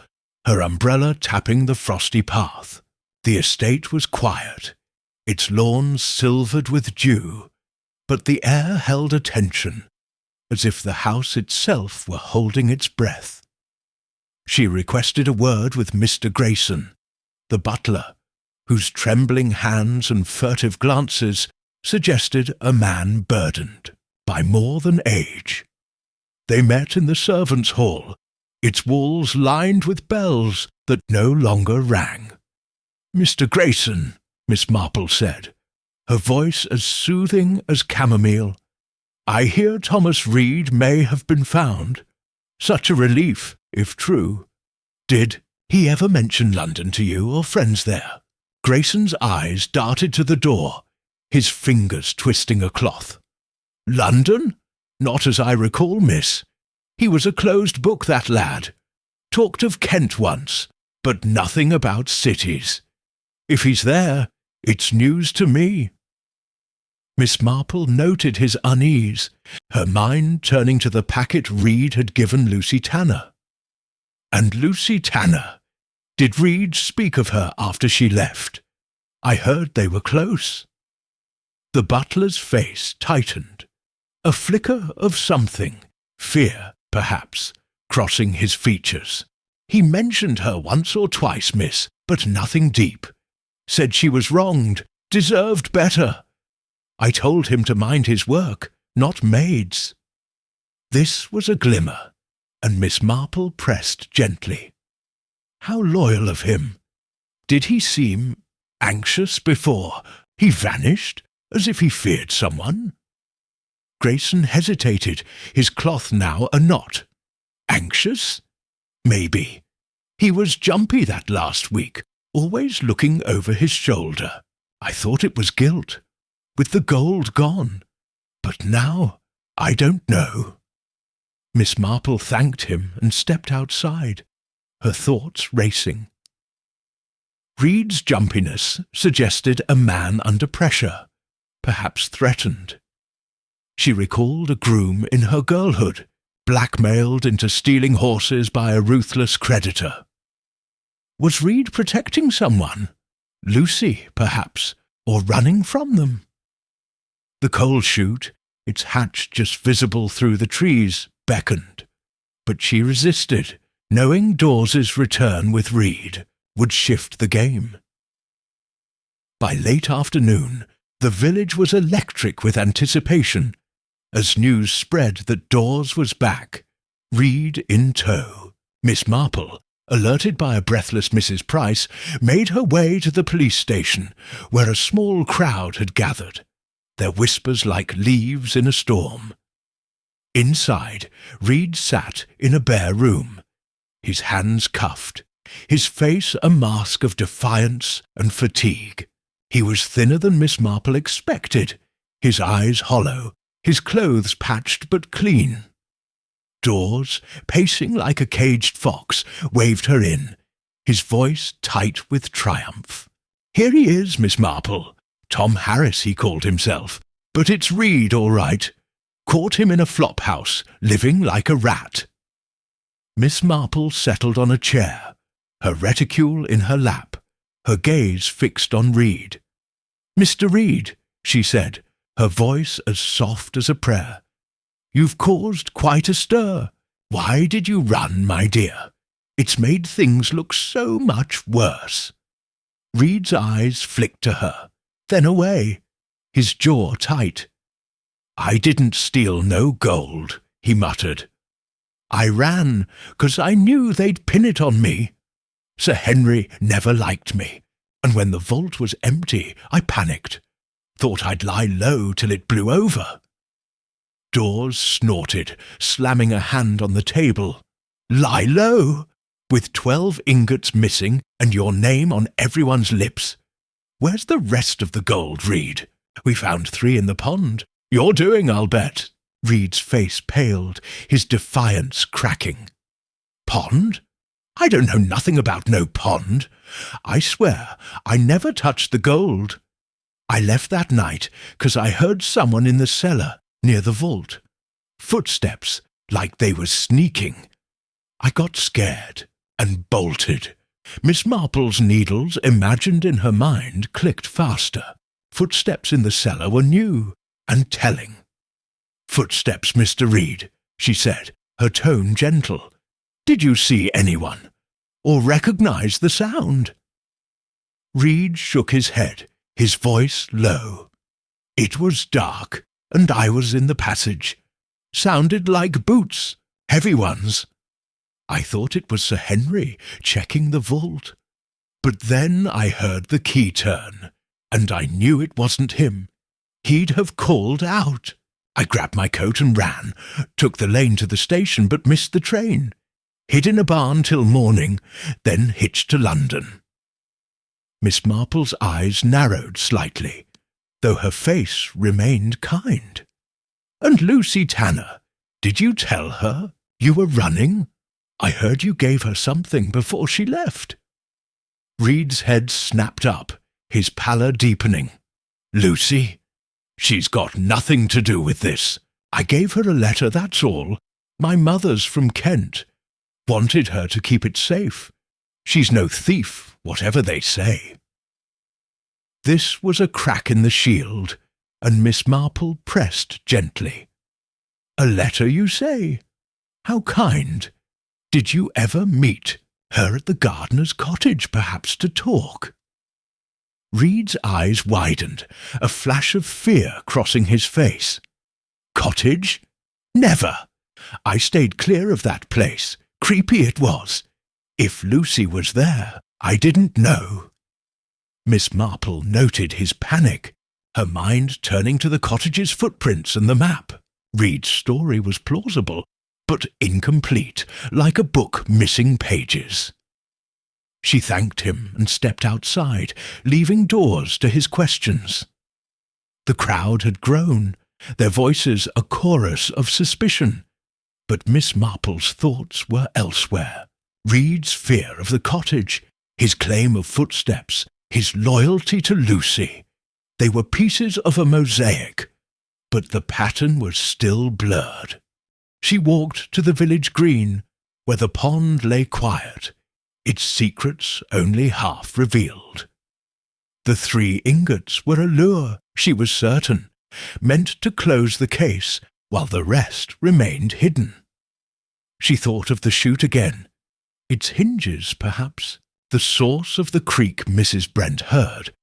B: her umbrella tapping the frosty path. The estate was quiet, its lawns silvered with dew, but the air held a tension, as if the house itself were holding its breath. She requested a word with Mr. Grayson, the butler, whose trembling hands and furtive glances suggested a man burdened by more than age. They met in the servants' hall, its walls lined with bells that no longer rang. "Mr. Grayson," Miss Marple said, her voice as soothing as chamomile, "I hear Thomas Reed may have been found. Such a relief, if true. Did he ever mention London to you or friends there?" Grayson's eyes darted to the door, his fingers twisting a cloth. "London? Not as I recall, miss. He was a closed book, that lad. Talked of Kent once, but nothing about cities. If he's there, it's news to me." Miss Marple noted his unease, her mind turning to the packet Reed had given Lucy Tanner. And Lucy Tanner. Did Reed speak of her after she left? I heard they were close. The butler's face tightened, a flicker of something, fear, perhaps, crossing his features. "He mentioned her once or twice, miss, but nothing deep. Said she was wronged, deserved better. I told him to mind his work, not Maid's." This was a glimmer, and Miss Marple pressed gently. How loyal of him. Did he seem anxious before he vanished, as if he feared someone? Grayson hesitated, his cloth now a knot. Anxious? Maybe. He was jumpy that last week, always looking over his shoulder. I thought it was guilt, with the gold gone. But now, I don't know. Miss Marple thanked him and stepped outside, her thoughts racing. Reed's jumpiness suggested a man under pressure, perhaps threatened. She recalled a groom in her girlhood, blackmailed into stealing horses by a ruthless creditor. Was Reed protecting someone? Lucy, perhaps, or running from them? The coal chute, its hatch just visible through the trees, beckoned, but she resisted, knowing Dawes's return with Reed would shift the game. By late afternoon, the village was electric with anticipation, as news spread that Dawes was back, Reed in tow. Miss Marple, alerted by a breathless Mrs. Price, made her way to the police station, where a small crowd had gathered, their whispers like leaves in a storm. Inside, Reed sat in a bare room, his hands cuffed, his face a mask of defiance and fatigue. He was thinner than Miss Marple expected, his eyes hollow, his clothes patched but clean. Dawes, pacing like a caged fox, waved her in, his voice tight with triumph. "Here he is, Miss Marple. Tom Harris, he called himself, but it's Reed, all right. Caught him in a flop house, living like a rat." Miss Marple settled on a chair, her reticule in her lap, her gaze fixed on Reed. "Mr. Reed," she said, her voice as soft as a prayer, "you've caused quite a stir. Why did you run, my dear? It's made things look so much worse." Reed's eyes flicked to her, then away, his jaw tight. "I didn't steal no gold," he muttered. "I ran, 'cause I knew they'd pin it on me. Sir Henry never liked me, and when the vault was empty, I panicked. Thought I'd lie low till it blew over." Dawes snorted, slamming a hand on the table. "Lie low? With 12 ingots missing and your name on everyone's lips? Where's the rest of the gold, Reed? We found 3 in the pond. You're doing, I'll bet." Reed's face paled, his defiance cracking. "Pond? I don't know nothing about no pond. I swear I never touched the gold. I left that night 'cause I heard someone in the cellar near the vault. Footsteps, like they was sneaking. I got scared and bolted." Miss Marple's needles, imagined in her mind, clicked faster. Footsteps in the cellar were new and telling. "Footsteps, Mr. Reed," she said, her tone gentle. "Did you see anyone? Or recognize the sound?" Reed shook his head, his voice low. "It was dark, and I was in the passage. Sounded like boots, heavy ones. I thought it was Sir Henry checking the vault. But then I heard the key turn, and I knew it wasn't him. He'd have called out. I grabbed my coat and ran, took the lane to the station but missed the train. Hid in a barn till morning, then hitched to London." Miss Marple's eyes narrowed slightly, though her face remained kind. "And Lucy Tanner, did you tell her you were running? I heard you gave her something before she left." Reed's head snapped up, his pallor deepening. "Lucy? She's got nothing to do with this. I gave her a letter, that's all. My mother's from Kent. Wanted her to keep it safe. She's no thief, whatever they say." This was a crack in the shield, and Miss Marple pressed gently. "A letter, you say? How kind. Did you ever meet her at the gardener's cottage, perhaps, to talk?" Reed's eyes widened, a flash of fear crossing his face. "Cottage? Never! I stayed clear of that place. Creepy it was. If Lucy was there, I didn't know." Miss Marple noted his panic, her mind turning to the cottage's footprints and the map. Reed's story was plausible, but incomplete, like a book missing pages. She thanked him and stepped outside, leaving Dawes to his questions. The crowd had grown, their voices a chorus of suspicion, but Miss Marple's thoughts were elsewhere. Reed's fear of the cottage, his claim of footsteps, his loyalty to Lucy. They were pieces of a mosaic, but the pattern was still blurred. She walked to the village green, where the pond lay quiet, its secrets only half revealed. The 3 ingots were a lure, she was certain, meant to close the case while the rest remained hidden. She thought of the chute again. Its hinges, perhaps, the source of the creak Mrs. Brent heard,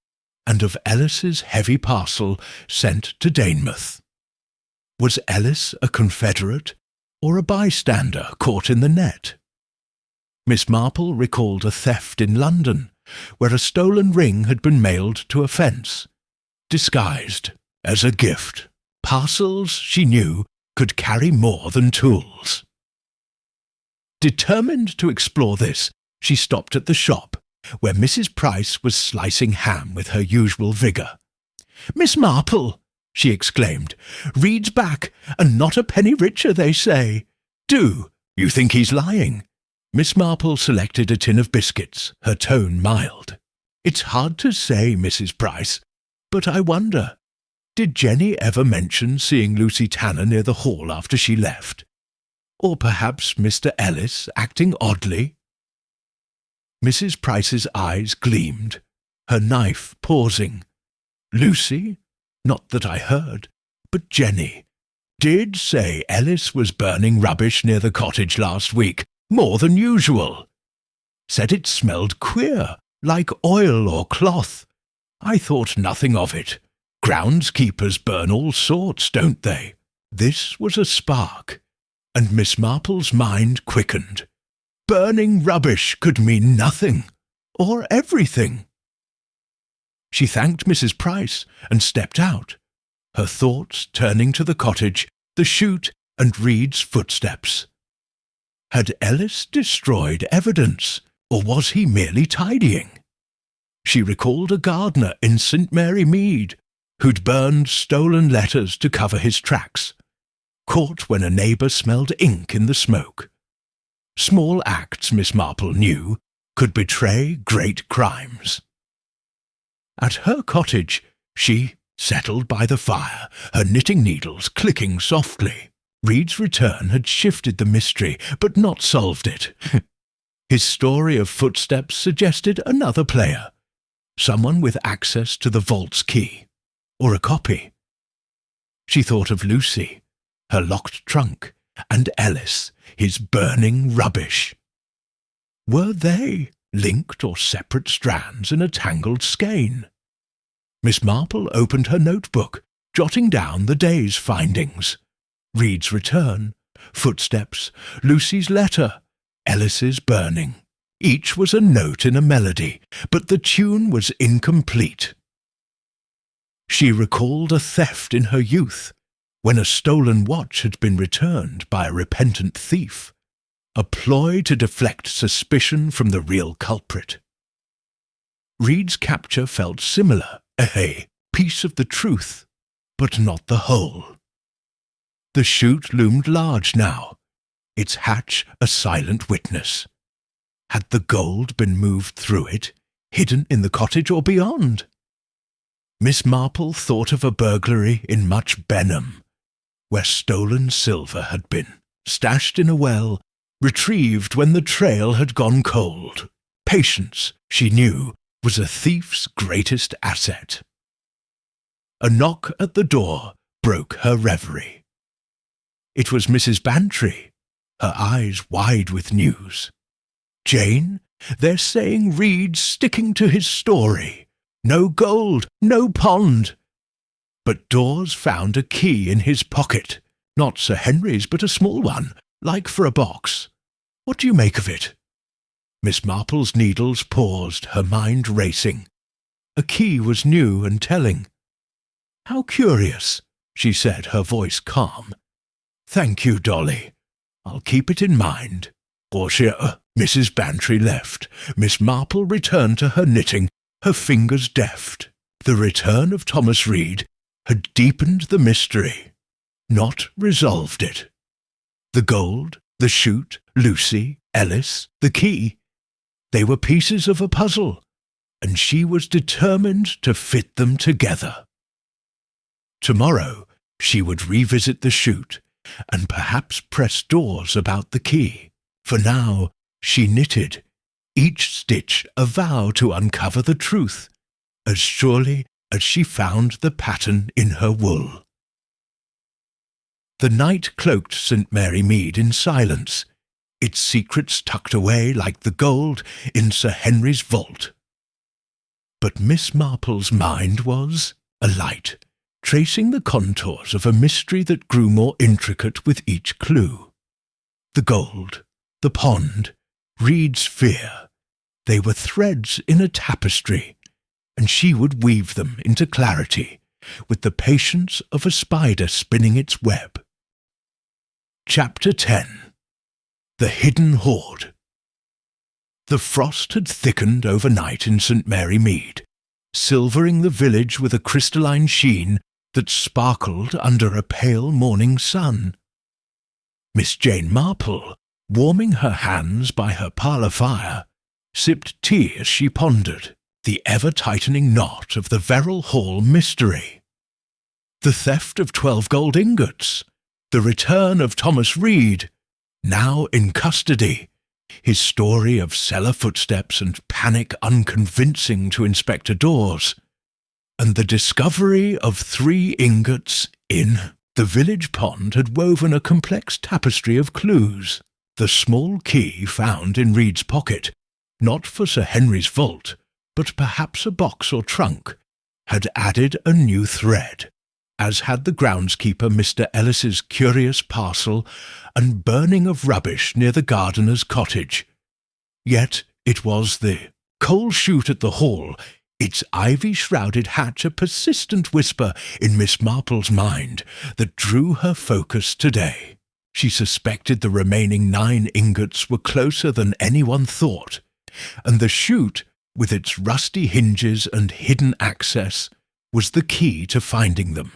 B: and of Ellis's heavy parcel sent to Danemouth. Was Ellis a confederate or a bystander caught in the net? Miss Marple recalled a theft in London, where a stolen ring had been mailed to a fence, disguised as a gift. Parcels, she knew, could carry more than tools. Determined to explore this, she stopped at the shop, where Mrs. Price was slicing ham with her usual vigour. "Miss Marple," she exclaimed, "Reed's back, and not a penny richer, they say. Do you think he's lying?" Miss Marple selected a tin of biscuits, her tone mild. "It's hard to say, Mrs. Price, but I wonder, did Jenny ever mention seeing Lucy Tanner near the hall after she left? Or perhaps Mr. Ellis acting oddly?" Mrs. Price's eyes gleamed, her knife pausing. "Lucy? Not that I heard, but Jenny did say Ellis was burning rubbish near the cottage last week, more than usual. Said it smelled queer, like oil or cloth. I thought nothing of it. Groundskeepers burn all sorts, don't they?" This was a spark, and Miss Marple's mind quickened. Burning rubbish could mean nothing, or everything. She thanked Mrs. Price and stepped out, her thoughts turning to the cottage, the chute, and Reed's footsteps. Had Ellis destroyed evidence, or was he merely tidying? She recalled a gardener in St. Mary Mead, who'd burned stolen letters to cover his tracks, caught when a neighbour smelled ink in the smoke. Small acts, Miss Marple knew, could betray great crimes. At her cottage, she settled by the fire, her knitting needles clicking softly. Reed's return had shifted the mystery, but not solved it. His story of footsteps suggested another player, someone with access to the vault's key, or a copy. She thought of Lucy, her locked trunk, and Ellis, his burning rubbish. Were they linked or separate strands in a tangled skein? Miss Marple opened her notebook, jotting down the day's findings. Reed's return, footsteps, Lucy's letter, Ellis's burning. Each was a note in a melody, but the tune was incomplete. She recalled a theft in her youth, when a stolen watch had been returned by a repentant thief, a ploy to deflect suspicion from the real culprit. Reed's capture felt similar, a piece of the truth, but not the whole. The chute loomed large now, its hatch a silent witness. Had the gold been moved through it, hidden in the cottage or beyond? Miss Marple thought of a burglary in Much Benham, where stolen silver had been, stashed in a well, retrieved when the trail had gone cold. Patience, she knew, was a thief's greatest asset. A knock at the door broke her reverie. It was Mrs. Bantry, her eyes wide with news. "Jane, they're saying Reed's sticking to his story. No gold, no pond." But Dawes found a key in his pocket, not Sir Henry's, but a small one, like for a box. What do you make of it? Miss Marple's needles paused, her mind racing. A key was new and telling. "How curious," she said, her voice calm. "Thank you, Dolly. I'll keep it in mind." Mrs. Bantry left. Miss Marple returned to her knitting, her fingers deft. The return of Thomas Reed had deepened the mystery, not resolved it. The gold, the chute, Lucy, Ellis, the key, they were pieces of a puzzle, and she was determined to fit them together. Tomorrow she would revisit the chute, and perhaps press Dawes about the key. For now she knitted, each stitch a vow to uncover the truth, as surely as she found the pattern in her wool. The night cloaked St. Mary Mead in silence, its secrets tucked away like the gold in Sir Henry's vault. But Miss Marple's mind was alight, tracing the contours of a mystery that grew more intricate with each clue. The gold, the pond, Reed's fear, they were threads in a tapestry, and she would weave them into clarity with the patience of a spider spinning its web. Chapter 10. The Hidden Hoard. The frost had thickened overnight in St. Mary Mead, silvering the village with a crystalline sheen that sparkled under a pale morning sun. Miss Jane Marple, warming her hands by her parlour fire, sipped tea as she pondered the ever-tightening knot of the Veril Hall mystery. The theft of 12 gold ingots, the return of Thomas Reed, now in custody, his story of cellar footsteps and panic unconvincing to Inspector Dawes, and the discovery of 3 ingots in the village pond had woven a complex tapestry of clues. The small key found in Reed's pocket, not for Sir Henry's vault, but perhaps a box or trunk, had added a new thread, as had the groundskeeper Mr. Ellis's curious parcel and burning of rubbish near the gardener's cottage. Yet it was the coal chute at the hall, its ivy-shrouded hatch a persistent whisper in Miss Marple's mind that drew her focus today. She suspected the remaining 9 ingots were closer than anyone thought, and the chute, with its rusty hinges and hidden access, was the key to finding them.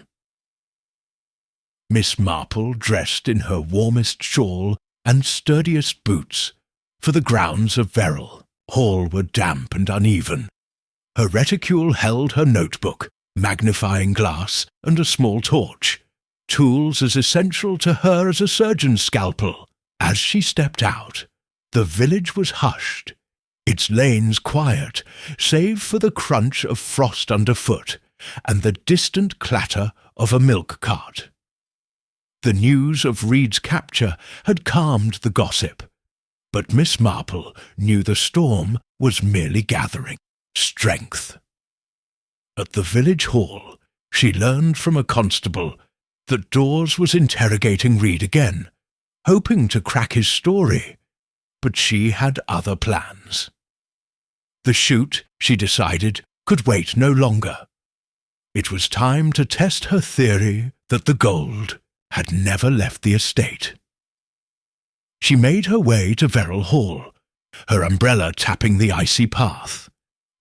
B: Miss Marple dressed in her warmest shawl and sturdiest boots, for the grounds of Veril Hall were damp and uneven. Her reticule held her notebook, magnifying glass, and a small torch, tools as essential to her as a surgeon's scalpel. As she stepped out, the village was hushed, its lanes quiet, save for the crunch of frost underfoot and the distant clatter of a milk cart. The news of Reed's capture had calmed the gossip, but Miss Marple knew the storm was merely gathering strength. At the village hall, she learned from a constable that Dawes was interrogating Reed again, hoping to crack his story, but she had other plans. The chute, she decided, could wait no longer. It was time to test her theory that the gold had never left the estate. She made her way to Veril Hall, her umbrella tapping the icy path,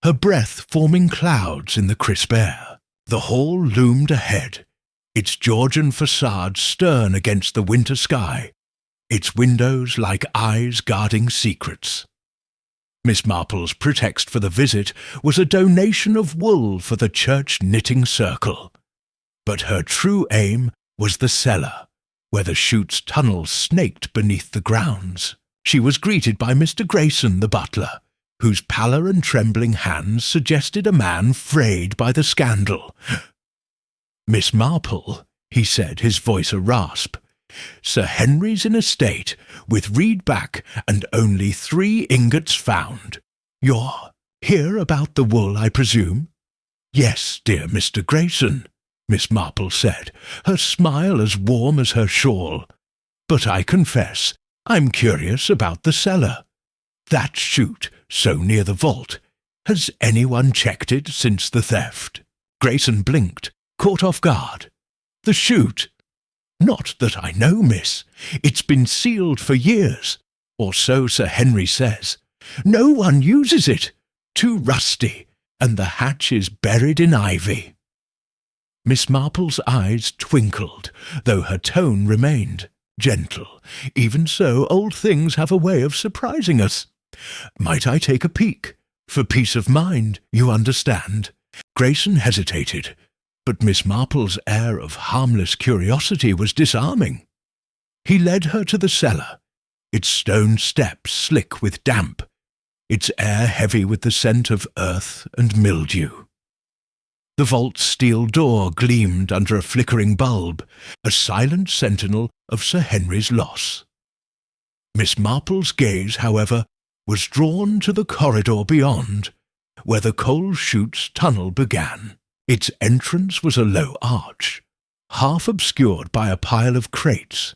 B: her breath forming clouds in the crisp air. The hall loomed ahead, its Georgian facade stern against the winter sky, its windows like eyes guarding secrets. Miss Marple's pretext for the visit was a donation of wool for the church knitting circle, but her true aim was the cellar, where the chute's tunnel snaked beneath the grounds. She was greeted by Mr. Grayson, the butler, whose pallor and trembling hands suggested a man frayed by the scandal. "Miss Marple," he said, his voice a rasp, "Sir Henry's in a state, with Reed back and only 3 ingots found. You're here about the wool, I presume?" "Yes, dear Mr. Grayson," Miss Marple said, her smile as warm as her shawl. "But I confess, I'm curious about the cellar. That chute, so near the vault. Has anyone checked it since the theft?" Grayson blinked, caught off guard. "The chute?" "Not that I know, miss. It's been sealed for years, or so Sir Henry says. No one uses it. Too rusty, and the hatch is buried in ivy." Miss Marple's eyes twinkled, though her tone remained gentle. "Even so, old things have a way of surprising us. Might I take a peek? For peace of mind, you understand." Grayson hesitated, but Miss Marple's air of harmless curiosity was disarming. He led her to the cellar, its stone steps slick with damp, its air heavy with the scent of earth and mildew. The vault's steel door gleamed under a flickering bulb, a silent sentinel of Sir Henry's loss. Miss Marple's gaze, however, was drawn to the corridor beyond, where the coal chute's tunnel began. Its entrance was a low arch, half obscured by a pile of crates,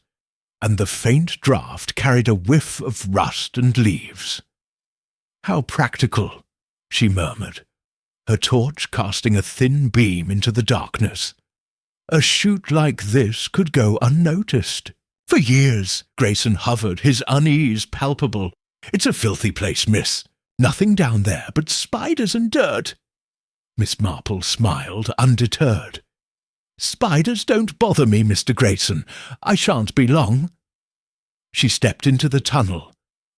B: and the faint draught carried a whiff of rust and leaves. "How practical," she murmured, her torch casting a thin beam into the darkness. "A chute like this could go unnoticed." For years, Grayson hovered, his unease palpable. "It's a filthy place, miss. Nothing down there but spiders and dirt." Miss Marple smiled, undeterred. "Spiders don't bother me, Mr. Grayson. I shan't be long." She stepped into the tunnel,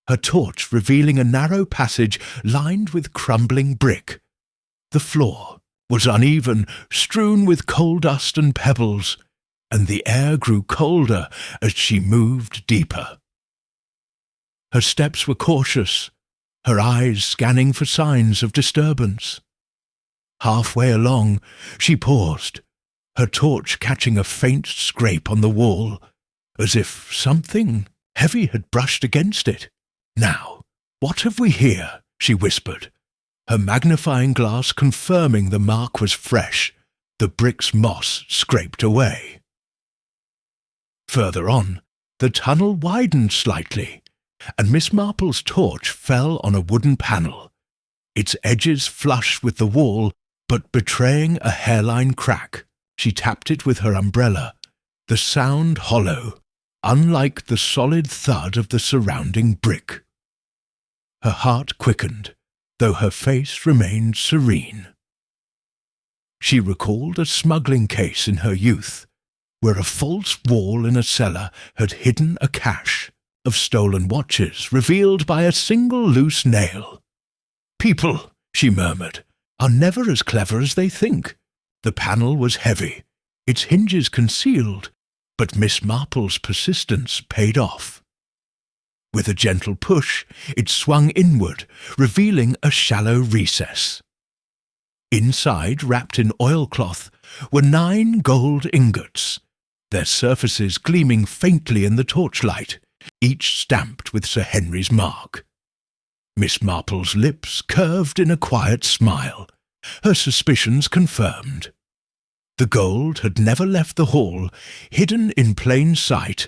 B: her torch revealing a narrow passage lined with crumbling brick. The floor was uneven, strewn with coal dust and pebbles, and the air grew colder as she moved deeper. Her steps were cautious, her eyes scanning for signs of disturbance. Halfway along, she paused, her torch catching a faint scrape on the wall, as if something heavy had brushed against it. "Now, what have we here?" she whispered, her magnifying glass confirming the mark was fresh, the brick's moss scraped away. Further on, the tunnel widened slightly, and Miss Marple's torch fell on a wooden panel, its edges flush with the wall, but betraying a hairline crack. She tapped it with her umbrella, the sound hollow, unlike the solid thud of the surrounding brick. Her heart quickened, though her face remained serene. She recalled a smuggling case in her youth, where a false wall in a cellar had hidden a cache of stolen watches revealed by a single loose nail. "People," she murmured, "are never as clever as they think." The panel was heavy, its hinges concealed, but Miss Marple's persistence paid off. With a gentle push, it swung inward, revealing a shallow recess. Inside, wrapped in oilcloth, were 9 gold ingots, their surfaces gleaming faintly in the torchlight, each stamped with Sir Henry's mark. Miss Marple's lips curved in a quiet smile, her suspicions confirmed. The gold had never left the hall, hidden in plain sight,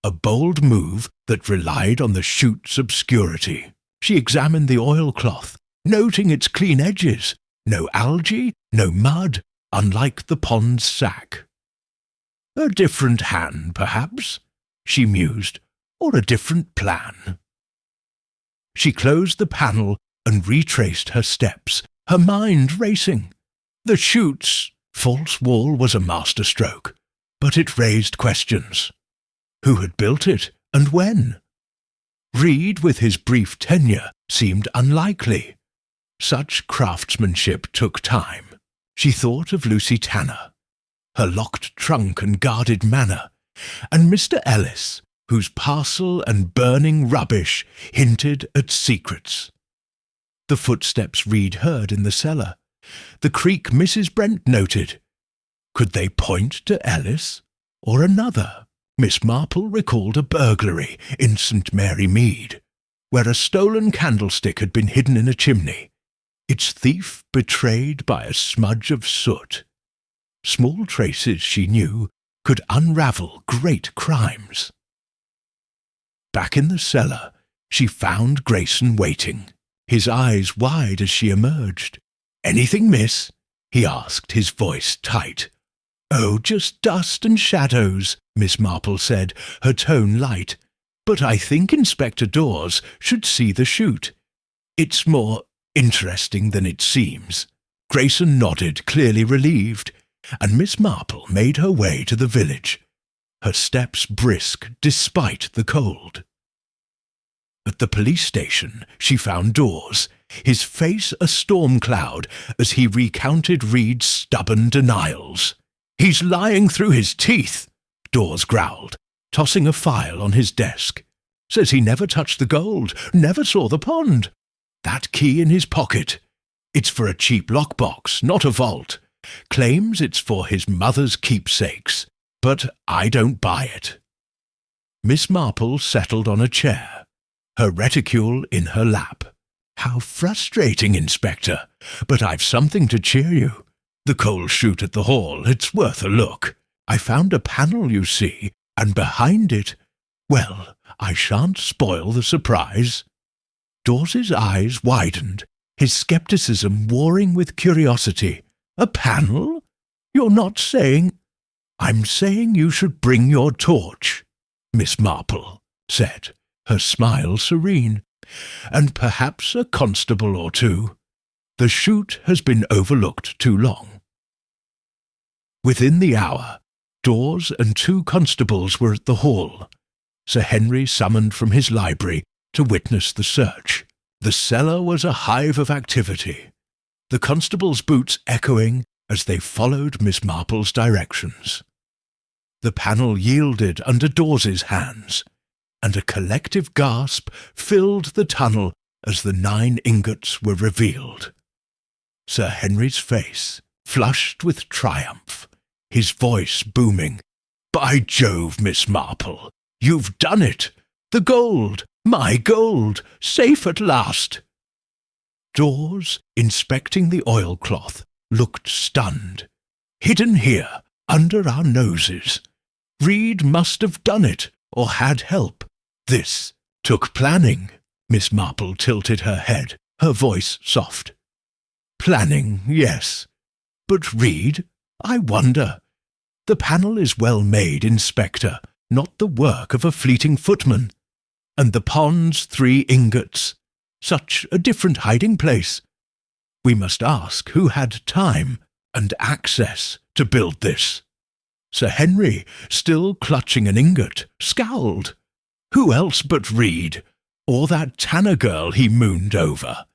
B: a bold move that relied on the chute's obscurity. She examined the oilcloth, noting its clean edges, no algae, no mud, unlike the pond's sack. "A different hand, perhaps," she mused, "or a different plan." She closed the panel and retraced her steps, her mind racing. The chute's false wall was a masterstroke, but it raised questions. Who had built it, and when? Reed, with his brief tenure, seemed unlikely. Such craftsmanship took time. She thought of Lucy Tanner, her locked trunk and guarded manner, and Mr. Ellis, whose parcel and burning rubbish hinted at secrets. The footsteps Reed heard in the cellar, the creak Mrs. Brent noted. Could they point to Ellis or another? Miss Marple recalled a burglary in St. Mary Mead, where a stolen candlestick had been hidden in a chimney, its thief betrayed by a smudge of soot. Small traces, she knew, could unravel great crimes. Back in the cellar, she found Grayson waiting, his eyes wide as she emerged. "Anything, miss?" he asked, his voice tight. "Oh, just dust and shadows," Miss Marple said, her tone light. "But I think Inspector Dawes should see the chute. It's more interesting than it seems." Grayson nodded, clearly relieved, and Miss Marple made her way to the village, her steps brisk despite the cold. At the police station, she found Dawes, his face a storm cloud as he recounted Reed's stubborn denials. "He's lying through his teeth," Dawes growled, tossing a file on his desk. "Says he never touched the gold, never saw the pond. That key in his pocket. It's for a cheap lockbox, not a vault. Claims it's for his mother's keepsakes, but I don't buy it." Miss Marple settled on a chair, her reticule in her lap. "How frustrating, Inspector, but I've something to cheer you. The coal chute at the hall, it's worth a look. I found a panel, you see, and behind it, well, I shan't spoil the surprise." Dawes's eyes widened, his scepticism warring with curiosity. "A panel? You're not saying—" "I'm saying you should bring your torch," Miss Marple said, her smile serene, "and perhaps a constable or two. The chute has been overlooked too long." Within the hour, Dawes and 2 constables were at the hall. Sir Henry summoned from his library to witness the search. The cellar was a hive of activity, the constables' boots echoing as they followed Miss Marple's directions. The panel yielded under Dawes's hands, and a collective gasp filled the tunnel as the 9 ingots were revealed. Sir Henry's face flushed with triumph, his voice booming. "By Jove, Miss Marple, you've done it! The gold! My gold! Safe at last!" Dawes, inspecting the oilcloth, looked stunned. "Hidden here, under our noses. Reed must have done it, or had help. This took planning." Miss Marple tilted her head, her voice soft. "Planning, yes. But Reed, I wonder. The panel is well made, Inspector, not the work of a fleeting footman. And the pond's 3 ingots. Such a different hiding place. We must ask who had time and access to build this." Sir Henry, still clutching an ingot, scowled. "Who else but Reed, or that Tanner girl he mooned over?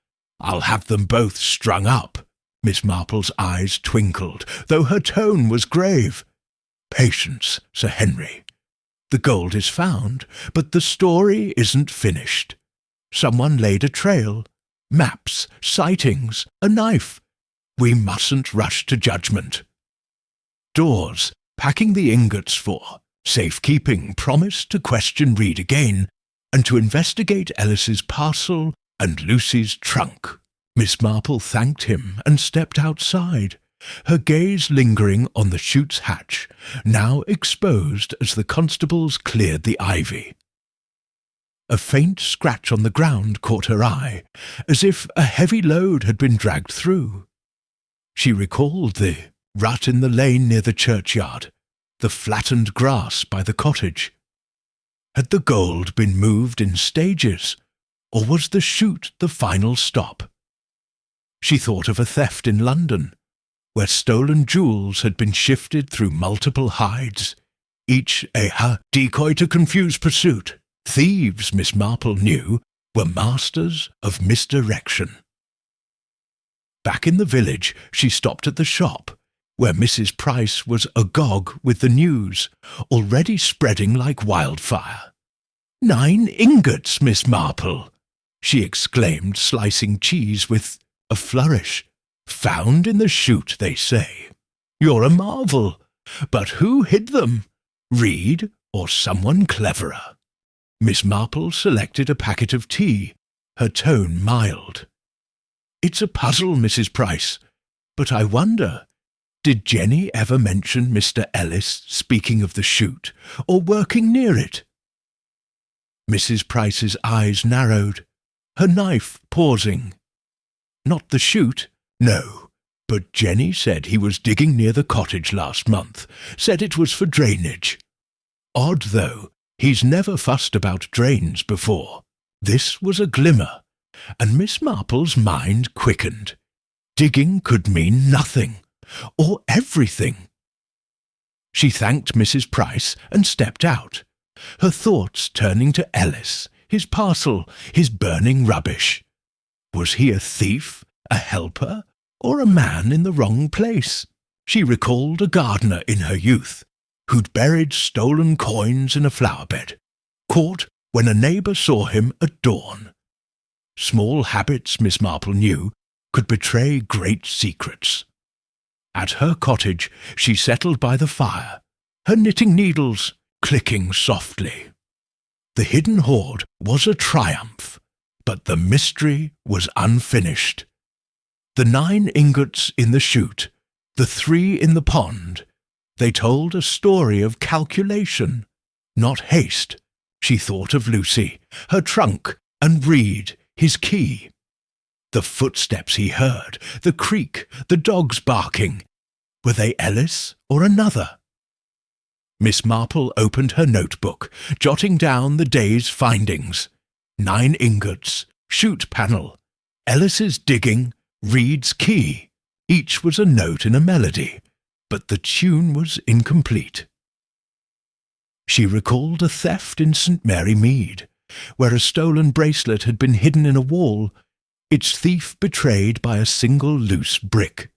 B: I'll have them both strung up." Miss Marple's eyes twinkled, though her tone was grave. "Patience, Sir Henry. The gold is found, but the story isn't finished. Someone laid a trail, maps, sightings, a knife. We mustn't rush to judgment." Dawes, packing the ingots for safekeeping, promised to question Reed again and to investigate Ellis's parcel and Lucy's trunk. Miss Marple thanked him and stepped outside, her gaze lingering on the chute's hatch, now exposed as the constables cleared the ivy. A faint scratch on the ground caught her eye, as if a heavy load had been dragged through. She recalled the rut in the lane near the churchyard, the flattened grass by the cottage. Had the gold been moved in stages, or was the chute the final stop? She thought of a theft in London, where stolen jewels had been shifted through multiple hides, each a decoy to confuse pursuit. Thieves, Miss Marple knew, were masters of misdirection. Back in the village, she stopped at the shop, where Mrs. Price was agog with the news, already spreading like wildfire. 9 ingots, Miss Marple!" she exclaimed, slicing cheese with a flourish. "Found in the chute, they say. You're a marvel. But who hid them? Reed or someone cleverer?" Miss Marple selected a packet of tea, her tone mild. "It's a puzzle, Mrs. Price, but I wonder, did Jenny ever mention Mr. Ellis speaking of the chute, or working near it?" Mrs. Price's eyes narrowed, her knife pausing. "Not the chute, no, but Jenny said he was digging near the cottage last month, said it was for drainage. Odd, though, he's never fussed about drains before." This was a glimmer, and Miss Marple's mind quickened. Digging could mean nothing, or everything. She thanked Mrs. Price and stepped out, her thoughts turning to Ellis, his parcel, his burning rubbish. Was he a thief, a helper, or a man in the wrong place? She recalled a gardener in her youth, who'd buried stolen coins in a flower bed, caught when a neighbour saw him at dawn. Small habits, Miss Marple knew, could betray great secrets. At her cottage she settled by the fire, her knitting needles clicking softly. The hidden hoard was a triumph, but the mystery was unfinished. The 9 ingots in the chute, the 3 in the pond, they told a story of calculation, not haste. She thought of Lucy, her trunk, and Reed, his key. The footsteps he heard, the creak, the dogs barking, were they Ellis or another? Miss Marple opened her notebook, jotting down the day's findings. 9 ingots, chute panel, Ellis's digging, Reed's key. Each was a note in a melody, but the tune was incomplete. She recalled a theft in St. Mary Mead, where a stolen bracelet had been hidden in a wall, its thief betrayed by a single loose brick.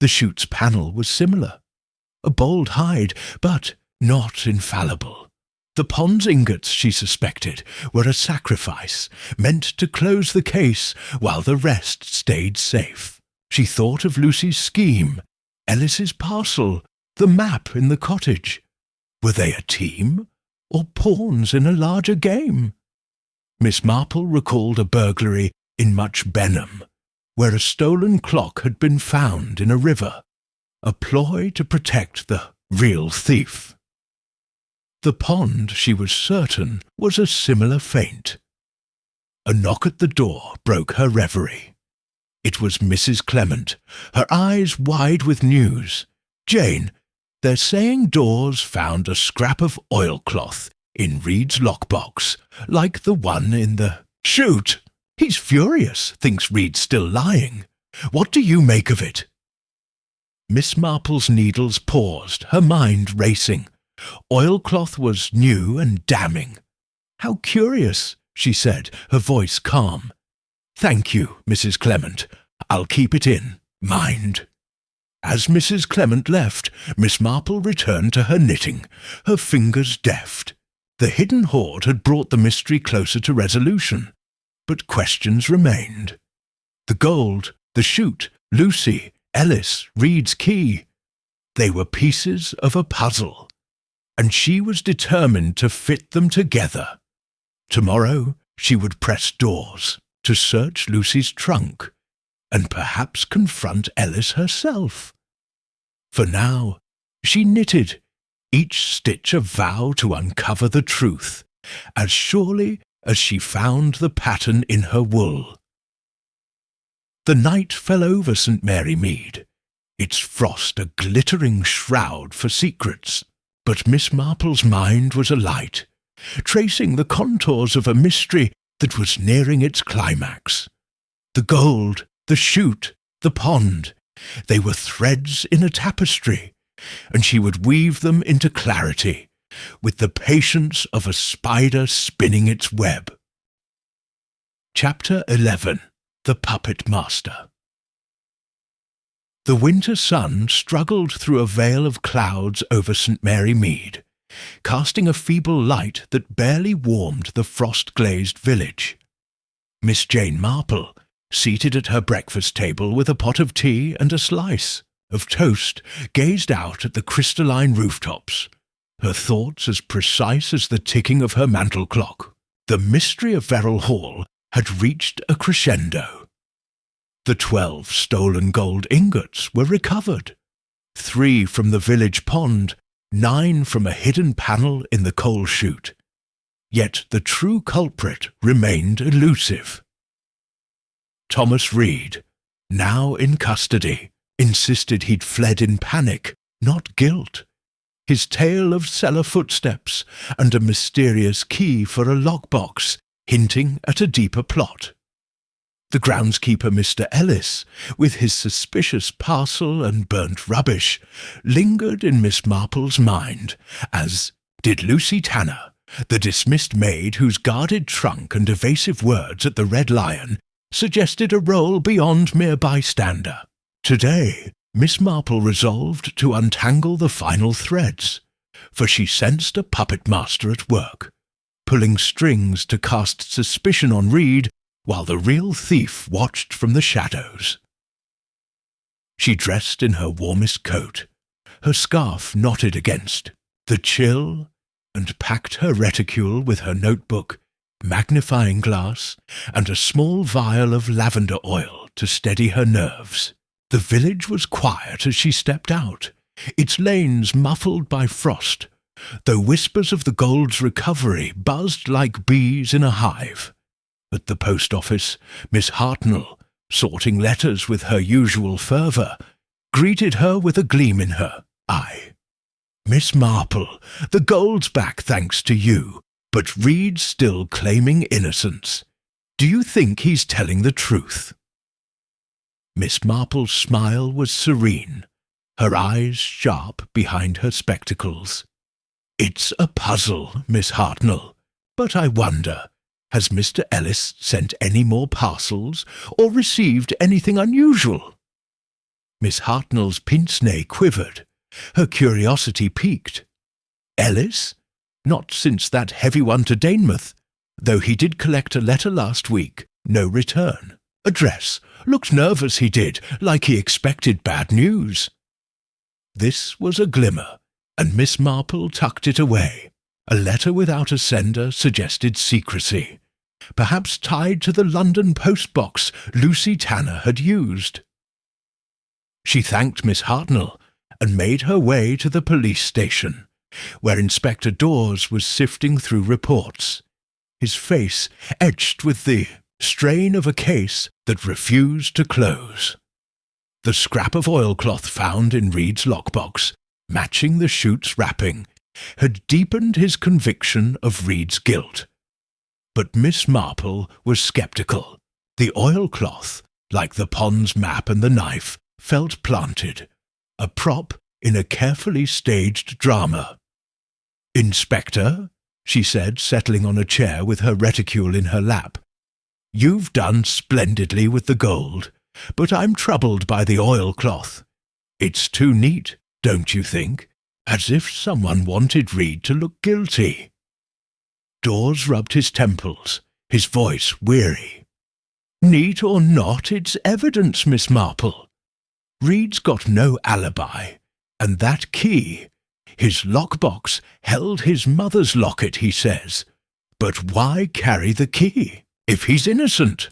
B: The chute's panel was similar. A bold hide, but not infallible. The pond's ingots, she suspected, were a sacrifice, meant to close the case while the rest stayed safe. She thought of Lucy's scheme, Ellis's parcel, the map in the cottage. Were they a team, or pawns in a larger game? Miss Marple recalled a burglary in Much Benham, where a stolen clock had been found in a river, a ploy to protect the real thief. The pond, she was certain, was a similar feint. A knock at the door broke her reverie. It was Mrs. Clement, her eyes wide with news. "Jane, they're saying Dawes found a scrap of oilcloth in Reed's lockbox, like the one in the chute. He's furious, thinks Reed's still lying. What do you make of it?" Miss Marple's needles paused, her mind racing. Oilcloth was new and damning. "How curious," she said, her voice calm. "Thank you, Mrs. Clement. I'll keep it in mind." As Mrs. Clement left, Miss Marple returned to her knitting, her fingers deft. The hidden hoard had brought the mystery closer to resolution, but questions remained. The gold, the chute, Lucy, Ellis, Reed's key. They were pieces of a puzzle, and she was determined to fit them together. Tomorrow she would press Dawes to search Lucy's trunk, and perhaps confront Ellis herself. For now, she knitted, each stitch a vow to uncover the truth, as surely as she found the pattern in her wool. The night fell over St. Mary Mead, its frost a glittering shroud for secrets, but Miss Marple's mind was alight, tracing the contours of a mystery that was nearing its climax. The gold, the chute, the pond, they were threads in a tapestry, and she would weave them into clarity, with the patience of a spider spinning its web. Chapter 11. The Puppet Master. The winter sun struggled through a veil of clouds over St. Mary Mead, casting a feeble light that barely warmed the frost-glazed village. Miss Jane Marple, seated at her breakfast table with a pot of tea and a slice of toast, gazed out at the crystalline rooftops, her thoughts as precise as the ticking of her mantel clock. The mystery of Veril Hall had reached a crescendo. The 12 stolen gold ingots were recovered, 3 from the village pond, 9 from a hidden panel in the coal chute. Yet the true culprit remained elusive. Thomas Reed, now in custody, insisted he'd fled in panic, not guilt. His tale of cellar footsteps and a mysterious key for a lockbox, hinting at a deeper plot. The groundskeeper, Mr. Ellis, with his suspicious parcel and burnt rubbish, lingered in Miss Marple's mind, as did Lucy Tanner, the dismissed maid whose guarded trunk and evasive words at the Red Lion suggested a role beyond mere bystander. Today, Miss Marple resolved to untangle the final threads, for she sensed a puppet master at work, pulling strings to cast suspicion on Reed while the real thief watched from the shadows. She dressed in her warmest coat, her scarf knotted against the chill, and packed her reticule with her notebook, magnifying glass, and a small vial of lavender oil to steady her nerves. The village was quiet as she stepped out, its lanes muffled by frost, though whispers of the gold's recovery buzzed like bees in a hive. At the post office, Miss Hartnell, sorting letters with her usual fervour, greeted her with a gleam in her eye. "Miss Marple, the gold's back thanks to you, but Reed's still claiming innocence. Do you think he's telling the truth?" Miss Marple's smile was serene, her eyes sharp behind her spectacles. "It's a puzzle, Miss Hartnell, but I wonder, has Mr. Ellis sent any more parcels or received anything unusual?" Miss Hartnell's pince-nez quivered, her curiosity piqued. "Ellis? Not since that heavy one to Danemouth, though he did collect a letter last week, no return. Address. Looked nervous, he did, like he expected bad news." This was a glimmer, and Miss Marple tucked it away. A letter without a sender suggested secrecy, perhaps tied to the London post-box Lucy Tanner had used. She thanked Miss Hartnell and made her way to the police station, where Inspector Dawes was sifting through reports, his face etched with the strain of a case that refused to close. The scrap of oilcloth found in Reed's lockbox, matching the chute's wrapping, had deepened his conviction of Reed's guilt. But Miss Marple was sceptical. The oilcloth, like the pond's map and the knife, felt planted, a prop in a carefully staged drama. "Inspector," she said, settling on a chair with her reticule in her lap, "you've done splendidly with the gold, but I'm troubled by the oilcloth. It's too neat, don't you think? As if someone wanted Reed to look guilty." Dawes rubbed his temples, his voice weary. "Neat or not, it's evidence, Miss Marple. Reed's got no alibi, and that key, his lockbox, held his mother's locket, he says. But why carry the key, if he's innocent?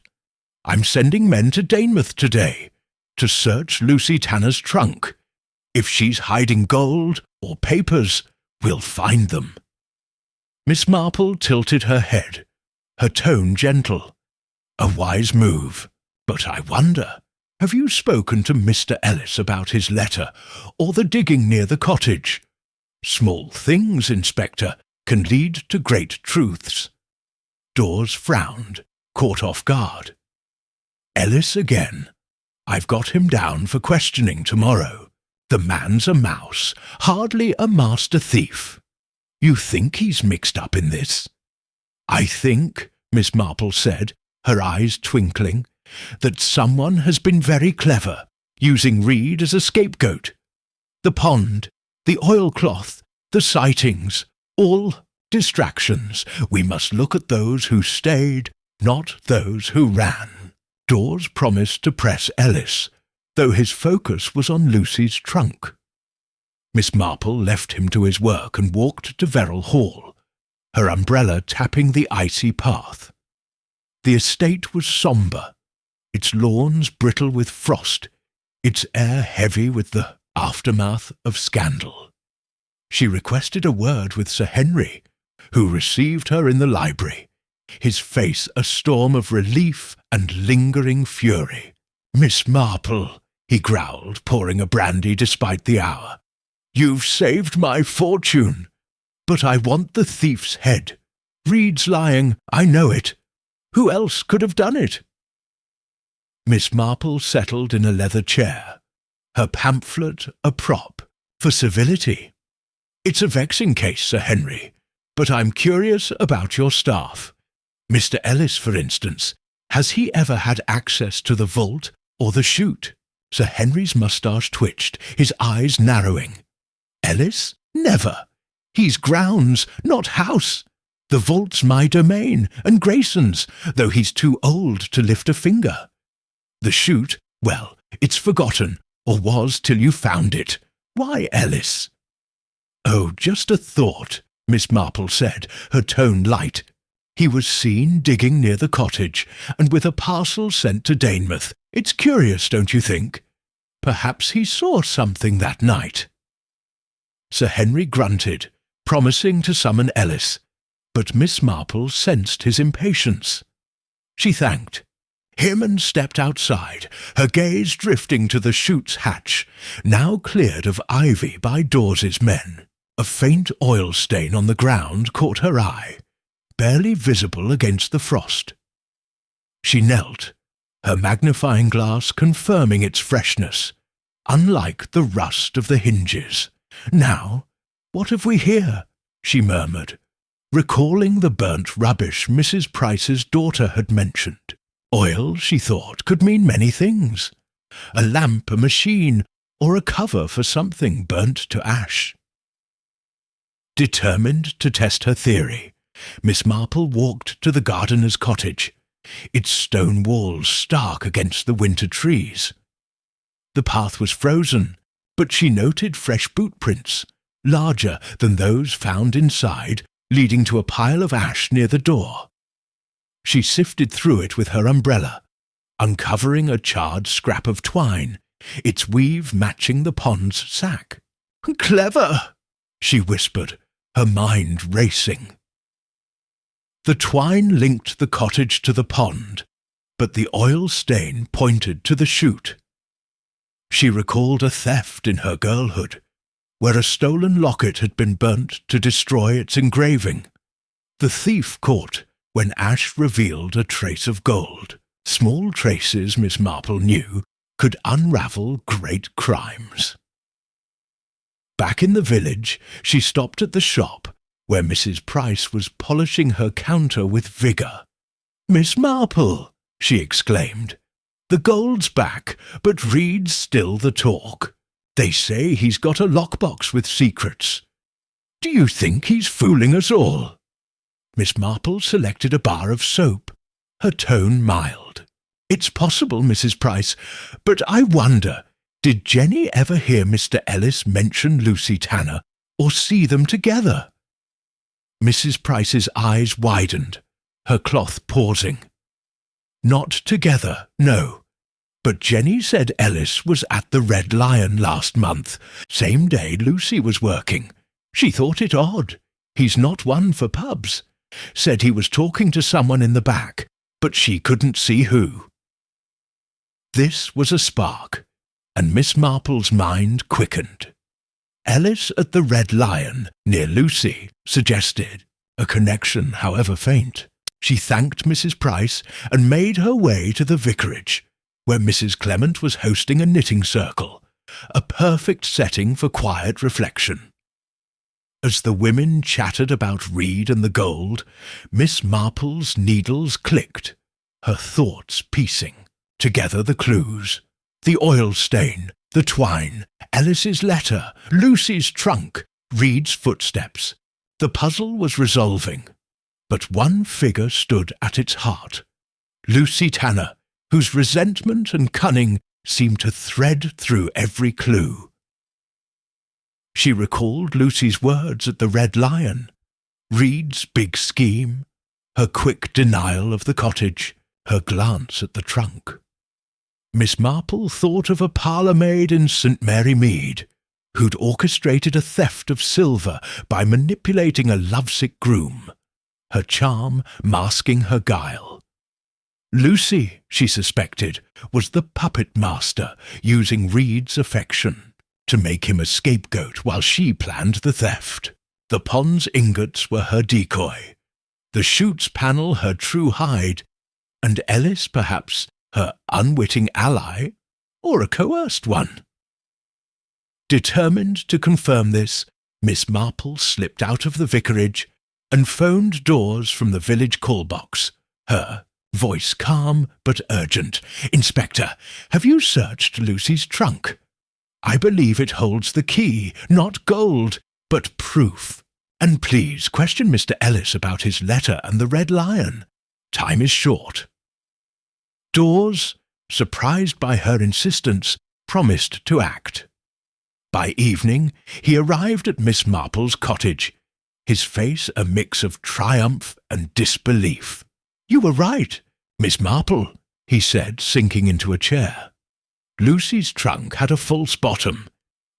B: I'm sending men to Danemouth today, to search Lucy Tanner's trunk. If she's hiding gold or papers, we'll find them." Miss Marple tilted her head, her tone gentle. "A wise move, but I wonder, have you spoken to Mr. Ellis about his letter, or the digging near the cottage? Small things, Inspector, can lead to great truths." Dawes frowned, caught off guard. "Ellis again. I've got him down for questioning tomorrow. The man's a mouse, hardly a master thief. You think he's mixed up in this?" "I think," Miss Marple said, her eyes twinkling, "that someone has been very clever, using Reed as a scapegoat. The pond, the oilcloth, the sightings, all distractions. We must look at those who stayed, not those who ran." Dawes promised to press Ellis, though his focus was on Lucy's trunk. Miss Marple left him to his work and walked to Veril Hall, her umbrella tapping the icy path. The estate was sombre, its lawns brittle with frost, its air heavy with the aftermath of scandal. She requested a word with Sir Henry, who received her in the library, his face a storm of relief and lingering fury. "Miss Marple," he growled, pouring a brandy despite the hour, "you've saved my fortune, but I want the thief's head. Reed's lying, I know it. Who else could have done it?" Miss Marple settled in a leather chair, her pamphlet a prop for civility. "It's a vexing case, Sir Henry, but I'm curious about your staff. Mr. Ellis, for instance, has he ever had access to the vault or the chute?" Sir Henry's moustache twitched, his eyes narrowing. "Ellis? Never. He's grounds, not house. The vault's my domain, and Grayson's, though he's too old to lift a finger. The chute, well, it's forgotten, or was till you found it. Why, Ellis?" "Oh, just a thought," Miss Marple said, her tone light. "He was seen digging near the cottage, and with a parcel sent to Danemouth. It's curious, don't you think? Perhaps he saw something that night." Sir Henry grunted, promising to summon Ellis, but Miss Marple sensed his impatience. She thanked him and stepped outside, her gaze drifting to the chute's hatch, now cleared of ivy by Dawes's men. A faint oil stain on the ground caught her eye, barely visible against the frost. She knelt, her magnifying glass confirming its freshness, unlike the rust of the hinges. "Now, what have we here?" she murmured, recalling the burnt rubbish Mrs. Price's daughter had mentioned. Oil, she thought, could mean many things. A lamp, a machine, or a cover for something burnt to ash. Determined to test her theory, Miss Marple walked to the gardener's cottage, its stone walls stark against the winter trees. The path was frozen, but she noted fresh boot prints, larger than those found inside, leading to a pile of ash near the door. She sifted through it with her umbrella, uncovering a charred scrap of twine, its weave matching the pond's sack. "Clever!" she whispered, her mind racing. The twine linked the cottage to the pond, but the oil stain pointed to the chute. She recalled a theft in her girlhood, where a stolen locket had been burnt to destroy its engraving. The thief caught when ash revealed a trace of gold. Small traces, Miss Marple knew, could unravel great crimes. Back in the village, she stopped at the shop, where Mrs. Price was polishing her counter with vigour. "Miss Marple!" she exclaimed. "The gold's back, but Reed's still the talk. They say he's got a lockbox with secrets. Do you think he's fooling us all?" Miss Marple selected a bar of soap, her tone mild. "It's possible, Mrs. Price, but I wonder, did Jenny ever hear Mr. Ellis mention Lucy Tanner, or see them together?" Mrs. Price's eyes widened, her cloth pausing. "Not together, no. But Jenny said Ellis was at the Red Lion last month, same day Lucy was working. She thought it odd. He's not one for pubs. Said he was talking to someone in the back, but she couldn't see who." This was a spark, and Miss Marple's mind quickened. Ellis at the Red Lion, near Lucy, suggested a connection, however faint. She thanked Mrs. Price and made her way to the vicarage, where Mrs. Clement was hosting a knitting circle, a perfect setting for quiet reflection. As the women chattered about Reed and the gold, Miss Marple's needles clicked, her thoughts piecing together the clues. The oil stain, the twine, Ellis's letter, Lucy's trunk, Reed's footsteps. The puzzle was resolving, but one figure stood at its heart. Lucy Tanner, whose resentment and cunning seemed to thread through every clue. She recalled Lucy's words at the Red Lion, Reed's big scheme, her quick denial of the cottage, her glance at the trunk. Miss Marple thought of a parlour-maid in St. Mary Mead, who'd orchestrated a theft of silver by manipulating a lovesick groom, her charm masking her guile. Lucy, she suspected, was the puppet master, using Reed's affection to make him a scapegoat while she planned the theft. The pond's ingots were her decoy, the chute's panel her true hide, and Ellis, perhaps, her unwitting ally, or a coerced one. Determined to confirm this, Miss Marple slipped out of the vicarage and phoned Dawes from the village call-box, her voice calm but urgent. "Inspector, have you searched Lucy's trunk? I believe it holds the key, not gold, but proof. And please question Mr. Ellis about his letter and the Red Lion. Time is short." Dawes, surprised by her insistence, promised to act. By evening, he arrived at Miss Marple's cottage, his face a mix of triumph and disbelief. "You were right, Miss Marple," he said, sinking into a chair. Lucy's trunk had a false bottom.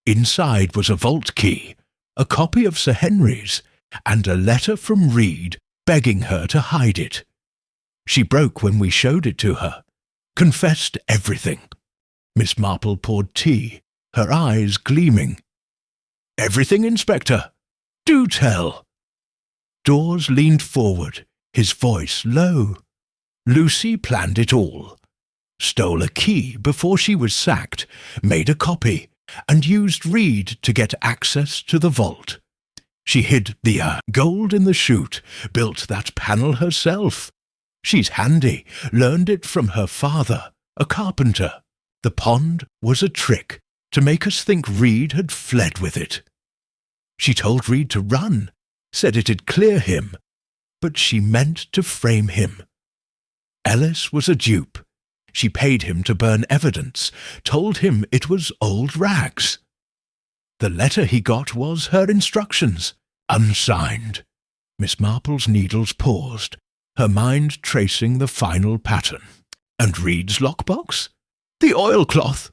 B: Inside was a vault key, a copy of Sir Henry's, and a letter from Reed begging her to hide it. She broke when we showed it to her, confessed everything. Miss Marple poured tea, her eyes gleaming. "Everything, Inspector? Do tell." Dawes leaned forward, his voice low. "Lucy planned it all. Stole a key before she was sacked, made a copy, and used Reed to get access to the vault. She hid the gold in the chute, built that panel herself. She's handy, learned it from her father, a carpenter. The pond was a trick to make us think Reed had fled with it. She told Reed to run, said it'd clear him, but she meant to frame him. Ellis was a dupe. She paid him to burn evidence, told him it was old rags. The letter he got was her instructions, unsigned." Miss Marple's needles paused, her mind tracing the final pattern. "And Reed's lockbox? The oilcloth?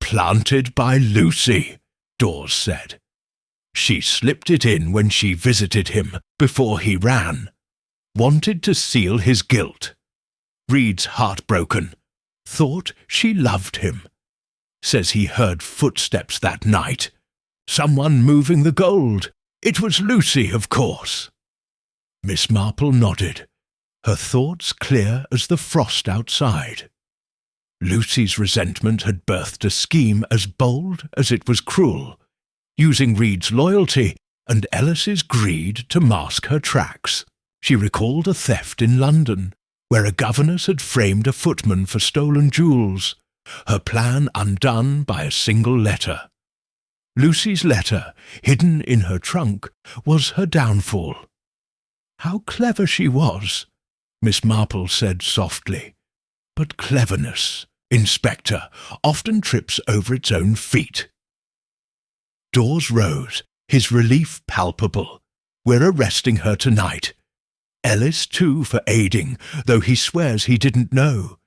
B: Planted by Lucy," Dawes said. "She slipped it in when she visited him before he ran. Wanted to seal his guilt. Reed's heartbroken. Thought she loved him. Says he heard footsteps that night. Someone moving the gold. It was Lucy, of course." Miss Marple nodded, her thoughts clear as the frost outside. Lucy's resentment had birthed a scheme as bold as it was cruel, using Reed's loyalty and Ellis's greed to mask her tracks. She recalled a theft in London, where a governess had framed a footman for stolen jewels, her plan undone by a single letter. Lucy's letter, hidden in her trunk, was her downfall. "How clever she was," Miss Marple said softly. "But cleverness, Inspector, often trips over its own feet." Dawes rose, his relief palpable. "We're arresting her tonight. Ellis, too, for aiding, though he swears he didn't know.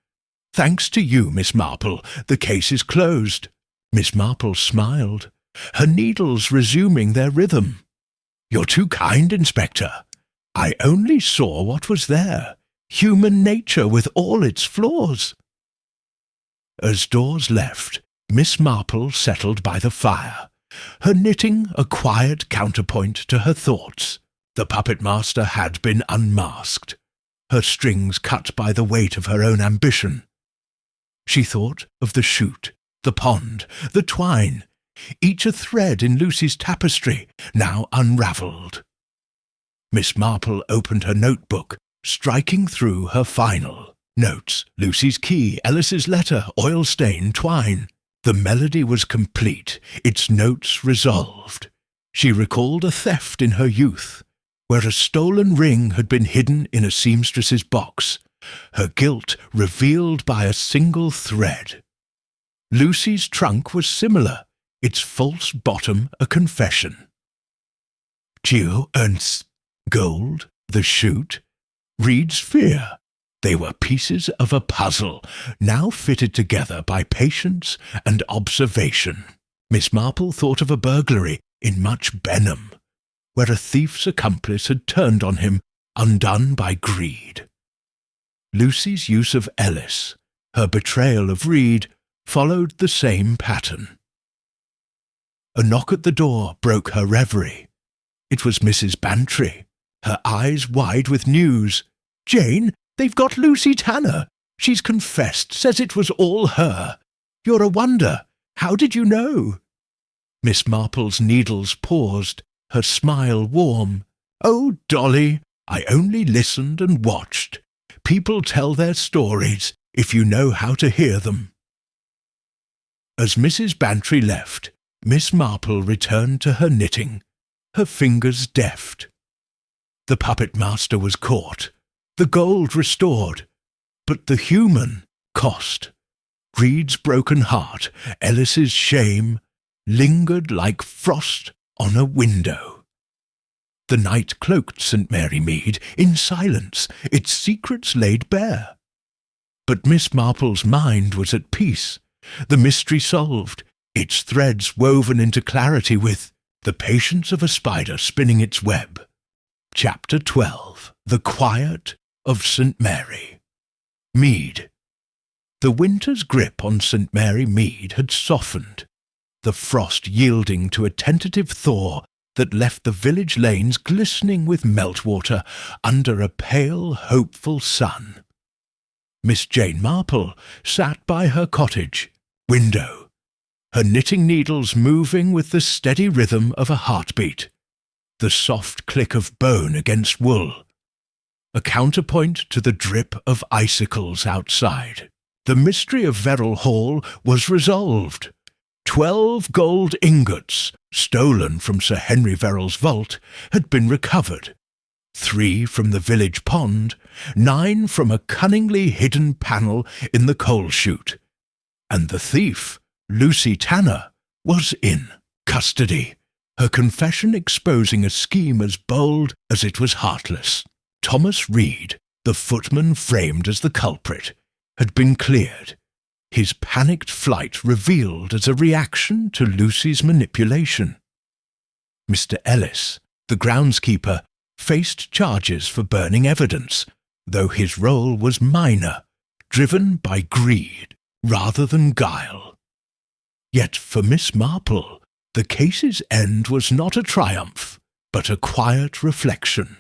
B: Thanks to you, Miss Marple, the case is closed." Miss Marple smiled, her needles resuming their rhythm. "You're too kind, Inspector. I only saw what was there, human nature with all its flaws." As Dawes left, Miss Marple settled by the fire, her knitting a quiet counterpoint to her thoughts. The puppet master had been unmasked, her strings cut by the weight of her own ambition. She thought of the chute, the pond, the twine, each a thread in Lucy's tapestry, now unravelled. Miss Marple opened her notebook, striking through her final notes: Lucy's key, Ellis's letter, oil stain, twine. The melody was complete, its notes resolved. She recalled a theft in her youth, where a stolen ring had been hidden in a seamstress's box, her guilt revealed by a single thread. Lucy's trunk was similar, its false bottom a confession. Geo and gold, the chute, Reed's fear. They were pieces of a puzzle, now fitted together by patience and observation. Miss Marple thought of a burglary in Much Benham, where a thief's accomplice had turned on him, undone by greed. Lucy's use of Ellis, her betrayal of Reed, followed the same pattern. A knock at the door broke her reverie. It was Mrs. Bantry, her eyes wide with news. "Jane, they've got Lucy Tanner. She's confessed, says it was all her. You're a wonder. How did you know?" Miss Marple's needles paused, her smile warm. "Oh, Dolly, I only listened and watched. People tell their stories, if you know how to hear them." As Mrs. Bantry left, Miss Marple returned to her knitting, her fingers deft. The puppet master was caught, the gold restored, but the human cost. Reed's broken heart, Ellis's shame, lingered like frost on a window. The night cloaked St. Mary Mead in silence, its secrets laid bare. But Miss Marple's mind was at peace, the mystery solved, its threads woven into clarity with the patience of a spider spinning its web. Chapter 12. The Quiet of St. Mary. Mead. The winter's grip on St. Mary Mead had softened, the frost yielding to a tentative thaw that left the village lanes glistening with meltwater under a pale, hopeful sun. Miss Jane Marple sat by her cottage window, her knitting needles moving with the steady rhythm of a heartbeat, the soft click of bone against wool, a counterpoint to the drip of icicles outside. The mystery of Veril Hall was resolved. 12 gold ingots, stolen from Sir Henry Veril's vault, had been recovered. 3 from the village pond, 9 from a cunningly hidden panel in the coal chute. And the thief, Lucy Tanner, was in custody, her confession exposing a scheme as bold as it was heartless. Thomas Reed, the footman framed as the culprit, had been cleared, his panicked flight revealed as a reaction to Lucy's manipulation. Mr. Ellis, the groundskeeper, faced charges for burning evidence, though his role was minor, driven by greed rather than guile. Yet for Miss Marple, the case's end was not a triumph, but a quiet reflection,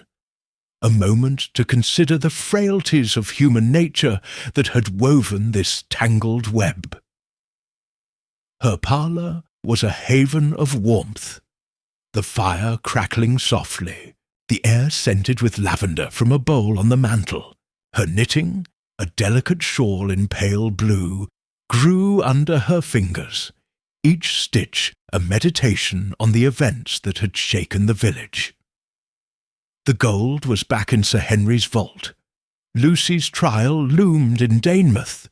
B: a moment to consider the frailties of human nature that had woven this tangled web. Her parlour was a haven of warmth, the fire crackling softly, the air scented with lavender from a bowl on the mantel. Her knitting, a delicate shawl in pale blue, grew under her fingers, each stitch a meditation on the events that had shaken the village. The gold was back in Sir Henry's vault. Lucy's trial loomed in Danemouth,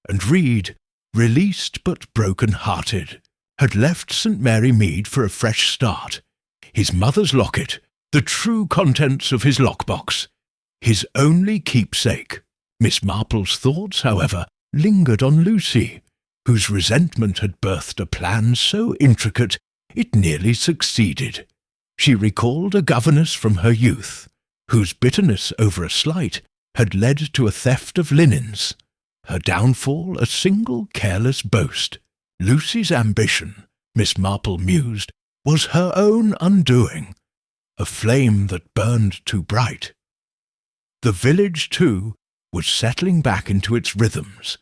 B: and Reed, released but broken-hearted, had left St. Mary Mead for a fresh start. His mother's locket, the true contents of his lockbox, his only keepsake. Miss Marple's thoughts, however, lingered on Lucy, whose resentment had birthed a plan so intricate it nearly succeeded. She recalled a governess from her youth, whose bitterness over a slight had led to a theft of linens, her downfall a single careless boast. Lucy's ambition, Miss Marple mused, was her own undoing, a flame that burned too bright. The village, too, was settling back into its rhythms,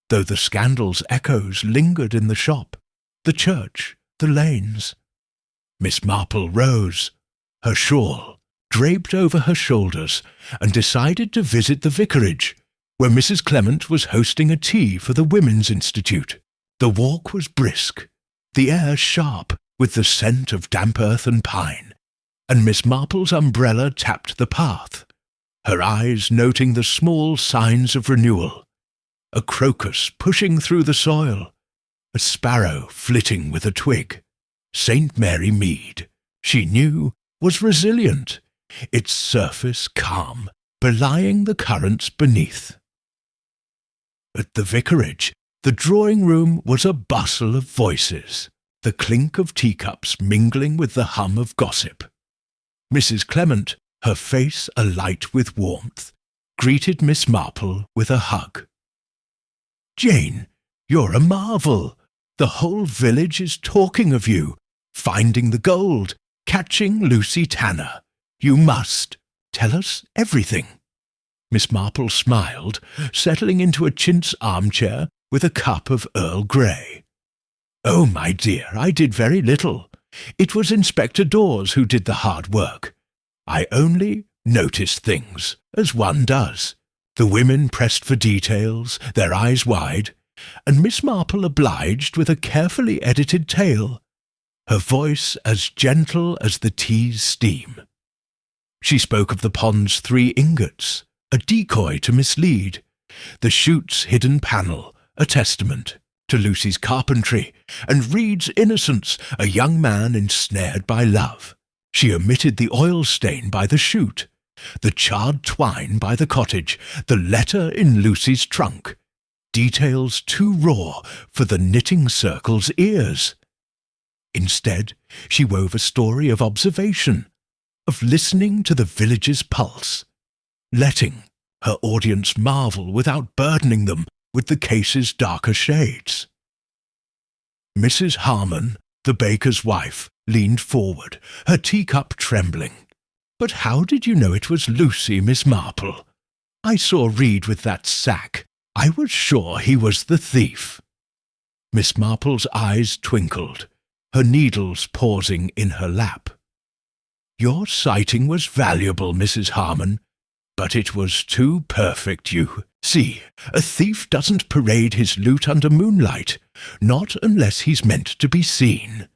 B: though the scandal's echoes lingered in the shop, the church, the lanes. Miss Marple rose, her shawl draped over her shoulders, and decided to visit the vicarage, where Mrs. Clement was hosting a tea for the Women's Institute. The walk was brisk, the air sharp with the scent of damp earth and pine, and Miss Marple's umbrella tapped the path, her eyes noting the small signs of renewal, a crocus pushing through the soil, a sparrow flitting with a twig. St. Mary Mead, she knew, was resilient, its surface calm, belying the currents beneath. At the vicarage, the drawing-room was a bustle of voices, the clink of teacups mingling with the hum of gossip. Mrs. Clement, her face alight with warmth, greeted Miss Marple with a hug. "Jane, you're a marvel. The whole village is talking of you, finding the gold, catching Lucy Tanner. You must tell us everything." Miss Marple smiled, settling into a chintz armchair with a cup of Earl Grey. "Oh, my dear, I did very little. It was Inspector Dawes who did the hard work. I only noticed things, as one does." The women pressed for details, their eyes wide, and Miss Marple obliged with a carefully edited tale. her voice as gentle as the tea's steam. She spoke of the pond's 3 ingots, a decoy to mislead, the chute's hidden panel, a testament to Lucy's carpentry, and Reed's innocence, a young man ensnared by love. She omitted the oil stain by the chute, the charred twine by the cottage, the letter in Lucy's trunk, details too raw for the knitting circle's ears. Instead, she wove a story of observation, of listening to the village's pulse, letting her audience marvel without burdening them with the case's darker shades. Mrs. Harmon, the baker's wife, leaned forward, her teacup trembling. "But how did you know it was Lucy, Miss Marple? I saw Reed with that sack. I was sure he was the thief." Miss Marple's eyes twinkled, her needles pausing in her lap. "Your sighting was valuable, Mrs. Harmon, but it was too perfect, you. See, a thief doesn't parade his loot under moonlight, not unless he's meant to be seen.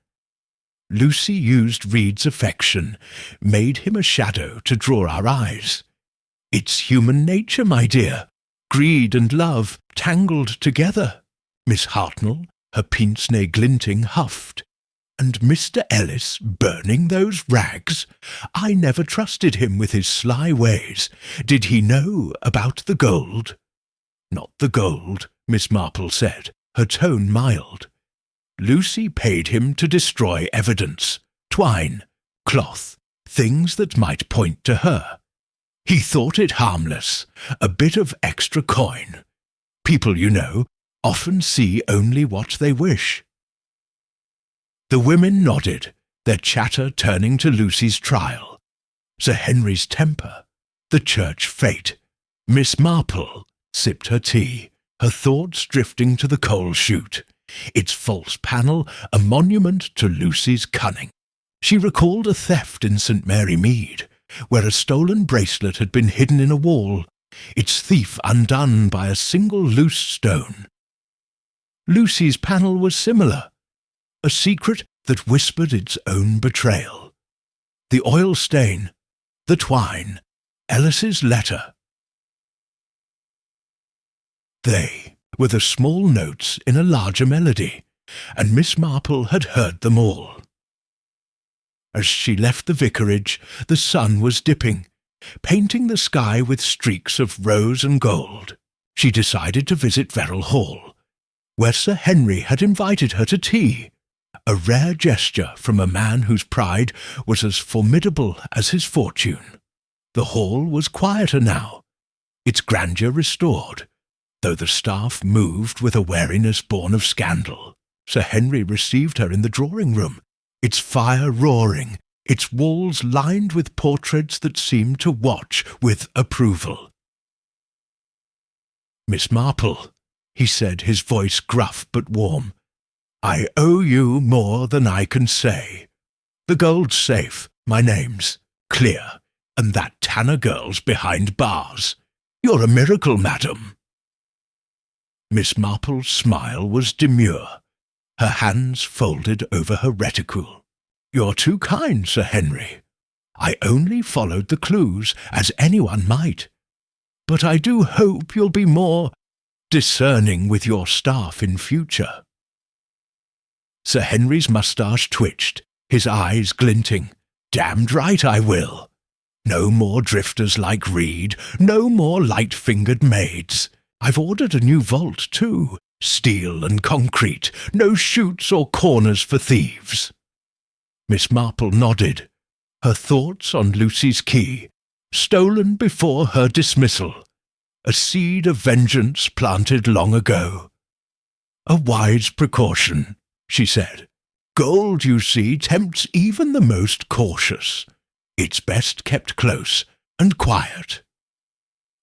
B: Lucy used Reed's affection, made him a shadow to draw our eyes. It's human nature, my dear, greed and love tangled together." Miss Hartnell, her pince-nez glinting, huffed. "And Mr. Ellis burning those rags? I never trusted him with his sly ways. Did he know about the gold?" "Not the gold," Miss Marple said, her tone mild. "Lucy paid him to destroy evidence, twine, cloth, things that might point to her. He thought it harmless, a bit of extra coin. People, you know, often see only what they wish." The women nodded, their chatter turning to Lucy's trial, Sir Henry's temper, the church fate. Miss Marple sipped her tea, her thoughts drifting to the coal chute, its false panel a monument to Lucy's cunning. She recalled a theft in St. Mary Mead, where a stolen bracelet had been hidden in a wall, its thief undone by a single loose stone. Lucy's panel was similar, a secret that whispered its own betrayal. The oil stain, the twine, Ellis's letter. They were the small notes in a larger melody, and Miss Marple had heard them all. As she left the vicarage, the sun was dipping, painting the sky with streaks of rose and gold. She decided to visit Veril Hall, where Sir Henry had invited her to tea, a rare gesture from a man whose pride was as formidable as his fortune. The hall was quieter now, its grandeur restored, though the staff moved with a wariness born of scandal. Sir Henry received her in the drawing-room, its fire roaring, its walls lined with portraits that seemed to watch with approval. "Miss Marple," he said, his voice gruff but warm, "I owe you more than I can say. The gold's safe, my name's clear, and that Tanner girl's behind bars. You're a miracle, madam." Miss Marple's smile was demure, her hands folded over her reticule. "You're too kind, Sir Henry. I only followed the clues, as anyone might. But I do hope you'll be more discerning with your staff in future." Sir Henry's moustache twitched, his eyes glinting. "Damned right I will. No more drifters like Reed, no more light-fingered maids. I've ordered a new vault, too, steel and concrete, no chutes or corners for thieves." Miss Marple nodded, her thoughts on Lucy's key, stolen before her dismissal, a seed of vengeance planted long ago. "A wise precaution," she said. "Gold, you see, tempts even the most cautious. It's best kept close and quiet."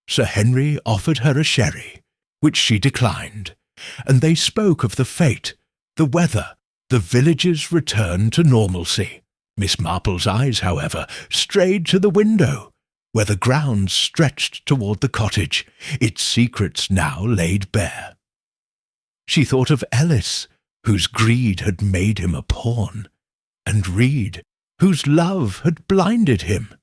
B: Sir Henry offered her a sherry, which she declined, and they spoke of the fate, the weather, the village's return to normalcy. Miss Marple's eyes, however, strayed to the window, where the grounds stretched toward the cottage, its secrets now laid bare. She thought of Ellis, whose greed had made him a pawn, and Reed, whose love had blinded him.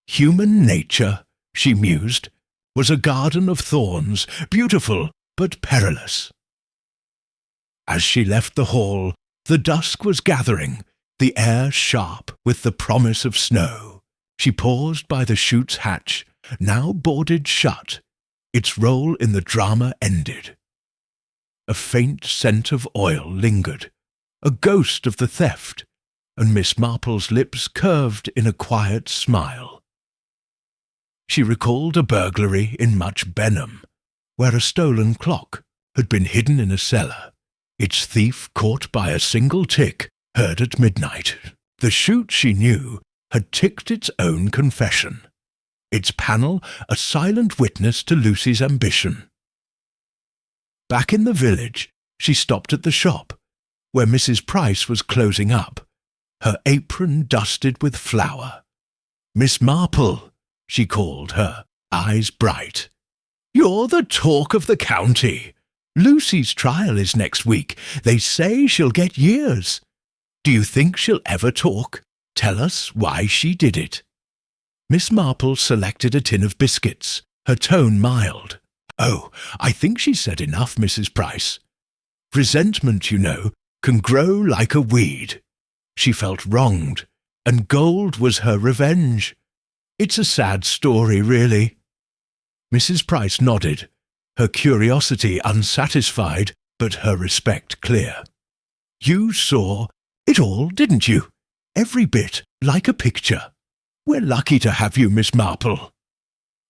B: Human nature, she mused, was a garden of thorns, beautiful but perilous. As she left the hall, the dusk was gathering, the air sharp with the promise of snow. She paused by the chute's hatch, now boarded shut, its role in the drama ended. A faint scent of oil lingered, a ghost of the theft, and Miss Marple's lips curved in a quiet smile. She recalled a burglary in Much Benham, where a stolen clock had been hidden in a cellar, its thief caught by a single tick heard at midnight. The chute, she knew, had ticked its own confession, its panel a silent witness to Lucy's ambition. Back in the village, she stopped at the shop, where Mrs. Price was closing up, her apron dusted with flour. "Miss Marple," she called, her eyes bright. "You're the talk of the county. Lucy's trial is next week. They say she'll get years. Do you think she'll ever talk? Tell us why she did it." Miss Marple selected a tin of biscuits, her tone mild. "Oh, I think she's said enough, Mrs. Price. Resentment, you know, can grow like a weed. She felt wronged, and gold was her revenge. It's a sad story, really." Mrs. Price nodded, her curiosity unsatisfied, but her respect clear. "You saw it all, didn't you? Every bit, like a picture. We're lucky to have you, Miss Marple."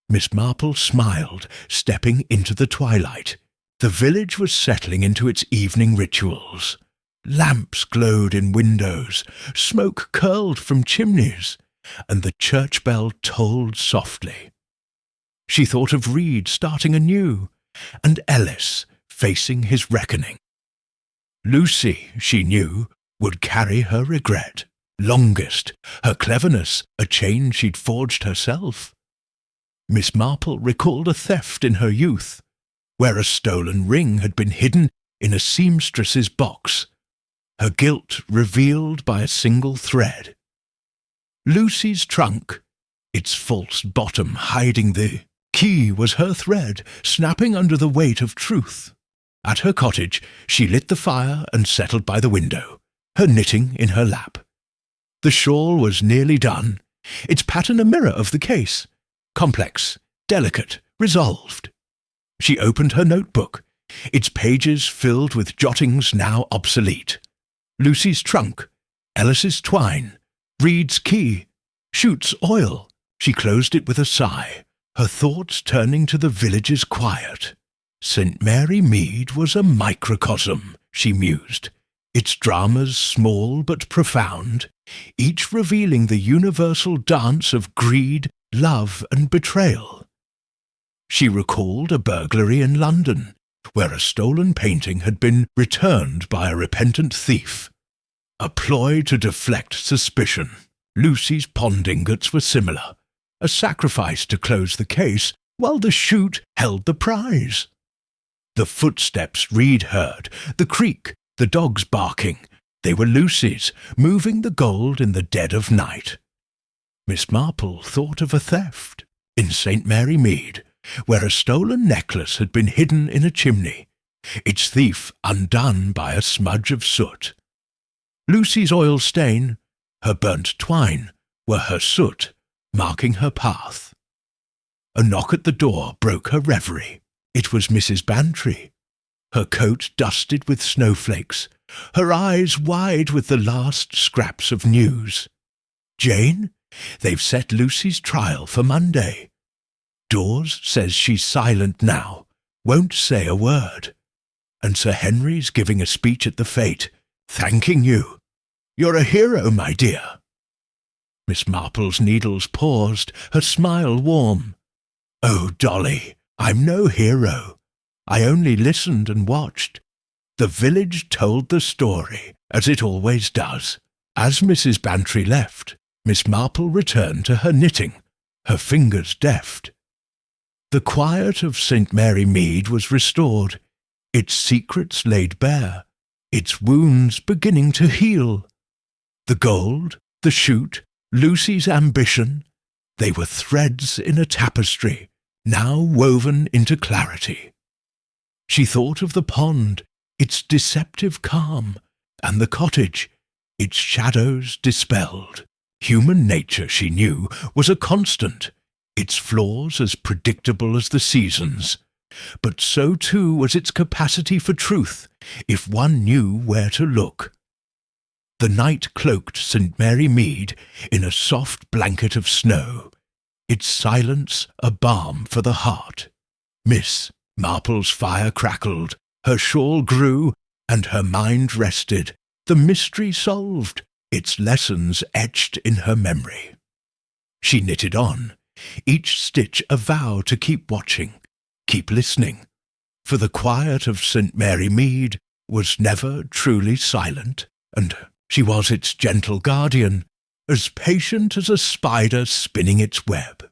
B: Miss Marple smiled, stepping into the twilight. The village was settling into its evening rituals. Lamps glowed in windows, smoke curled from chimneys, and the church bell tolled softly. She thought of Reed starting anew, and Ellis facing his reckoning. Lucy, she knew, would carry her regret, longest, her cleverness, a chain she'd forged herself. Miss Marple recalled a theft in her youth, where a stolen ring had been hidden in a seamstress's box, her guilt revealed by a single thread. Lucy's trunk, its false bottom hiding the key, was her thread, snapping under the weight of truth. At her cottage, she lit the fire and settled by the window, her knitting in her lap. The shawl was nearly done, its pattern a mirror of the case, complex, delicate, resolved. She opened her notebook, its pages filled with jottings now obsolete. Lucy's trunk, Ellis's twine, Reed's key, chute's oil. She closed it with a sigh, her thoughts turning to the village's quiet. St. Mary Mead was a microcosm, she mused, its dramas small but profound, each revealing the universal dance of greed, love, and betrayal. She recalled a burglary in London, where a stolen painting had been returned by a repentant thief. A ploy to deflect suspicion. Lucy's pond ingots were similar, a sacrifice to close the case, while the chute held the prize. The footsteps Reed heard, the creak, the dogs barking, they were Lucy's, moving the gold in the dead of night. Miss Marple thought of a theft in St. Mary Mead, where a stolen necklace had been hidden in a chimney, its thief undone by a smudge of soot. Lucy's oil stain, her burnt twine, were her soot, marking her path. A knock at the door broke her reverie. It was Mrs. Bantry, her coat dusted with snowflakes, her eyes wide with the last scraps of news. "Jane, they've set Lucy's trial for Monday. Dawes says she's silent now, won't say a word. And Sir Henry's giving a speech at the fete, thanking you. You're a hero, my dear." Miss Marple's needles paused, her smile warm. "Oh, Dolly, I'm no hero. I only listened and watched. The village told the story, as it always does." As Mrs. Bantry left, Miss Marple returned to her knitting, her fingers deft. The quiet of St. Mary Mead was restored, its secrets laid bare, its wounds beginning to heal. The gold, the shoot, Lucy's ambition, they were threads in a tapestry, now woven into clarity. She thought of the pond, its deceptive calm, and the cottage, its shadows dispelled. Human nature, she knew, was a constant, its flaws as predictable as the seasons. But so too was its capacity for truth, if one knew where to look. The night cloaked St. Mary Mead in a soft blanket of snow, its silence a balm for the heart. Miss Marple's fire crackled, her shawl grew, and her mind rested, the mystery solved, its lessons etched in her memory. She knitted on, each stitch a vow to keep watching, keep listening, for the quiet of St. Mary Mead was never truly silent, and she was its gentle guardian, as patient as a spider spinning its web.